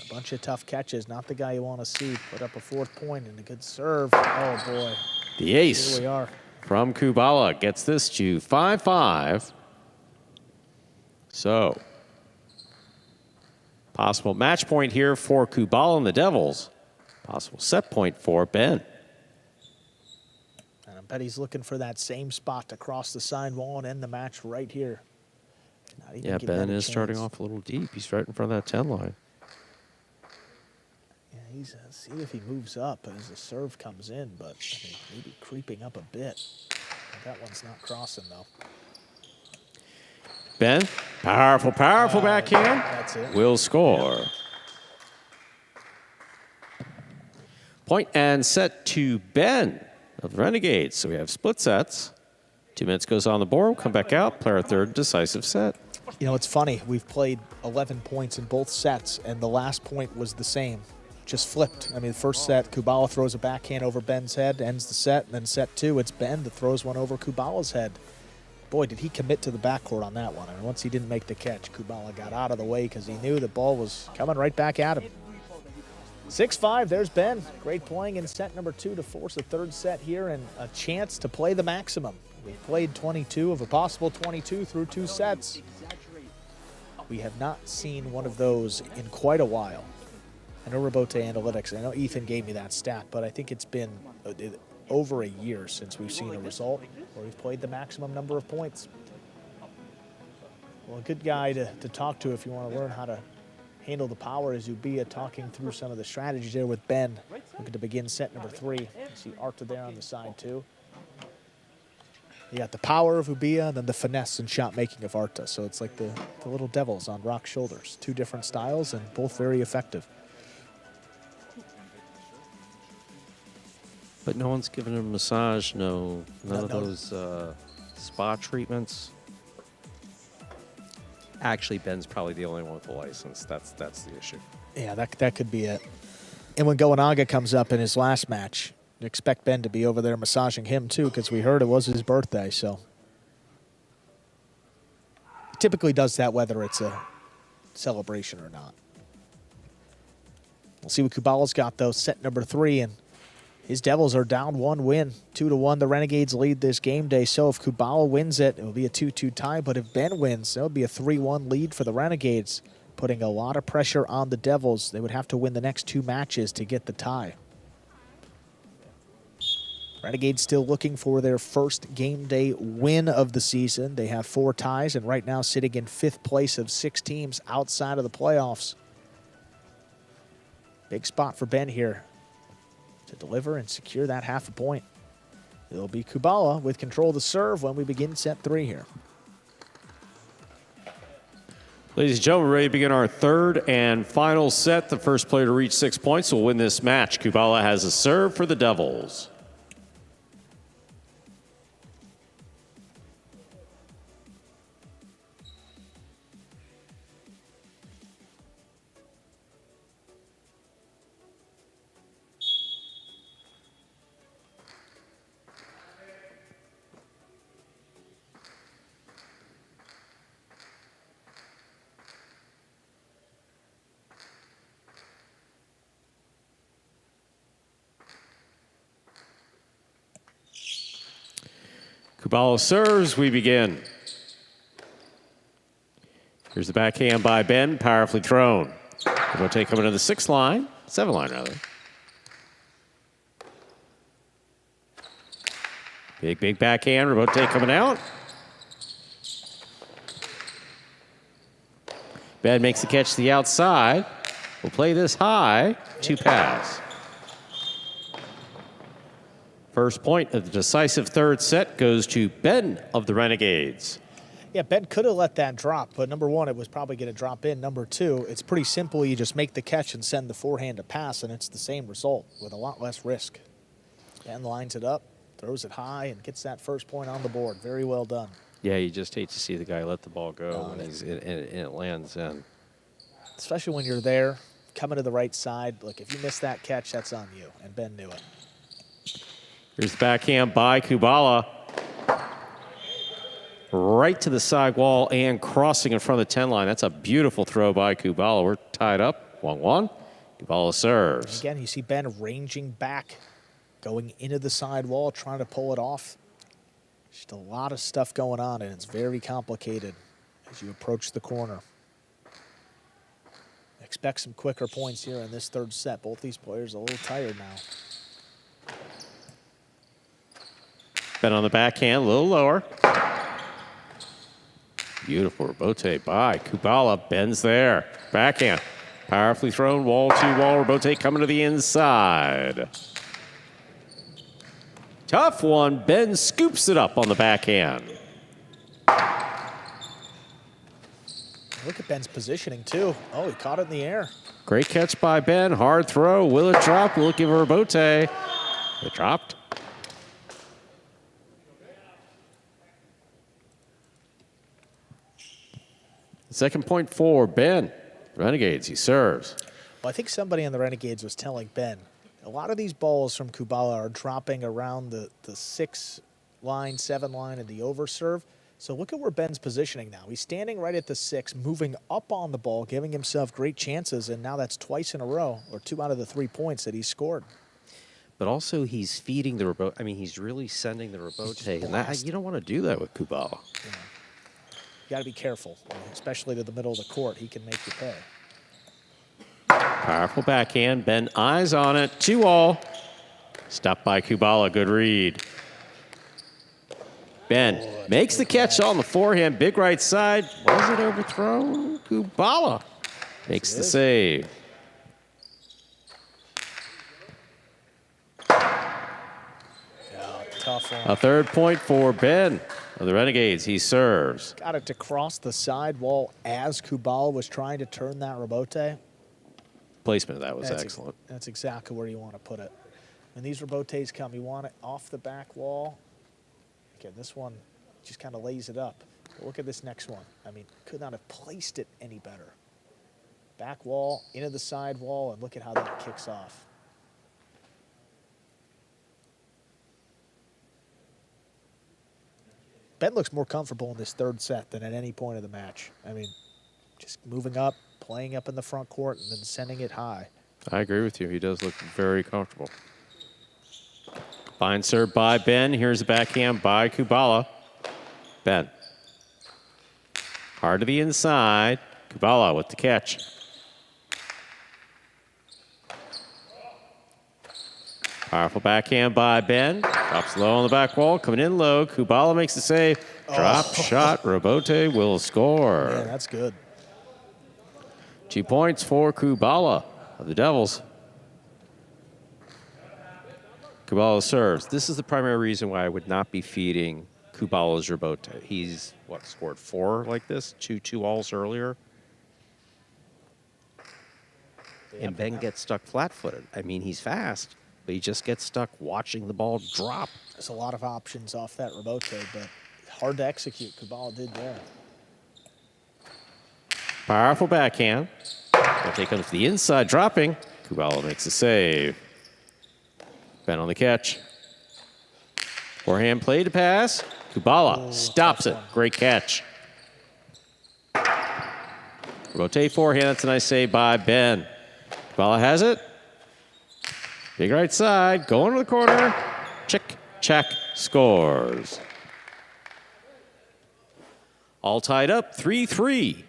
a bunch of tough catches. Not the guy you want to see. Put up a 4th point and a good serve. Oh, boy. The ace Here we are. from Kubala gets this to 5-5. So, possible match point here for Kubala and the Devils. Possible set point for Ben. And I bet he's looking for that same spot to cross the sign wall and end the match right here. Yeah, Ben is starting off a little deep. He's right in front of that 10 line. Yeah, he's see if he moves up as the serve comes in, but I mean, maybe creeping up a bit. That one's not crossing, though. Ben, powerful backhand. That's it. Will score. Yeah. Point and set to Ben of Renegades. So we have split sets. 2 minutes goes on the board. Come back out. Play our third decisive set. You know, it's funny. We've played 11 points in both sets, and the last point was the same. Just flipped. I mean, the first set, Kubala throws a backhand over Ben's head, ends the set. And then set 2, it's Ben that throws one over Kubala's head. Boy, did he commit to the backcourt on that one. I mean, once he didn't make the catch, Kubala got out of the way because he knew the ball was coming right back at him. 6-5, there's Ben. Great playing in set number 2 to force a third set here and a chance to play the maximum. We played 22 of a possible 22 through 2 sets. We have not seen one of those in quite a while. I know Rebote Analytics, I know Ethan gave me that stat, but I think it's been over a year since we've seen a result where we've played the maximum number of points. Well, a good guy to talk to if you want to learn how to handle the power as Ubia talking through some of the strategies there with Ben. Looking to begin set number 3. You see Arta there on the side too. You got the power of Ubia and then the finesse and shot making of Arta. So it's like the little devils on Rock's shoulders. 2 different styles and both very effective. But no one's giving him a massage, none of those spa treatments. Actually, Ben's probably the only one with a license. That's the issue. Yeah, that could be it. And when Goenaga comes up in his last match, you expect Ben to be over there massaging him too, because we heard it was his birthday, so. He typically does that whether it's a celebration or not. We'll see what Kubala's got though, set number 3, and his Devils are down 1 win. 2-1, the Renegades lead this game day. So if Kubala wins it, it will be a 2-2 tie. But if Ben wins, it will be a 3-1 lead for the Renegades, putting a lot of pressure on the Devils. They would have to win the next 2 matches to get the tie. Renegades still looking for their first game day win of the season. They have 4 ties and right now sitting in 5th place of 6 teams outside of the playoffs. Big spot for Ben here to deliver and secure that half a point. It'll be Kubala with control of the serve when we begin set 3 here. Ladies and gentlemen, we're ready to begin our 3rd and final set. The first player to reach 6 points will win this match. Kubala has a serve for the Devils. Kubala serves, we begin. Here's the backhand by Ben, powerfully thrown. Robote coming to the 6th line, 7th line rather. Big backhand, Robote coming out. Ben makes the catch to the outside. We'll play this high, 2 pass. First point of the decisive 3rd set goes to Ben of the Renegades. Yeah, Ben could have let that drop, but number 1, it was probably going to drop in. Number 2, it's pretty simple. You just make the catch and send the forehand to pass, and it's the same result with a lot less risk. Ben lines it up, throws it high, and gets that first point on the board. Very well done. Yeah, you just hate to see the guy let the ball go when and it lands in. Especially when you're there, coming to the right side. Look, if you miss that catch, that's on you, and Ben knew it. Here's the backhand by Kubala. Right to the side wall and crossing in front of the 10 line. That's a beautiful throw by Kubala. We're tied up, 1-1. Kubala serves. Again, you see Ben ranging back, going into the side wall, trying to pull it off. Just a lot of stuff going on, and it's very complicated as you approach the corner. Expect some quicker points here in this 3rd set. Both these players are a little tired now. Ben on the backhand, a little lower. Beautiful Robote by Kubala. Ben's there. Backhand. Powerfully thrown, wall-to-wall. Robote coming to the inside. Tough one. Ben scoops it up on the backhand. Look at Ben's positioning, too. Oh, he caught it in the air. Great catch by Ben. Hard throw. Will it drop? Will it give Robote? It dropped. Second point for Ben. Renegades, he serves. Well, I think somebody on the Renegades was telling Ben, a lot of these balls from Kubala are dropping around the 6 line, 7 line, and the over serve. So look at where Ben's positioning now. He's standing right at the 6, moving up on the ball, giving himself great chances, and now that's twice in a row, or 2 out of the 3 points that he scored. But also he's feeding the Robote. I mean, he's really sending the Robote, and that, you don't want to do that with Kubala. Yeah. You got to be careful, especially to the middle of the court. He can make you pay. Powerful backhand. Ben eyes on it. 2-all. Stopped by Kubala. Good read. Ben makes the catch on the forehand. Big right side. Was it overthrown? Kubala Makes the save. Tough one. A third point for Ben of the Renegades. He serves. Got it to cross the sidewall as Kubala was trying to turn that rebote. Placement of that was excellent. That's exactly where you want to put it. When these rebotes come, you want it off the back wall. Okay, this one just kind of lays it up. But look at this next one. I mean, could not have placed it any better. Back wall, into the side wall, and look at how that kicks off. Ben looks more comfortable in this third set than at any point of the match. I mean, just moving up, playing up in the front court, and then sending it high. I agree with you. He does look very comfortable. Fine serve by Ben. Here's a backhand by Kubala. Ben. Hard to the inside. Kubala with the catch. Powerful backhand by Ben. Drops low on the back wall. Coming in low. Kubala makes the save. Drop shot. Rebote will score. Yeah, that's good. 2 points for Kubala of the Devils. Kubala serves. This is the primary reason why I would not be feeding Kubala's rebote. He's, what, scored 4 like this? 2-2-alls earlier. And Ben gets stuck flat-footed. I mean, he's fast, but he just gets stuck watching the ball drop. There's a lot of options off that rebote, but hard to execute. Kubala did there. Powerful backhand. Rebote comes to the inside, dropping. Kubala makes the save. Ben on the catch. Forehand play to pass. Kubala stops it. Great catch. Rebote forehand. That's a nice save by Ben. Kubala has it. Big right side. Going to the corner. Check, check, scores. All tied up, 3-3.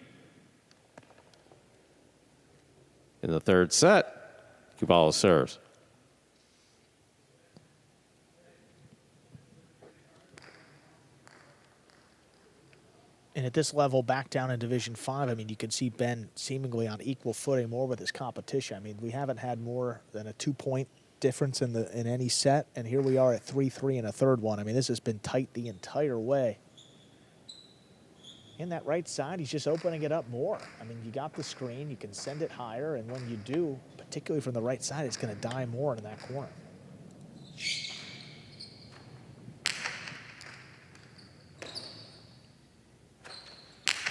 In the third set, Kubala serves. And at this level, back down in Division 5, I mean, you can see Ben seemingly on equal footing more with his competition. I mean, we haven't had more than a 2-point difference in any set, and here we are at 3-3 in a third one. I mean, this has been tight the entire way. In that right side, he's just opening it up more. I mean, you got the screen, you can send it higher, and when you do, particularly from the right side, it's going to die more in that corner.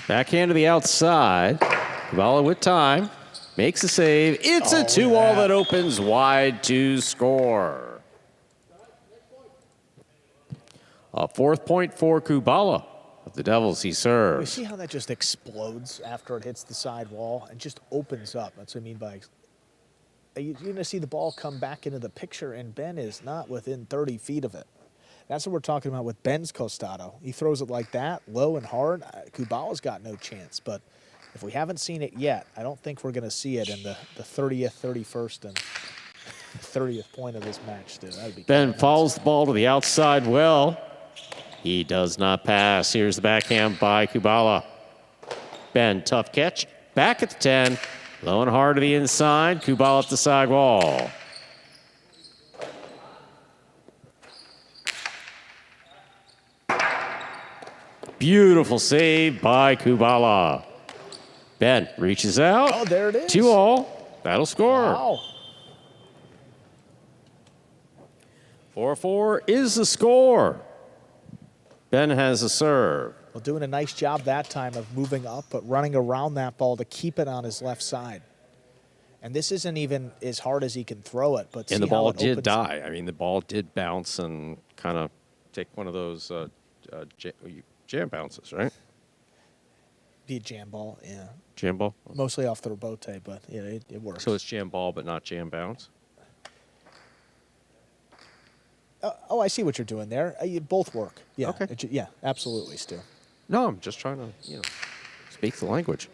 Backhand to the outside. Kubala with time. Makes a save. It's a 2-all that opens wide to score. A 4th point for Kubala. Of the Devils, he serves. You see how that just explodes after it hits the side wall and just opens up. That's what I mean by you're going to see the ball come back into the picture, and Ben is not within 30 feet of it. That's what we're talking about with Ben's costado. He throws it like that, low and hard. Kubala's got no chance, but if we haven't seen it yet, I don't think we're going to see it in the 30th, 31st, and 30th point of this match, dude. That'd be Ben follows the ball to the outside well. He does not pass. Here's the backhand by Kubala. Ben, tough catch. Back at the 10. Low and hard to the inside. Kubala at the side wall. Beautiful save by Kubala. Ben reaches out. Oh, there it is. 2-all. That'll score. Wow. 4-4 is the score. Ben has a serve. Well, doing a nice job that time of moving up, but running around that ball to keep it on his left side. And this isn't even as hard as he can throw it, but and the ball did die. I mean, the ball did bounce and kind of take one of those jam bounces, right? Be a jam ball, yeah. Jam ball? Mostly off the rebote, but yeah, it works. So it's jam ball, but not jam bounce? Oh, I see what you're doing there. Both work. Yeah. Okay. Yeah, absolutely, Stu. No, I'm just trying to, speak the language.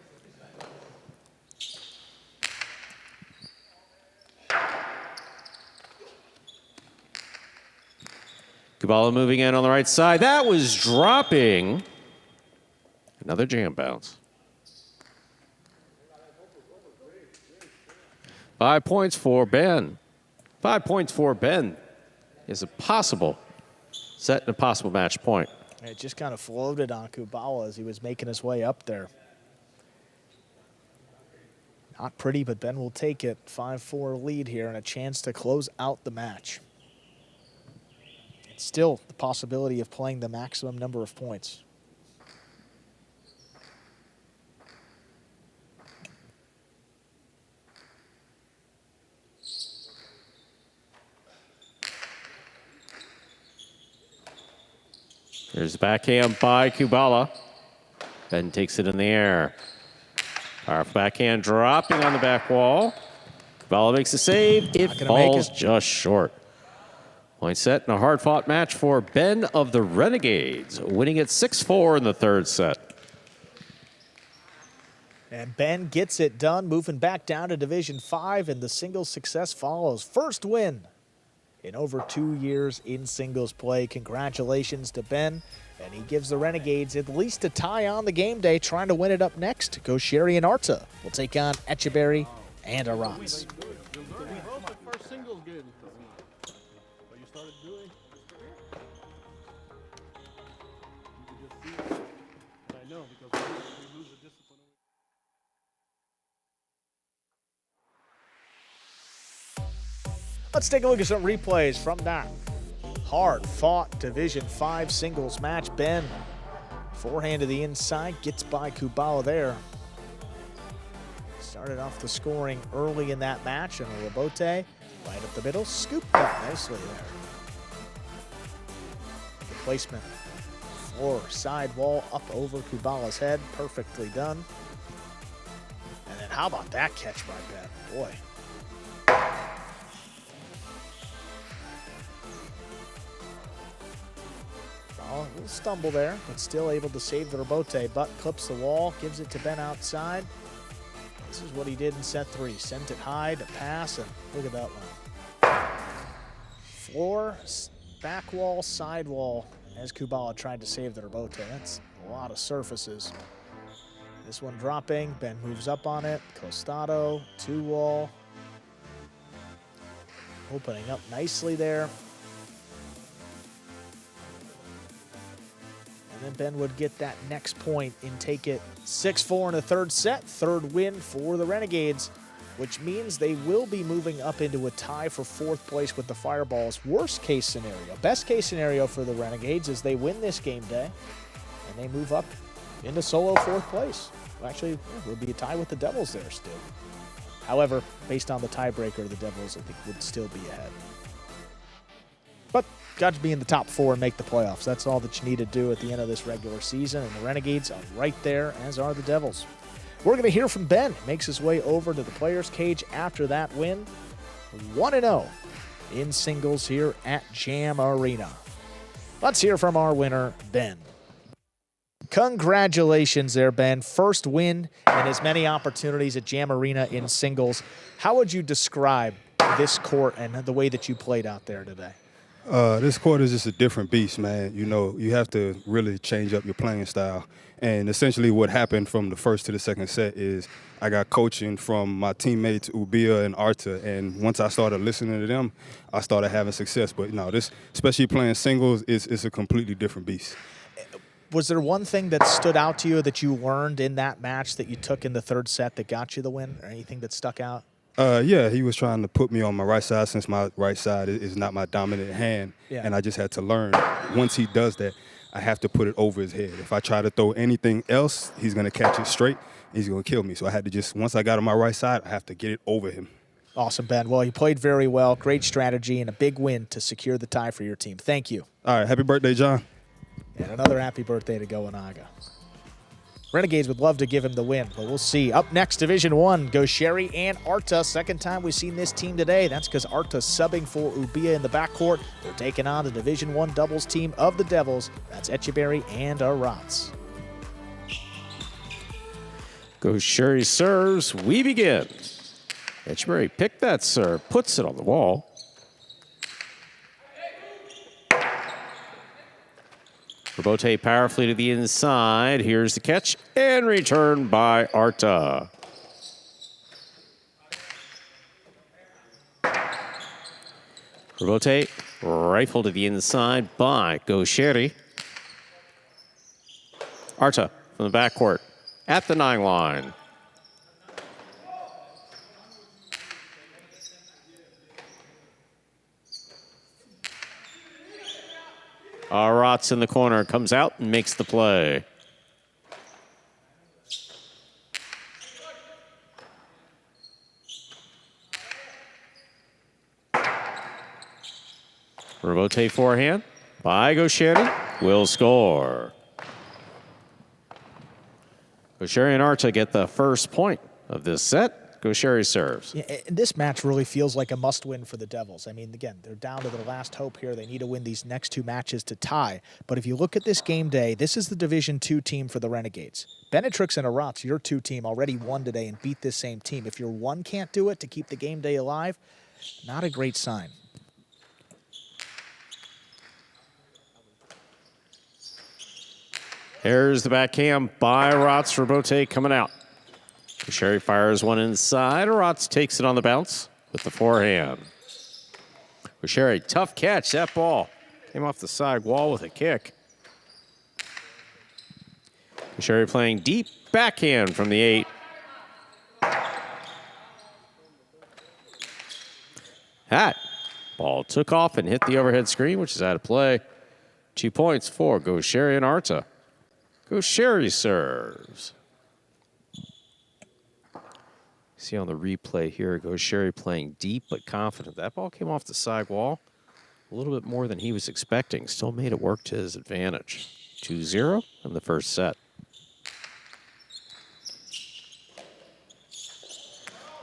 Kubala moving in on the right side. That was dropping. Another jam bounce. 5 points for Ben. 5 points for Ben is a possible set and a possible match point. It just kind of floated on Kubala as he was making his way up there. Not pretty, but Ben will take it. 5-4 lead here and a chance to close out the match. It's still the possibility of playing the maximum number of points. There's the backhand by Kubala. Ben takes it in the air. Powerful backhand dropping on the back wall. Kubala makes the save. It falls just short. Point set and a hard-fought match for Ben of the Renegades, winning it 6-4 in the third set. And Ben gets it done, moving back down to Division 5, and the singles success follows. First win in over 2 years in singles play. Congratulations to Ben, and he gives the Renegades at least a tie on the game day, trying to win it up next. Gaucheri and Arta will take on Etcheberry and Arats. Let's take a look at some replays from that hard-fought Division 5 singles match. Ben, forehand to the inside, gets by Kubala there. Started off the scoring early in that match, and Rabote, right up the middle, scooped up nicely there. The placement, floor, side wall, up over Kubala's head, perfectly done. And then how about that catch by Ben? Boy. A little stumble there, but still able to save the Rabote. Butt clips the wall, gives it to Ben outside. This is what he did in set 3. Sent it high to pass, and look at that one. Floor, back wall, side wall, as Kubala tried to save the Rabote. That's a lot of surfaces. This one dropping, Ben moves up on it. Costado, 2-wall. Opening up nicely there. And then Ben would get that next point and take it 6-4 in the third set. Third win for the Renegades, which means they will be moving up into a tie for 4th place with the Fireballs. Worst case scenario. Best case scenario for the Renegades is they win this game day and they move up into solo 4th place. Well, actually, it would be a tie with the Devils there still. However, based on the tiebreaker, the Devils, I think, would still be ahead. But got to be in the top 4 and make the playoffs. That's all that you need to do at the end of this regular season, and the Renegades are right there, as are the Devils. We're going to hear from Ben. Makes his way over to the players' cage after that win. 1-0 in singles here at Jam Arena. Let's hear from our winner, Ben. Congratulations there, Ben. First win and as many opportunities at Jam Arena in singles. How would you describe this court and the way that you played out there today? This court is just a different beast, man. You know, you have to really change up your playing style. And essentially what happened from the first to the second set is I got coaching from my teammates Ubia and Arta, and once I started listening to them, I started having success. But, you know, this, especially playing singles, is a completely different beast. Was there one thing that stood out to you that you learned in that match that you took in the third set that got you the win, or anything that stuck out? Yeah, he was trying to put me on my right side since my right side is not my dominant hand. Yeah. And I just had to learn, once he does that, I have to put it over his head. If I try to throw anything else, he's going to catch it straight. He's going to kill me. So I had to just, once I got on my right side, I have to get it over him. Awesome, Ben. Well, you played very well. Great strategy and a big win to secure the tie for your team. Thank you. All right. Happy birthday, John. And another happy birthday to Goanaga. Renegades would love to give him the win, but we'll see. Up next, Division 1, Gaucheri and Arta. Second time we've seen this team today. That's because Arta's subbing for Ubia in the backcourt. They're taking on the Division 1 doubles team of the Devils. That's Etcheberry and Arats. Gaucheri serves. We begin. Etcheberry picked that serve, puts it on the wall. Rabote powerfully to the inside. Here's the catch and return by Arta. Robote, rifle to the inside by Gaucheri. Arta from the backcourt at the 9 line. Aratz in the corner, comes out and makes the play. Robote forehand by Gaucheri, will score. Gaucheri and Arta get the first point of this set. Gaucheri serves. Yeah, this match really feels like a must-win for the Devils. I mean, again, they're down to their last hope here. They need to win these next 2 matches to tie. But if you look at this game day, this is the Division II team for the Renegades. Benetrix and Aratz, your 2 team, already won today and beat this same team. If your 1 can't do it to keep the game day alive, not a great sign. Here's the backhand by Aratz. Robote coming out. Gaucheri fires one inside. Aratz takes it on the bounce with the forehand. Gaucheri, tough catch. That ball came off the side wall with a kick. Gaucheri playing deep backhand from the 8. That ball took off and hit the overhead screen, which is out of play. 2 points for Gaucheri and Arta. Gaucheri serves. See on the replay here, Gaucheri playing deep but confident. That ball came off the side wall a little bit more than he was expecting. Still made it work to his advantage. 2-0 in the first set.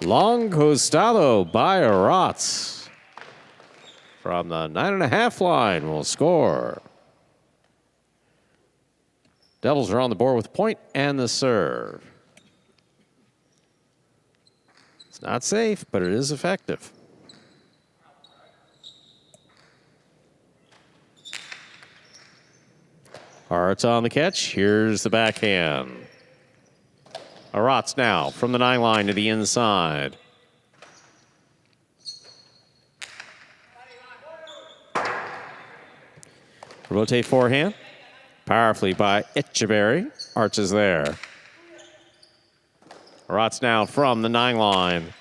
Long costado by Aratz. From the 9.5 line will score. Devils are on the board with the point and the serve. It's not safe, but it is effective. Arta on the catch. Here's the backhand. Aratz now from the 9 line to the inside. Rotate forehand. Powerfully by Etcheberry. Arch is there. Aratz now from the 9 line.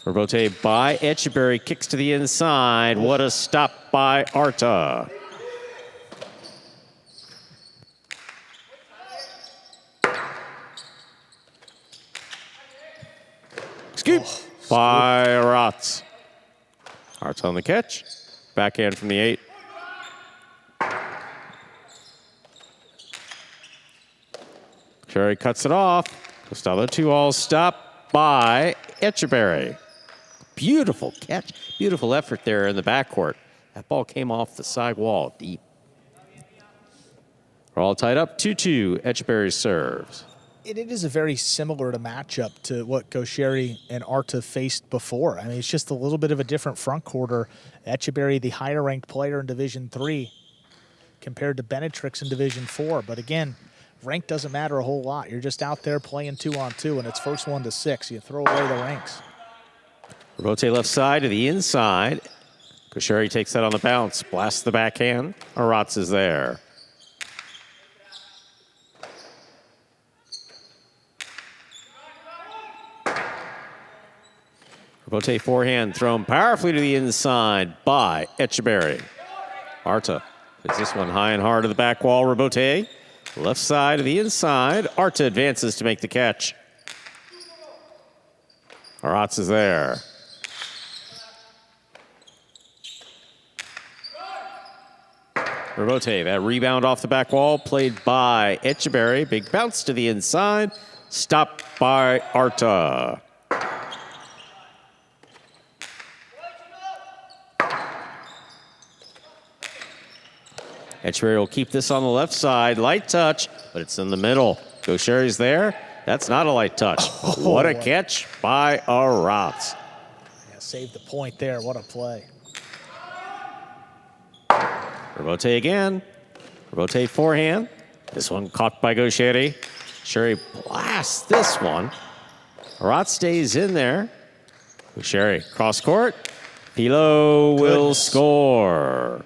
Robote by Etcheberry, kicks to the inside. What a stop by Arta. Scoop by Aratz. Arta on the catch. Backhand from the 8. Cherry cuts it off. Costello 2-all stop by Etcheberry. Beautiful catch. Beautiful effort there in the backcourt. That ball came off the side wall deep. We're all tied up. 2-2. Etcheberry serves. It is a very similar to matchup to what Gaucheri and Arta faced before. I mean, it's just a little bit of a different front quarter. Etcheberry, the higher-ranked player in Division III, compared to Benetrix in Division IV. But again, rank doesn't matter a whole lot. You're just out there playing 2-on-2, and it's first 1 to 6. You throw away the ranks. Rotate left side to the inside. Gaucheri takes that on the bounce. Blasts the backhand. Aratz is there. Rotate forehand thrown powerfully to the inside by Etcheberry. Arta puts this one high and hard to the back wall. Robote left side to the inside. Arta advances to make the catch. Aratz is there. Robote, that rebound off the back wall played by Etcheberry. Big bounce to the inside. Stopped by Arta. Etcheberry will keep this on the left side. Light touch, but it's in the middle. Gaucheri's there. That's not a light touch. What a catch by Aratz. Yeah, saved the point there. What a play. Robote again. Robote forehand. This one caught by Gaucheri. Sherry blasts this one. Arat stays in there. Sherry cross court. Pilo will score.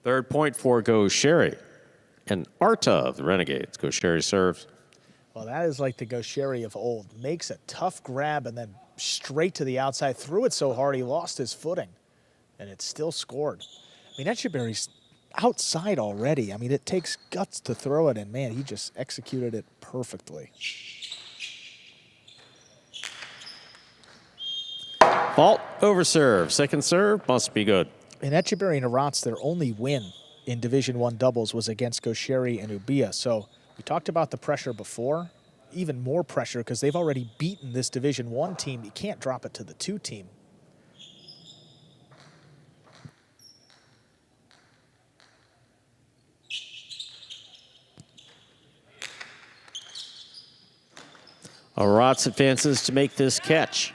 Third point for Gaucheri. And Arta of the Renegades. Gaucheri serves. Well, that is like the Gaucheri of old. Makes a tough grab and then straight to the outside. Threw it so hard he lost his footing. And it still scored. I mean, Etcheberry's outside already. I mean, it takes guts to throw it, and man, he just executed it perfectly. Fault over serve. Second serve must be good. And Etcheberry and Arat's, their only win in Division I doubles was against Gaucheri and Ubia. So we talked about the pressure before. Even more pressure because they've already beaten this Division I team. You can't drop it to the 2 team. Aratz advances to make this catch.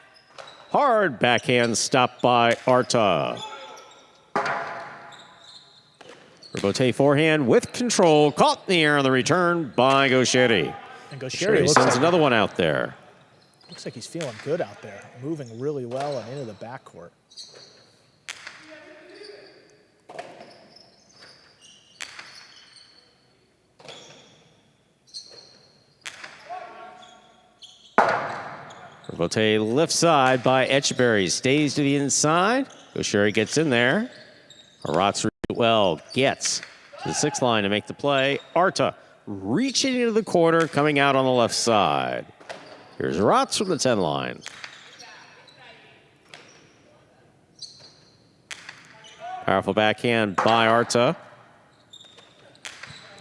Hard backhand stopped by Arta. Rebote forehand with control. Caught in the air on the return by Gaucheri. And Gaucheri sends another one out there. Looks like he's feeling good out there. Moving really well and into the backcourt. Rebote left side by Etcheberry. Stays to the inside. Gaucheri gets in there. Aratz well gets to the 6th line to make the play. Arta reaching into the corner, coming out on the left side. Here's Aratz from the 10 line. Powerful backhand by Arta.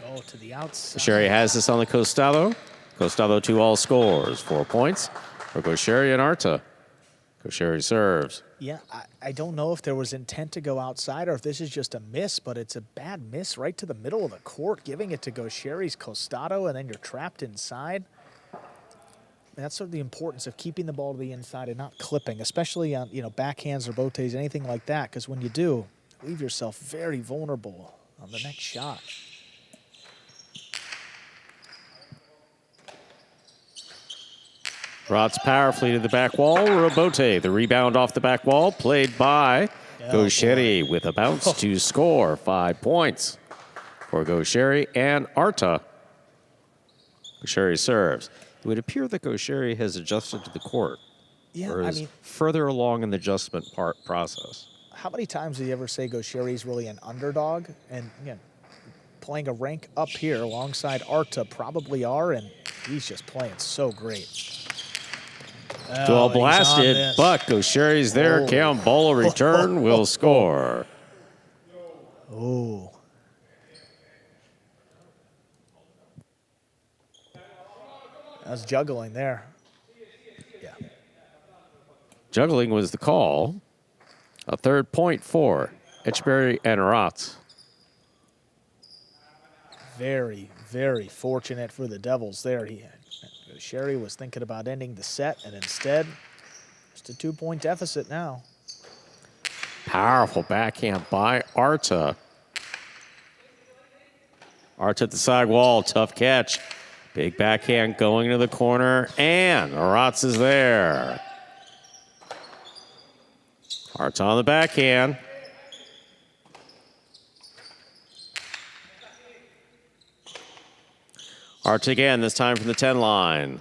Oh, to the outside. Gaucheri has this on the Costado. Costado 2 all scores. 4 points for Gaucheri and Arta. Gaucheri serves. Yeah, I don't know if there was intent to go outside or if this is just a miss, but it's a bad miss right to the middle of the court, giving it to Gaucheri's Costado, and then you're trapped inside. And that's sort of the importance of keeping the ball to the inside and not clipping, especially on backhands or botes, anything like that, because when you do, leave yourself very vulnerable on the next shot. Aratz powerfully to the back wall. Rebote, the rebound off the back wall, played by Gaucheri with a bounce to score. 5 points for Gaucheri and Arta. Gaucheri serves. It would appear that Gaucheri has adjusted to the court. Yeah, or is further along in the adjustment process. How many times do you ever say Gaucheri's really an underdog? And playing a rank up here alongside Arta probably are, and he's just playing so great. Well blasted, but Gaucheri's there. Campbell return will score. Oh. That was juggling there. Yeah. Juggling was the call. A 3rd point for Etcheberry and Aratz. Very, very fortunate for the Devils there. Sherry was thinking about ending the set, and instead, just a 2-point deficit now. Powerful backhand by Arta. Arta at the side wall, tough catch. Big backhand going to the corner, and Aratz is there. Arta on the backhand. Arta again, this time from the 10 line.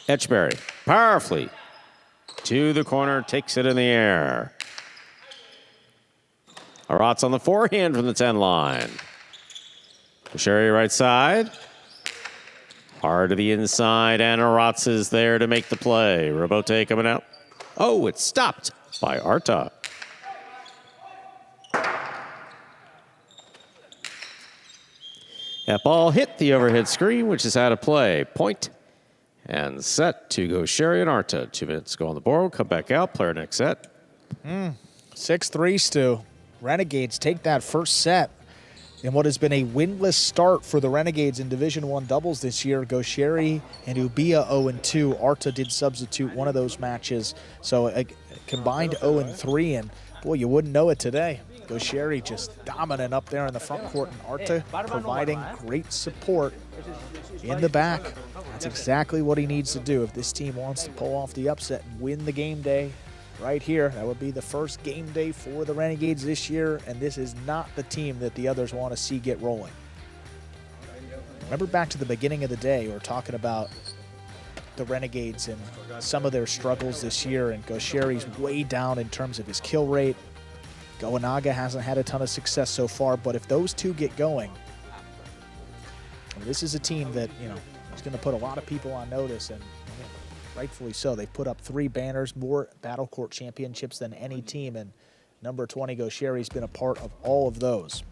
Etcheberry, powerfully to the corner, takes it in the air. Aratz on the forehand from the 10 line. Gaucheri right side. Hard to the inside, and Aratz is there to make the play. Rebote coming out. Oh, it's stopped by Arta. That ball hit the overhead screen, which is out of play. Point and set to Gaucheri and Arta. 2 minutes to go on the board. We'll come back out, play our next set. 6-3, Stu. Renegades take that first set in what has been a winless start for the Renegades in Division I doubles this year. Gaucheri and Ubia 0-2. Arta did substitute one of those matches. So a combined 0-3. And Boy, you wouldn't know it today. Gaucheri just dominant up there in the front court, and Arta providing great support in the back. That's exactly what he needs to do if this team wants to pull off the upset and win the game day right here. That would be the first game day for the Renegades this year, and this is not the team that the others want to see get rolling. Remember back to the beginning of the day, we were talking about the Renegades and some of their struggles this year, and Gaucheri's way down in terms of his kill rate. Goenaga hasn't had a ton of success so far, but if those two get going, this is a team that, you know, is going to put a lot of people on notice, and rightfully so. They've put up 3 banners, more battlecourt championships than any team, and number 20, Gaucheri's been a part of all of those.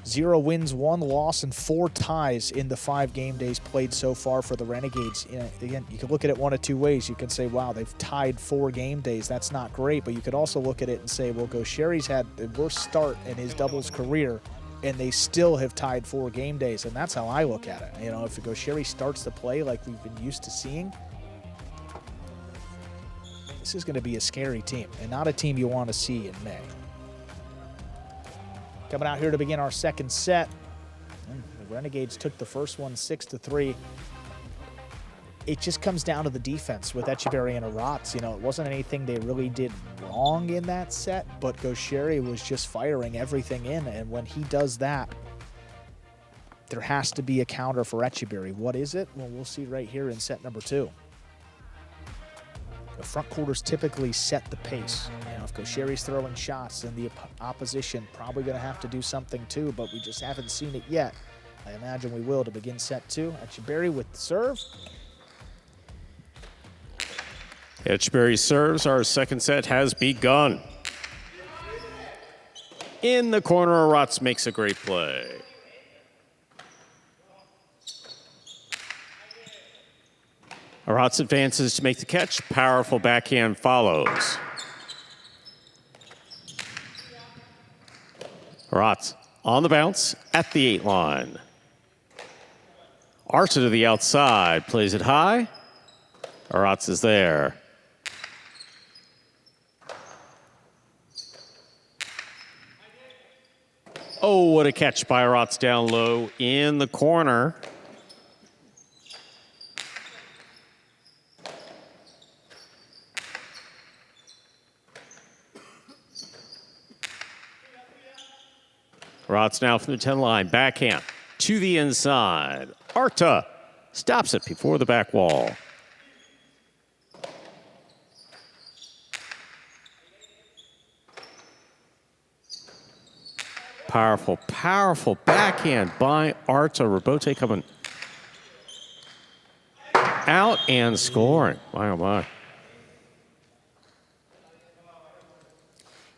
0 wins, 1 loss, and 4 ties in the 5 game days played so far for the Renegades. You know, again, you can look at it one of 2 ways. You can say, wow, they've tied 4 game days. That's not great. But you could also look at it and say, well, Gaucheri's had the worst start in his doubles career, and they still have tied 4 game days. And that's how I look at it. You know, if Gaucheri starts to play like we've been used to seeing, this is going to be a scary team, and not a team you want to see in May. Coming out here to begin our second set. The Renegades took the first one 6-3. It just comes down to the defense with Echeverry and Arats. You know, it wasn't anything they really did wrong in that set, but Gaucheri was just firing everything in, and when he does that, there has to be a counter for Echeverry. What is it? Well, we'll see right here in set number 2. The front quarters typically set the pace. You know, if Gaucheri's throwing shots, then the opposition probably going to have to do something too, but we just haven't seen it yet. I imagine we will to begin set 2. Echeverry with the serve. Echeverry serves. Our second set has begun. In the corner, Arats makes a great play. Arats advances to make the catch. Powerful backhand follows. Arats on the bounce at the 8 line. Arta to the outside, plays it high. Arats is there. Oh, what a catch by Arats down low in the corner. Arats now from the 10 line, backhand to the inside. Arta stops it before the back wall. Powerful, powerful backhand by Arta. Rabote coming out and scoring. My, oh my.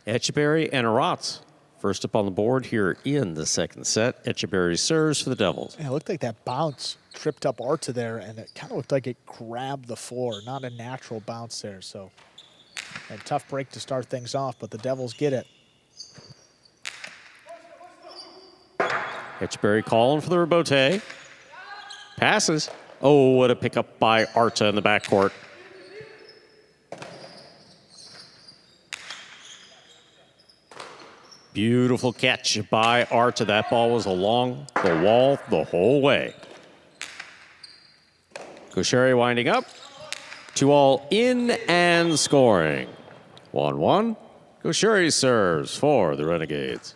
Echeverry and Arats first up on the board here in the second set. Echeverry serves for the Devils. Yeah, it looked like that bounce tripped up Arta there, and it kind of looked like it grabbed the floor. Not a natural bounce there, so a tough break to start things off, but the Devils get it. Echeverry calling for the Rabote. Passes. Oh, what a pickup by Arta in the backcourt. Beautiful catch by Arta. That ball was along the wall the whole way. Gaucheri winding up. 2-all in and scoring. 1-1. Gaucheri serves for the Renegades.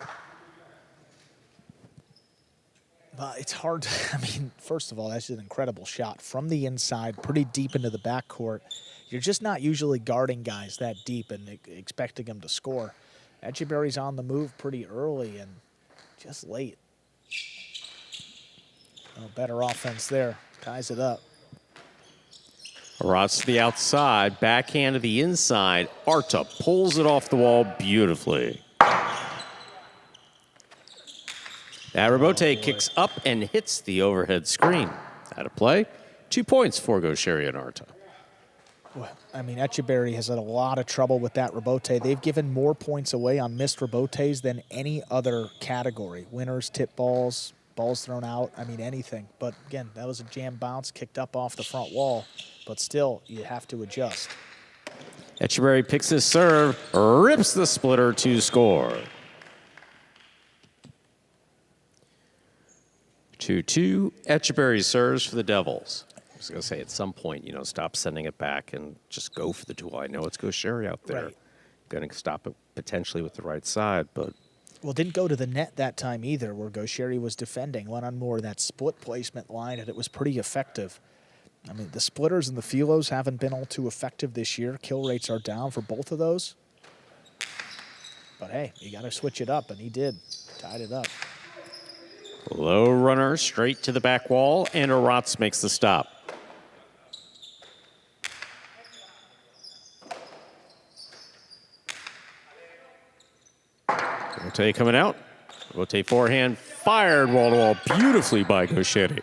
It's hard to, I mean, first of all, that's an incredible shot from the inside, pretty deep into the backcourt. You're just not usually guarding guys that deep and expecting them to score. Echeverry's on the move pretty early and just late. Oh, better offense there. Ties it up. Arats to the outside, backhand to the inside. Arta pulls it off the wall beautifully. That Rabote kicks up and hits the overhead screen. Out of play. 2 points for Gaucheri and Arta. Well, I mean, Echeverry has had a lot of trouble with that Rabote. They've given more points away on missed Rabotes than any other category. Winners, tip balls, balls thrown out, I mean, anything. But again, that was a jam bounce, kicked up off the front wall. But still, you have to adjust. Echeverry picks his serve, rips the splitter to score. 2-2. Echeverry serves for the Devils. I was going to say at some point, stop sending it back and just go for the duel. I know it's Gaucheri out there. Right. Going to stop it potentially with the right side, but. Well, didn't go to the net that time either, where Gaucheri was defending. Went on more of that split placement line, and it was pretty effective. I mean, the splitters and the filos haven't been all too effective this year. Kill rates are down for both of those. But hey, you got to switch it up, and he did. Tied it up. Low runner straight to the back wall, and Aratz makes the stop. Rote coming out. Rote forehand fired wall to wall beautifully by Gaucheri.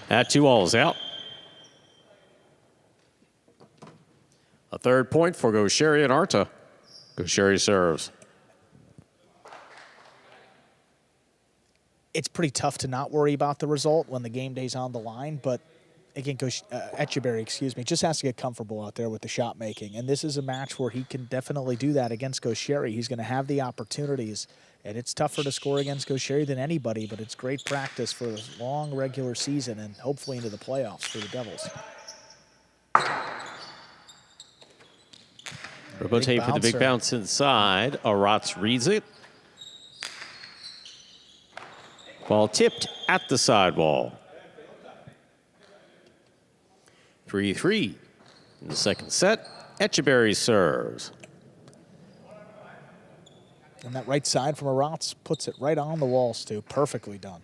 That 2-all out. A third point for Gaucheri and Arta. Gaucheri serves. It's pretty tough to not worry about the result when the game day's on the line, but again, Echeverry, just has to get comfortable out there with the shot making. And this is a match where he can definitely do that against Gaucheri. He's going to have the opportunities, and it's tougher to score against Gaucheri than anybody, but it's great practice for a long regular season and hopefully into the playoffs for the Devils. Robote for the big bounce inside. Aratz reads it. Ball tipped at the sidewall. 3-3 in the second set. Echeverry serves. And that right side from Aratz puts it right on the wall, Stu. Perfectly done.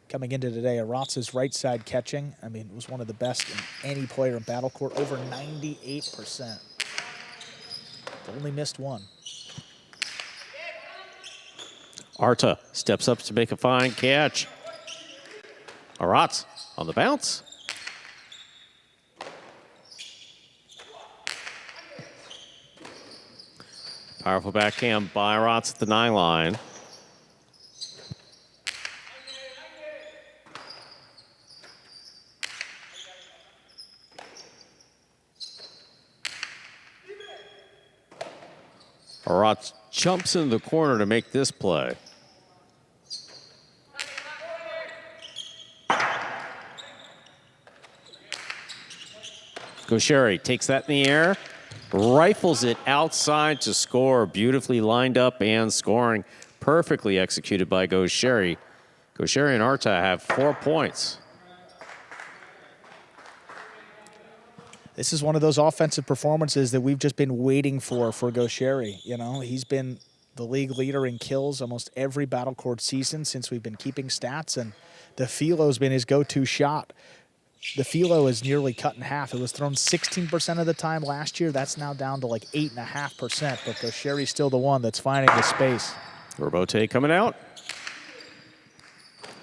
Coming into today, Aratz's right side catching, it was one of the best in any player in battlecourt, over 98%. Only missed one. Arta steps up to make a fine catch. Aratz on the bounce. Powerful backhand by Aratz at the 9 line. Aratz jumps into the corner to make this play. Gaucheri takes that in the air, rifles it outside to score. Beautifully lined up and scoring. Perfectly executed by Gaucheri. Gaucheri and Arta have 4 points. This is one of those offensive performances that we've just been waiting for Gaucheri. He's been the league leader in kills almost every battlecourt season since we've been keeping stats, and the filo's been his go-to shot. The filo is nearly cut in half. It was thrown 16% of the time last year. That's now down to like 8.5%, but Gaucheri's still the one that's finding the space. Robote coming out.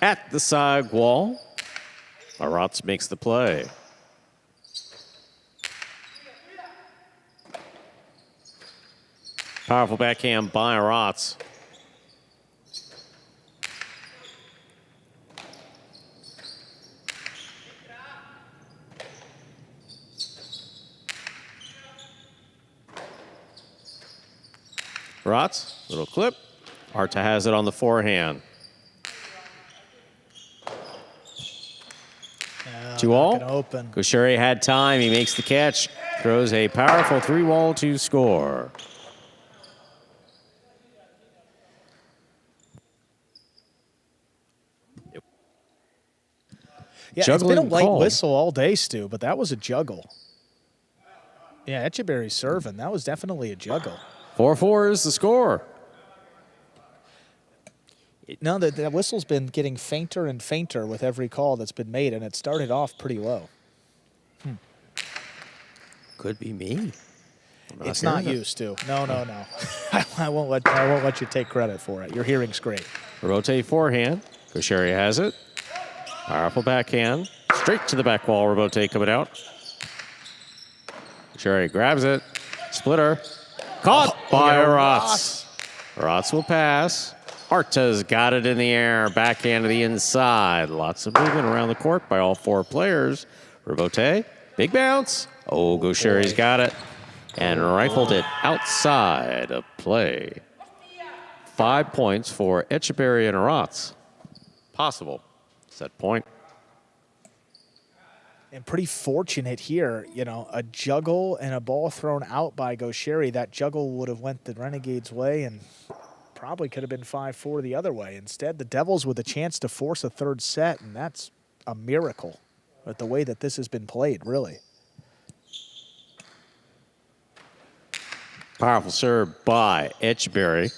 At the side wall. Aratz makes the play. Powerful backhand by Aratz. Aratz, little clip. Arta has it on the forehand. 2-all. Gaucheri had time. He makes the catch. Throws a powerful 3-wall to score. Yeah, Juggling it's been a light call. whistle all day, Stu, but that was a juggle. Yeah, Echeverry serving. That was definitely a juggle. 4-4 is the score. No, the whistle's been getting fainter and fainter with every call that's been made, and it started off pretty low. Could be me. It's not you, Stu. No. I won't let you take credit for it. Your hearing's great. Rote forehand. Gaucheri has it. Powerful backhand. Straight to the back wall. Robote coming out. Gaucheri grabs it. Splitter. Caught by Aratz. Aratz will pass. Arta's got it in the air. Backhand to the inside. Lots of movement around the court by all 4 players. Robote. Big bounce. Oh, Gaucheri's got it and rifled it outside of play. 5 points for Echeverry and Aratz. Possible set point. And pretty fortunate here, you know, a juggle and a ball thrown out by Gaucheri. That juggle would have went the Renegades' way and probably could have been 5-4 the other way. Instead, the Devils with a chance to force a third set, and that's a miracle with the way that this has been played, really. Powerful serve by Echeverry.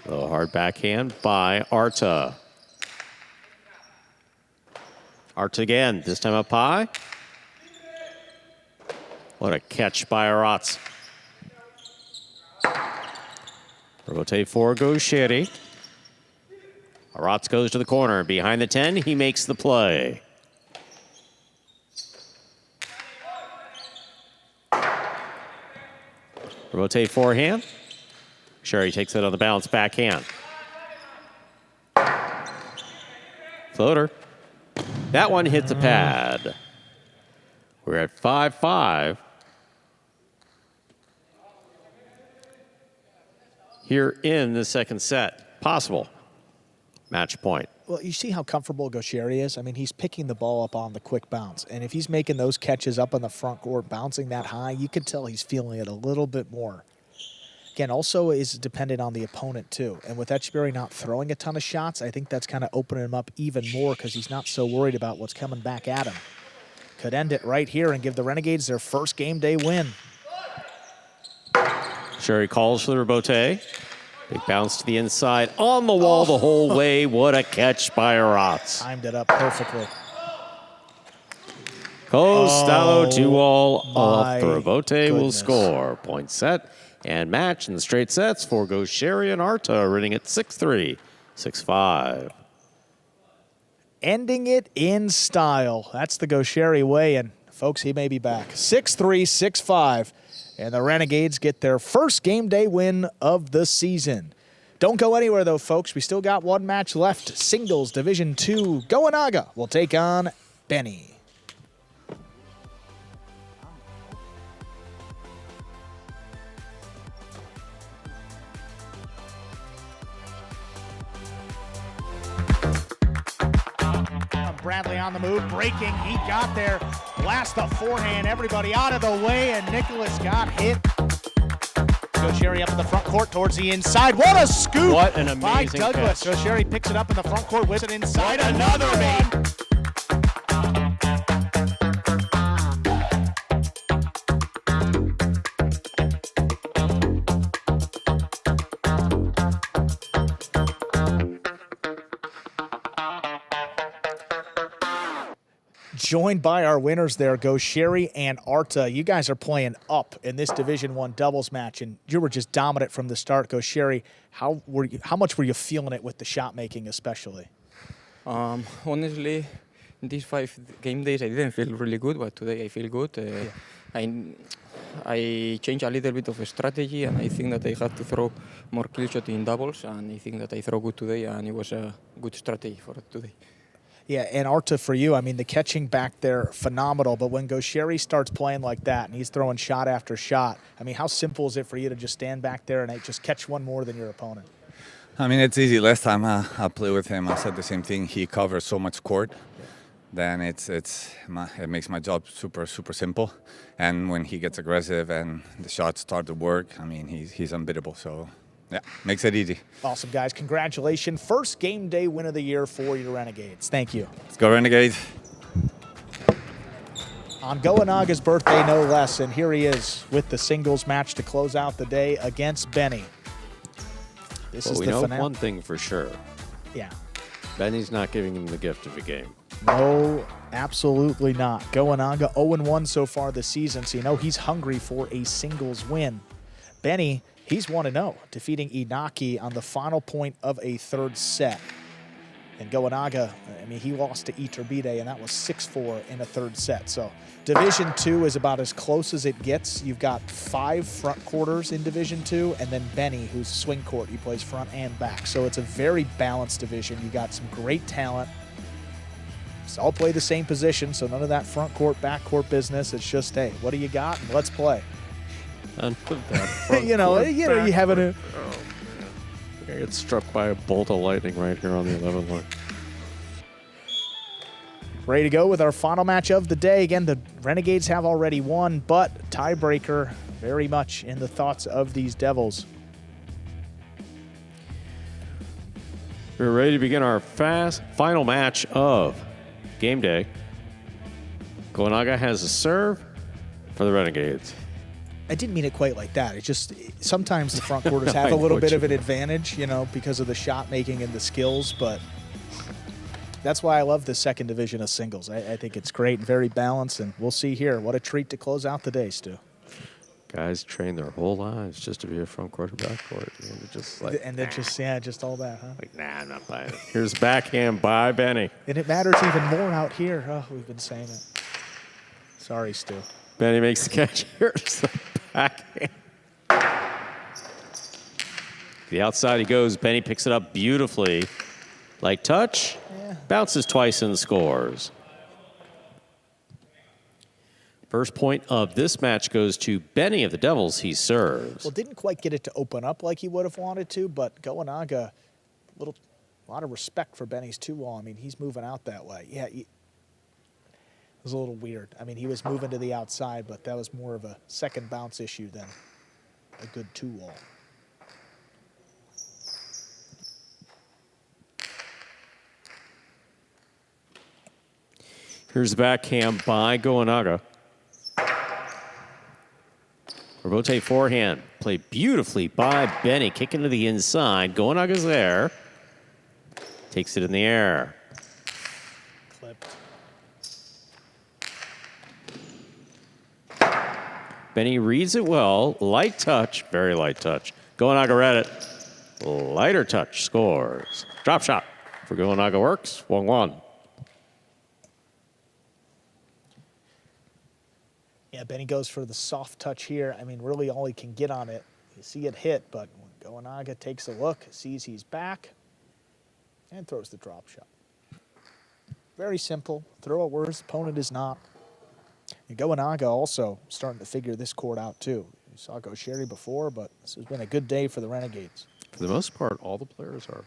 A little hard backhand by Arta. Arta again, this time up high. What a catch by Aratz. Rebote for Gaucheri. Aratz goes to the corner. Behind the 10, he makes the play. Rebote forehand. Sherry takes it on the bounce backhand. Floater. That one hit the pad. We're at 5-5. Here in the second set. Possible match point. Well, you see how comfortable Gaucheri is? I mean, he's picking the ball up on the quick bounce. And if he's making those catches up on the front court, bouncing that high, you can tell he's feeling it a little bit more. Again, also is dependent on the opponent, too. And with Echeverry not throwing a ton of shots, I think that's kind of opening him up even more because he's not so worried about what's coming back at him. Could end it right here and give the Renegades their first game day win. Sherry calls for the rebote. Big bounce to the inside. On the wall the whole way. What a catch by Aratz. Timed it up perfectly. Costello 2-all off. The rebote goodness. will score. Point set and match in the straight sets for Gaucheri and Arta, running at 6-3, 6-5. Ending it in style. That's the Gaucheri way, and folks, he may be back. 6-3, 6-5, and the Renegades get their first game day win of the season. Don't go anywhere, though, folks. We still got one match left. Singles Division II, Goanaga will take on Benny. Bradley on the move, breaking, he got there, blast the forehand, everybody out of the way, and Nicholas got hit. Gaucheri up in the front court towards the inside. What a scoop what an by amazing Douglas. catch. Gaucheri picks it up in the front court, whips it inside. Another one. Joined by our winners there, Gaucheri and Arta. You guys are playing up in this Division I doubles match, and you were just dominant from the start. Gaucheri, how much were you feeling it with the shot making, especially? Honestly, in these 5 game days, I didn't feel really good, but today I feel good. I changed a little bit of a strategy, and I think that I have to throw more kill shot in doubles, and I think that I throw good today, and it was a good strategy for today. Yeah, and Arta, for you, I mean, the catching back there, phenomenal. But when Gaucheri starts playing like that and he's throwing shot after shot, I mean, how simple is it for you to just stand back there and just catch one more than your opponent? I mean, it's easy. Last time I played with him, I said the same thing. He covers so much court, then it makes my job super simple. And when he gets aggressive and the shots start to work, I mean, he's unbeatable. So. Yeah, makes it easy. Awesome, guys. Congratulations. First game day win of the year for your Renegades. Thank you. Let's go, Renegades. On Goanaga's birthday, no less, and here he is with the singles match to close out the day against Benny. This is we the know finale. one thing for sure. Yeah. Benny's not giving him the gift of a game. No, absolutely not. Goanaga 0-1 so far this season, so you know he's hungry for a singles win. Benny, he's 1-0, defeating Inaki on the final point of a third set. And Goanaga, I mean, he lost to Iturbide, and that was 6-4 in a third set. So Division II is about as close as it gets. You've got 5 front quarters in Division II, and then Benny, who's swing court. He plays front and back. So it's a very balanced division. You got some great talent. all play the same position, so none of that front court, back court business. It's just, hey, what do you got? And let's play. And put that front you know, court, you back having court. a. Oh, man. I get struck by a bolt of lightning right here on the 11th line. Ready to go with our final match of the day. Again, the Renegades have already won, but tiebreaker very much in the thoughts of these Devils. We're ready to begin our final match of game day. Gonaga has a serve for the Renegades. I didn't mean it quite like that. It just, sometimes the front quarters I have a know little what bit you of an mean. advantage, you know, because of the shot making and the skills, but that's why I love the second division of singles. I think it's great and very balanced, and we'll see here. What a treat to close out the day, Stu. Guys train their whole lives just to be a front court or back court. And they're just like, And then just all that, huh? like, nah, I'm not buying it. Here's backhand by Benny. And it matters even more out here. Oh, we've been saying it. Sorry, Stu. Benny makes the catch. Here's the backhand. The outside he goes. Benny picks it up beautifully. Light touch. Yeah. Bounces twice and scores. First point of this match goes to Benny of the Devils. He serves. Well, didn't quite get it to open up like he would have wanted to, but Goanaga, a lot of respect for Benny's two-wall. I mean, he's moving out that way. Yeah, it was a little weird. I mean, he was moving to the outside, but that was more of a second bounce issue than a good two-wall. Here's the backhand by Goanaga. Robote forehand. Played beautifully by Benny. Kicking to the inside. Goanaga's there. Takes it in the air. Clipped. Benny reads it well. Light touch. Very light touch. Goanaga read it. Lighter touch. Scores. Drop shot for Goanaga works. 1-1. Yeah, Benny goes for the soft touch here. I mean, really all he can get on it. You see it hit, but when Goanaga takes a look, sees he's back, and throws the drop shot. Very simple. Throw it where his opponent is not. And Goanaga also starting to figure this court out, too. You saw Gaucheri before, but this has been a good day for the Renegades. For the most part, all the players are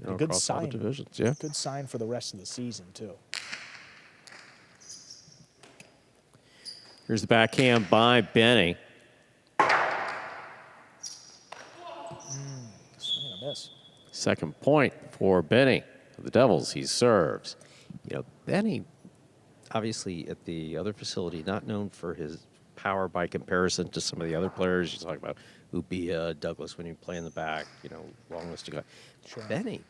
A good across all the sign. divisions. Yeah. Good sign for the rest of the season, too. Here's the backhand by Benny. Swing and a miss. Second point for Benny of the Devils. He serves. You know, Benny, obviously at the other facility, not known for his power by comparison to some of the other players. You talk about Ubia, Douglas when you play in the back, you know, long list of guys. Sure. Benny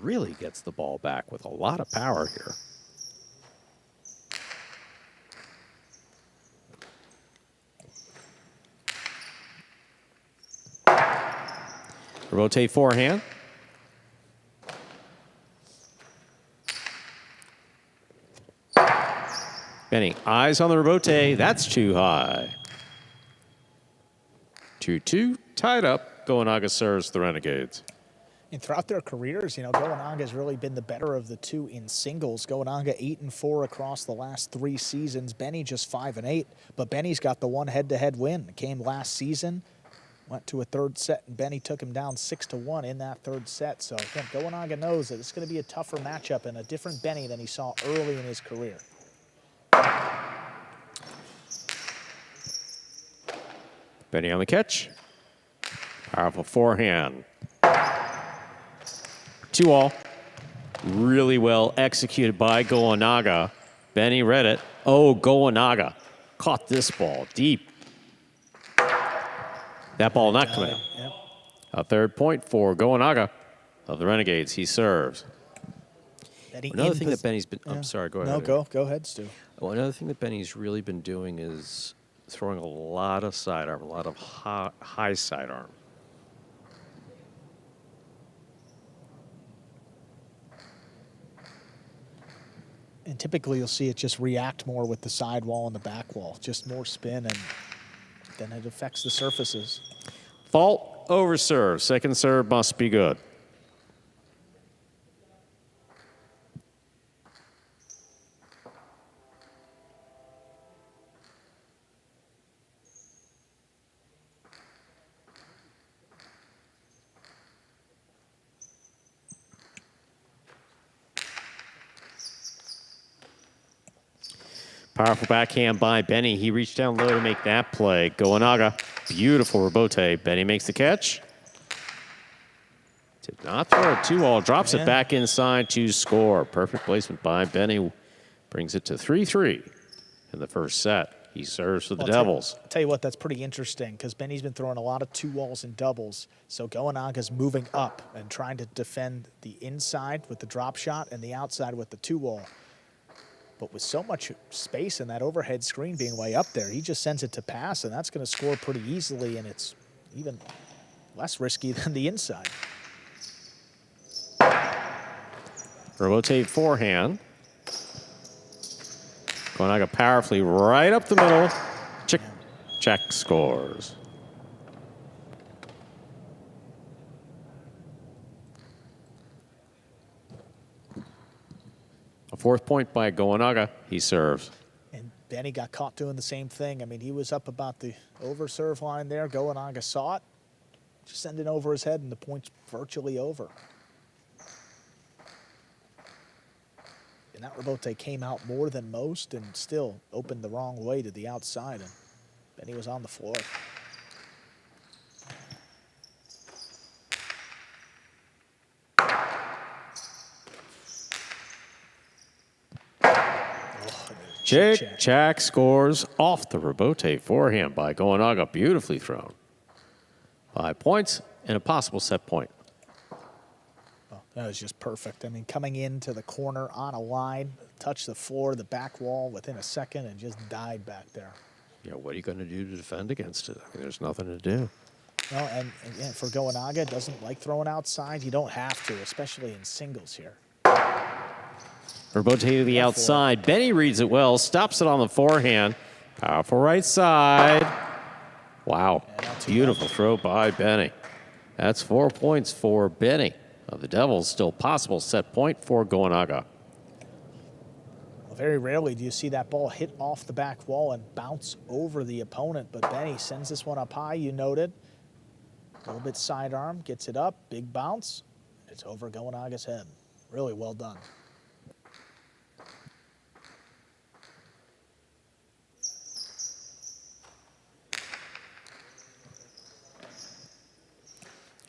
really gets the ball back with a lot of power here. Rotate forehand. Benny, eyes on the rebote. That's too high. 2-2, tied up. Goanaga serves the Renegades. And throughout their careers, you know, Goanaga has really been the better of the two in singles. Goanaga 8-4 across the last 3 seasons. Benny just 5-8, but Benny's got the one head-to-head win. It came last season, went to a third set, and Benny took him down 6-1 in that third set. So again, Goanaga knows that it's going to be a tougher matchup and a different Benny than he saw early in his career. Benny on the catch. Powerful forehand. 2-all. Really well executed by Goanaga. Benny read it. Oh, Goanaga caught this ball deep. That ball not coming out. Yep. A third point for Goanaga of the Renegades. He serves. Benny Another in thing that pos- Benny's been, Yeah. I'm sorry, go No, ahead. go ahead, Stu. Well, another thing that Benny's really been doing is throwing a lot of sidearm, a lot of high sidearm. And typically you'll see it just react more with the sidewall and the back wall. Just more spin, and then it affects the surfaces. Fault over serve. Second serve must be good. Powerful backhand by Benny. He reached down low to make that play. Goenaga, beautiful rebote. Benny makes the catch. Did not throw a 2-all. Drops it back inside to score. Perfect placement by Benny. Brings it to 3-3 in the first set. He serves for the Devils. I'll tell you what, that's pretty interesting because Benny's been throwing a lot of 2-walls and doubles. So Goenaga's moving up and trying to defend the inside with the drop shot and the outside with the 2-wall. But with so much space and that overhead screen being way up there, he just sends it to pass, and that's going to score pretty easily, and it's even less risky than the inside. Rotate forehand. Goenaga powerfully right up the middle. Check scores. A 4th point by Goenaga. He serves. And Benny got caught doing the same thing. I mean, he was up about the over serve line there. Goenaga saw it. Just send it over his head, and the point's virtually over. And that rebote came out more than most and still opened the wrong way to the outside, and Benny was on the floor. Jack scores off the rebote forehand by Goenaga. Beautifully thrown. 5 points and a possible set point. That was just perfect. I mean, coming into the corner on a line, touched the floor, the back wall within a second, and just died back there. Yeah, what are you going to do to defend against it? I mean, there's nothing to do. Well, and for Goenaga, doesn't like throwing outside. You don't have to, especially in singles here. Rebote to the outside. Benny reads it well, stops it on the forehand. Powerful right side. Wow, beautiful throw by Benny. That's 4 points for Benny. The Devils still possible set point for Goenaga. Well, very rarely do you see that ball hit off the back wall and bounce over the opponent, but Benny sends this one up high, you noted. A little bit sidearm, gets it up, big bounce. It's over Goenaga's head. Really well done.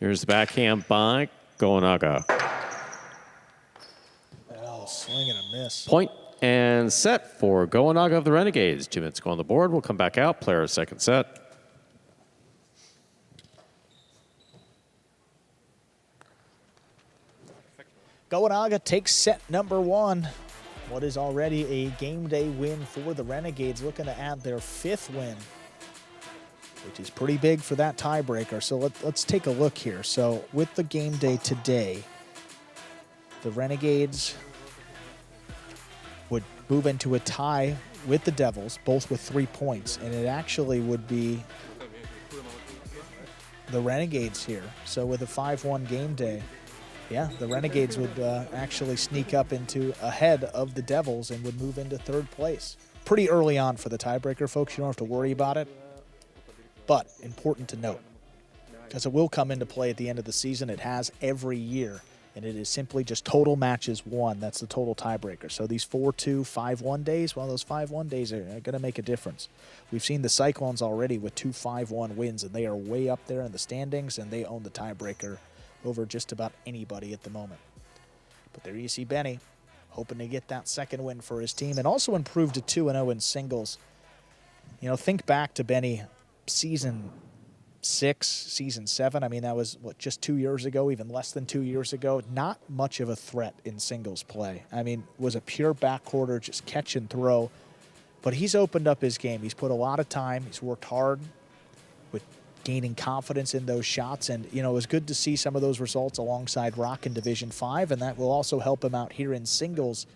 Here's the backhand by Goenaga. Oh, swing and a miss. Point and set for Goenaga of the Renegades. 2 minutes go on the board. We'll come back out. Player second set. Goenaga takes set number 1. What is already a game day win for the Renegades, looking to add their 5th win, which is pretty big for that tiebreaker. So let's take a look here. So with the game day today, the Renegades would move into a tie with the Devils, both with 3 points, and it actually would be the Renegades here. So with a 5-1 game day, yeah, the Renegades would actually sneak up into ahead of the Devils and would move into 3rd place. Pretty early on for the tiebreaker, folks. You don't have to worry about it. But important to note, because it will come into play at the end of the season. It has every year, and it is simply just total matches won. That's the total tiebreaker. So these 4-2, 5-1 days, well, those 5-1 days are going to make a difference. We've seen the Cyclones already with 2 5-1 wins, and they are way up there in the standings, and they own the tiebreaker over just about anybody at the moment. But there you see Benny hoping to get that 2nd win for his team and also improve to 2-0 in singles. You know, think back to Benny season 6, season 7. I mean, that was, what, just 2 years ago, even less than 2 years ago. Not much of a threat in singles play. I mean, was a pure backcourter, just catch and throw. But he's opened up his game. He's put a lot of time. He's worked hard with gaining confidence in those shots. And, you know, it was good to see some of those results alongside Rock in Division 5, and that will also help him out here in singles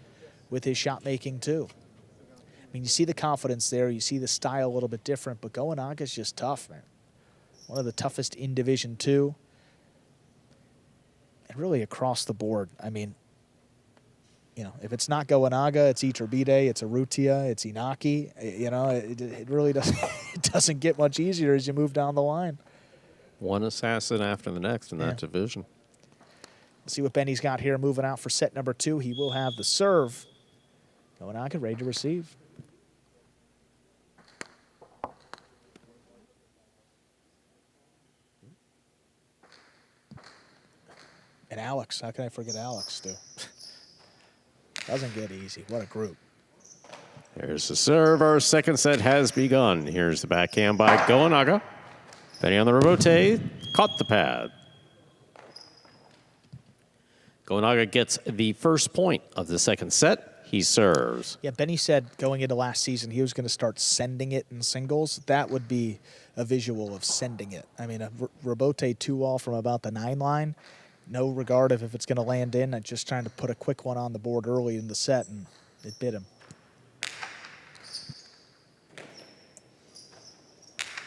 with his shot making too. I mean, you see the confidence there. You see the style a little bit different, but Goenaga's just tough, man. One of the toughest in Division 2. And really across the board. I mean, you know, if it's not Goenaga, it's Iturbide, it's Urrutia, it's Inaki. You know, it really doesn't, it doesn't get much easier as you move down the line. One assassin after the next in that division. Let's see what Benny's got here moving out for set number 2. He will have the serve. Goenaga ready to receive. And Alex, how can I forget Alex, too? Doesn't get easy. What a group. There's the serve. Our second set has begun. Here's the backhand by Goenaga. Benny on the rebote, caught the pad. Goenaga gets the first point of the second set. He serves. Yeah, Benny said going into last season he was going to start sending it in singles. That would be a visual of sending it. I mean, a rebote 2-all from about the 9 line, no regard of if it's going to land in. I'm just trying to put a quick one on the board early in the set, and it bit him.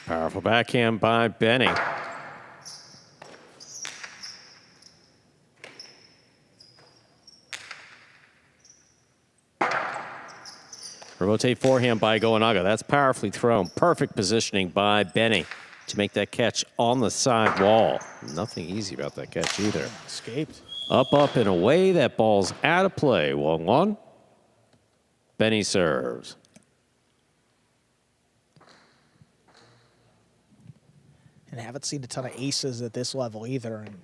Powerful backhand by Benny. Rebote forehand by Goenaga. That's powerfully thrown. Perfect positioning by Benny to make that catch on the side wall. Nothing easy about that catch either. Escaped. Up, up, and away. That ball's out of play. 1-1. Benny serves. And I haven't seen a ton of aces at this level either. And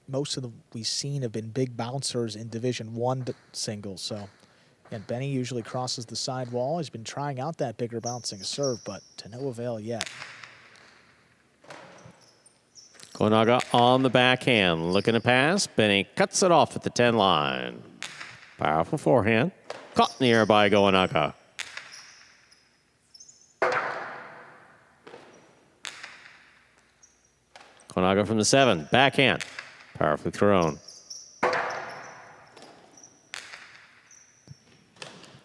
most of them we've seen have been big bouncers in Division I singles. So, and Benny usually crosses the side wall. He's been trying out that bigger bouncing serve, but to no avail yet. Goenaga on the backhand, looking to pass. Benny cuts it off at the 10 line. Powerful forehand. Caught in the air by Goenaga. Goenaga from the 7, backhand. Powerfully thrown.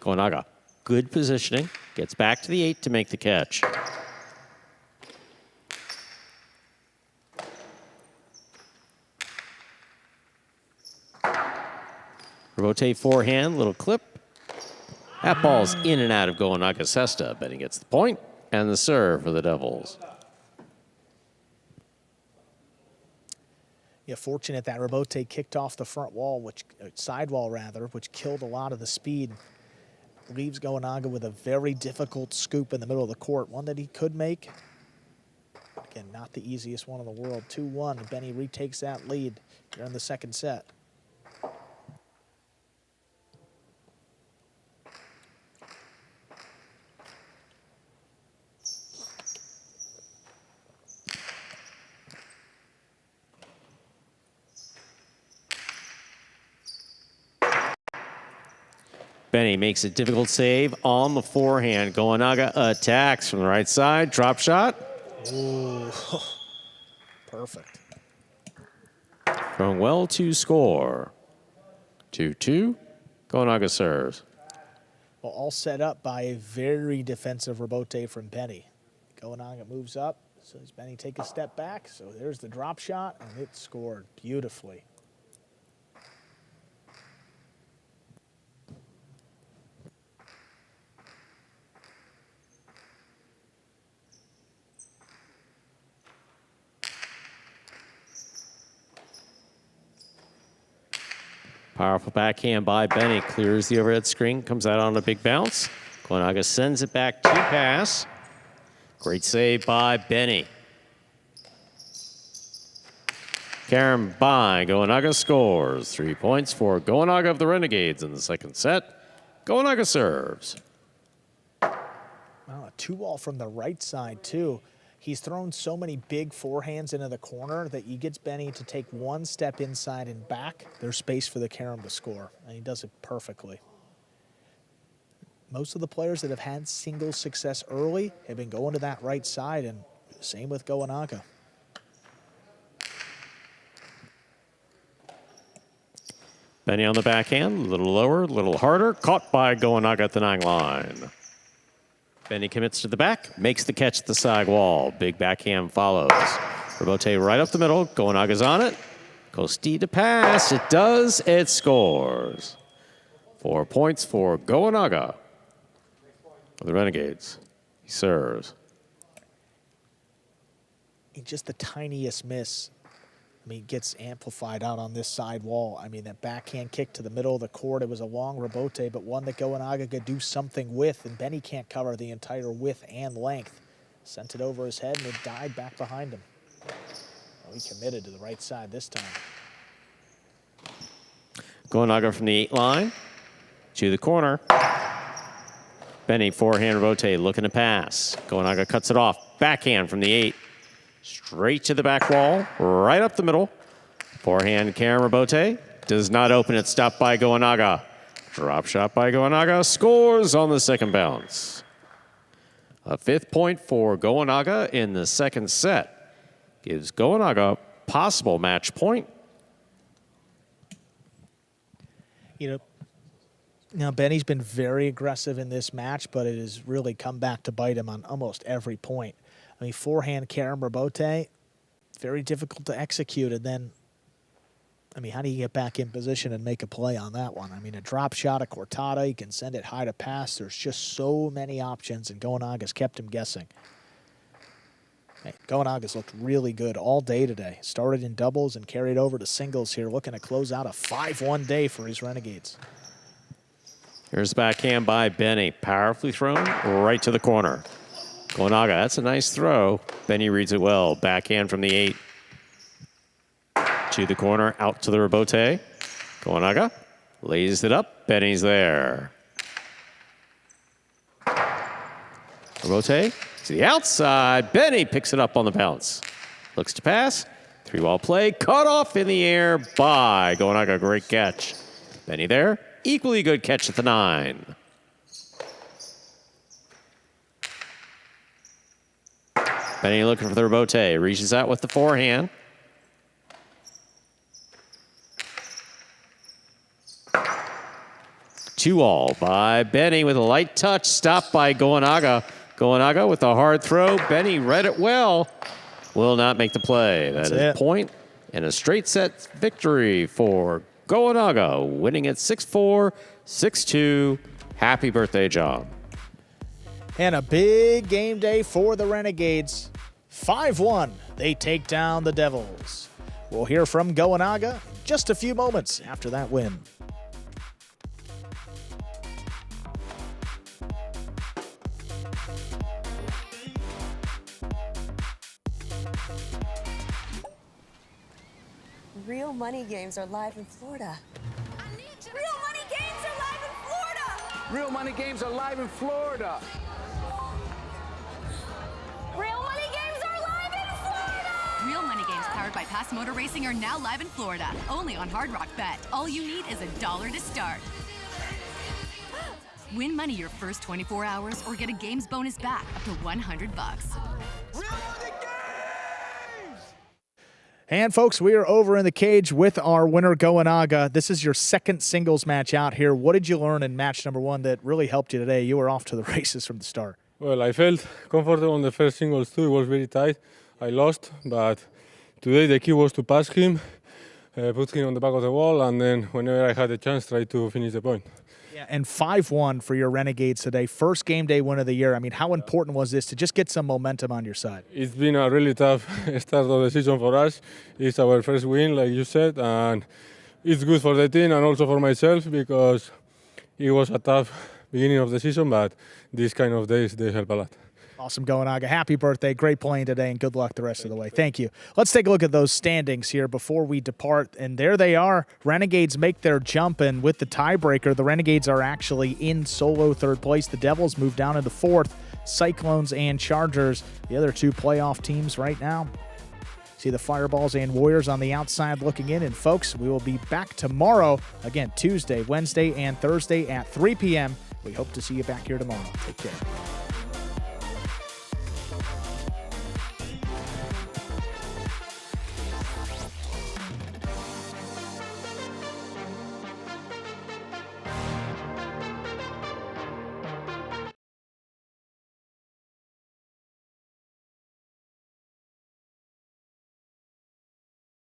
Goenaga, good positioning. Gets back to the 8 to make the catch. Rotate forehand, little clip. That ball's in and out of Goenaga's cesta. Benny gets the point and the serve for the Devils. Yeah, fortunate that rebote kicked off the front wall, which side wall rather, which killed a lot of the speed. Leaves Goenaga with a very difficult scoop in the middle of the court, one that he could make. Again, not the easiest one in the world. 2-1, and Benny retakes that lead here in the second set. Benny makes a difficult save on the forehand. Goenaga attacks from the right side. Drop shot. Ooh, perfect. Going well to score. 2-2. Goenaga serves. Well, all set up by a very defensive rebote from Benny. Goenaga moves up. So does Benny take a step back? So there's the drop shot, and it scored beautifully. Powerful backhand by Benny. Clears the overhead screen. Comes out on a big bounce. Goenaga sends it back to pass. Great save by Benny. Karen by Goenaga scores. 3 points for Goenaga of the Renegades in the second set. Goenaga serves. Wow, a 2-all from the right side, too. He's thrown so many big forehands into the corner that he gets Benny to take one step inside and back. There's space for the carom to score, and he does it perfectly. Most of the players that have had single success early have been going to that right side, and same with Goenaga. Benny on the backhand, a little lower, a little harder. Caught by Goenaga at the 9 line. Benny commits to the back, makes the catch at the side wall. Big backhand follows. Rebote right up the middle. Goenaga's on it. Costi to pass. It does. It scores. 4 points for Goenaga of the Renegades. He serves. Just the tiniest miss. I mean, gets amplified out on this side wall. I mean, that backhand kick to the middle of the court, it was a long rebote, but one that Goenaga could do something with, and Benny can't cover the entire width and length. Sent it over his head, and it died back behind him. Well, he committed to the right side this time. Gonaga from the 8 line to the corner. Benny, forehand rebote, looking to pass. Gonaga cuts it off. Backhand from the 8. Straight to the back wall, right up the middle. Forehand Karen rebote. Does not open it, stopped by Gonaga. Drop shot by Gonaga, scores on the second bounce. A 5th point for Gonaga in the second set. Gives Gonaga possible match point. Now, Benny's been very aggressive in this match, but it has really come back to bite him on almost every point. I mean, forehand Karen rebote, very difficult to execute. And then, I mean, how do you get back in position and make a play on that one? I mean, a drop shot, a cortada, you can send it high to pass. There's just so many options, and Gonaga's kept him guessing. Hey, Gonaga's looked really good all day today. Started in doubles and carried over to singles here, looking to close out a 5-1 day for his Renegades. Here's backhand by Benny. Powerfully thrown right to the corner. Gonaga, that's a nice throw. Benny reads it well. Backhand from the 8. To the corner, out to the rebote. Gonaga lays it up. Benny's there. Rebote to the outside. Benny picks it up on the bounce. Looks to pass. 3-ball play. Cut off in the air by Gonaga. Great catch. Benny there. Equally good catch at the 9. Benny looking for the rebote. Reaches out with the forehand. Two all by Benny with a light touch. Stopped by Gonaga. Gonaga with a hard throw. Benny read it well. Will not make the play. That is point and a straight set victory for Gonaga, winning at 6-4, 6-2. Happy birthday, John. And a big game day for the Renegades. 5-1, they take down the Devils. We'll hear from Gonaga in just a few moments after that win. Real money games are live in Florida. Real money games are live in Florida. Real money games are live in Florida. Real money games are live in Florida. Real money games powered by Pass Motor Racing are now live in Florida. Only on Hard Rock Bet. All you need is $1 to start. Win money your first 24 hours or get a games bonus back up to $100. And folks, we are over in the cage with our winner, Gonaga. This is your second singles match out here. What did you learn in match number 1 that really helped you today? You were off to the races from the start. Well, I felt comfortable on the first singles too. It was very tight. I lost, but today the key was to pass him, put him on the back of the wall, and then whenever I had a chance, try to finish the point. Yeah, and 5-1 for your Renegades today. First game day win of the year. I mean, how important was this to just get some momentum on your side? It's been a really tough start of the season for us. It's our first win, like you said, and it's good for the team and also for myself because it was a tough beginning of the season, but these kind of days, they help a lot. Awesome, Gonaga. Happy birthday. Great playing today, and good luck the rest of the way. Thank you. Let's take a look at those standings here before we depart. And there they are. Renegades make their jump, and with the tiebreaker, the Renegades are actually in solo third place. The Devils move down into fourth. Cyclones and Chargers, the other two playoff teams right now. See the Fireballs and Warriors on the outside looking in. And folks, we will be back tomorrow, again, Tuesday, Wednesday, and Thursday at 3 p.m. We hope to see you back here tomorrow. Take care.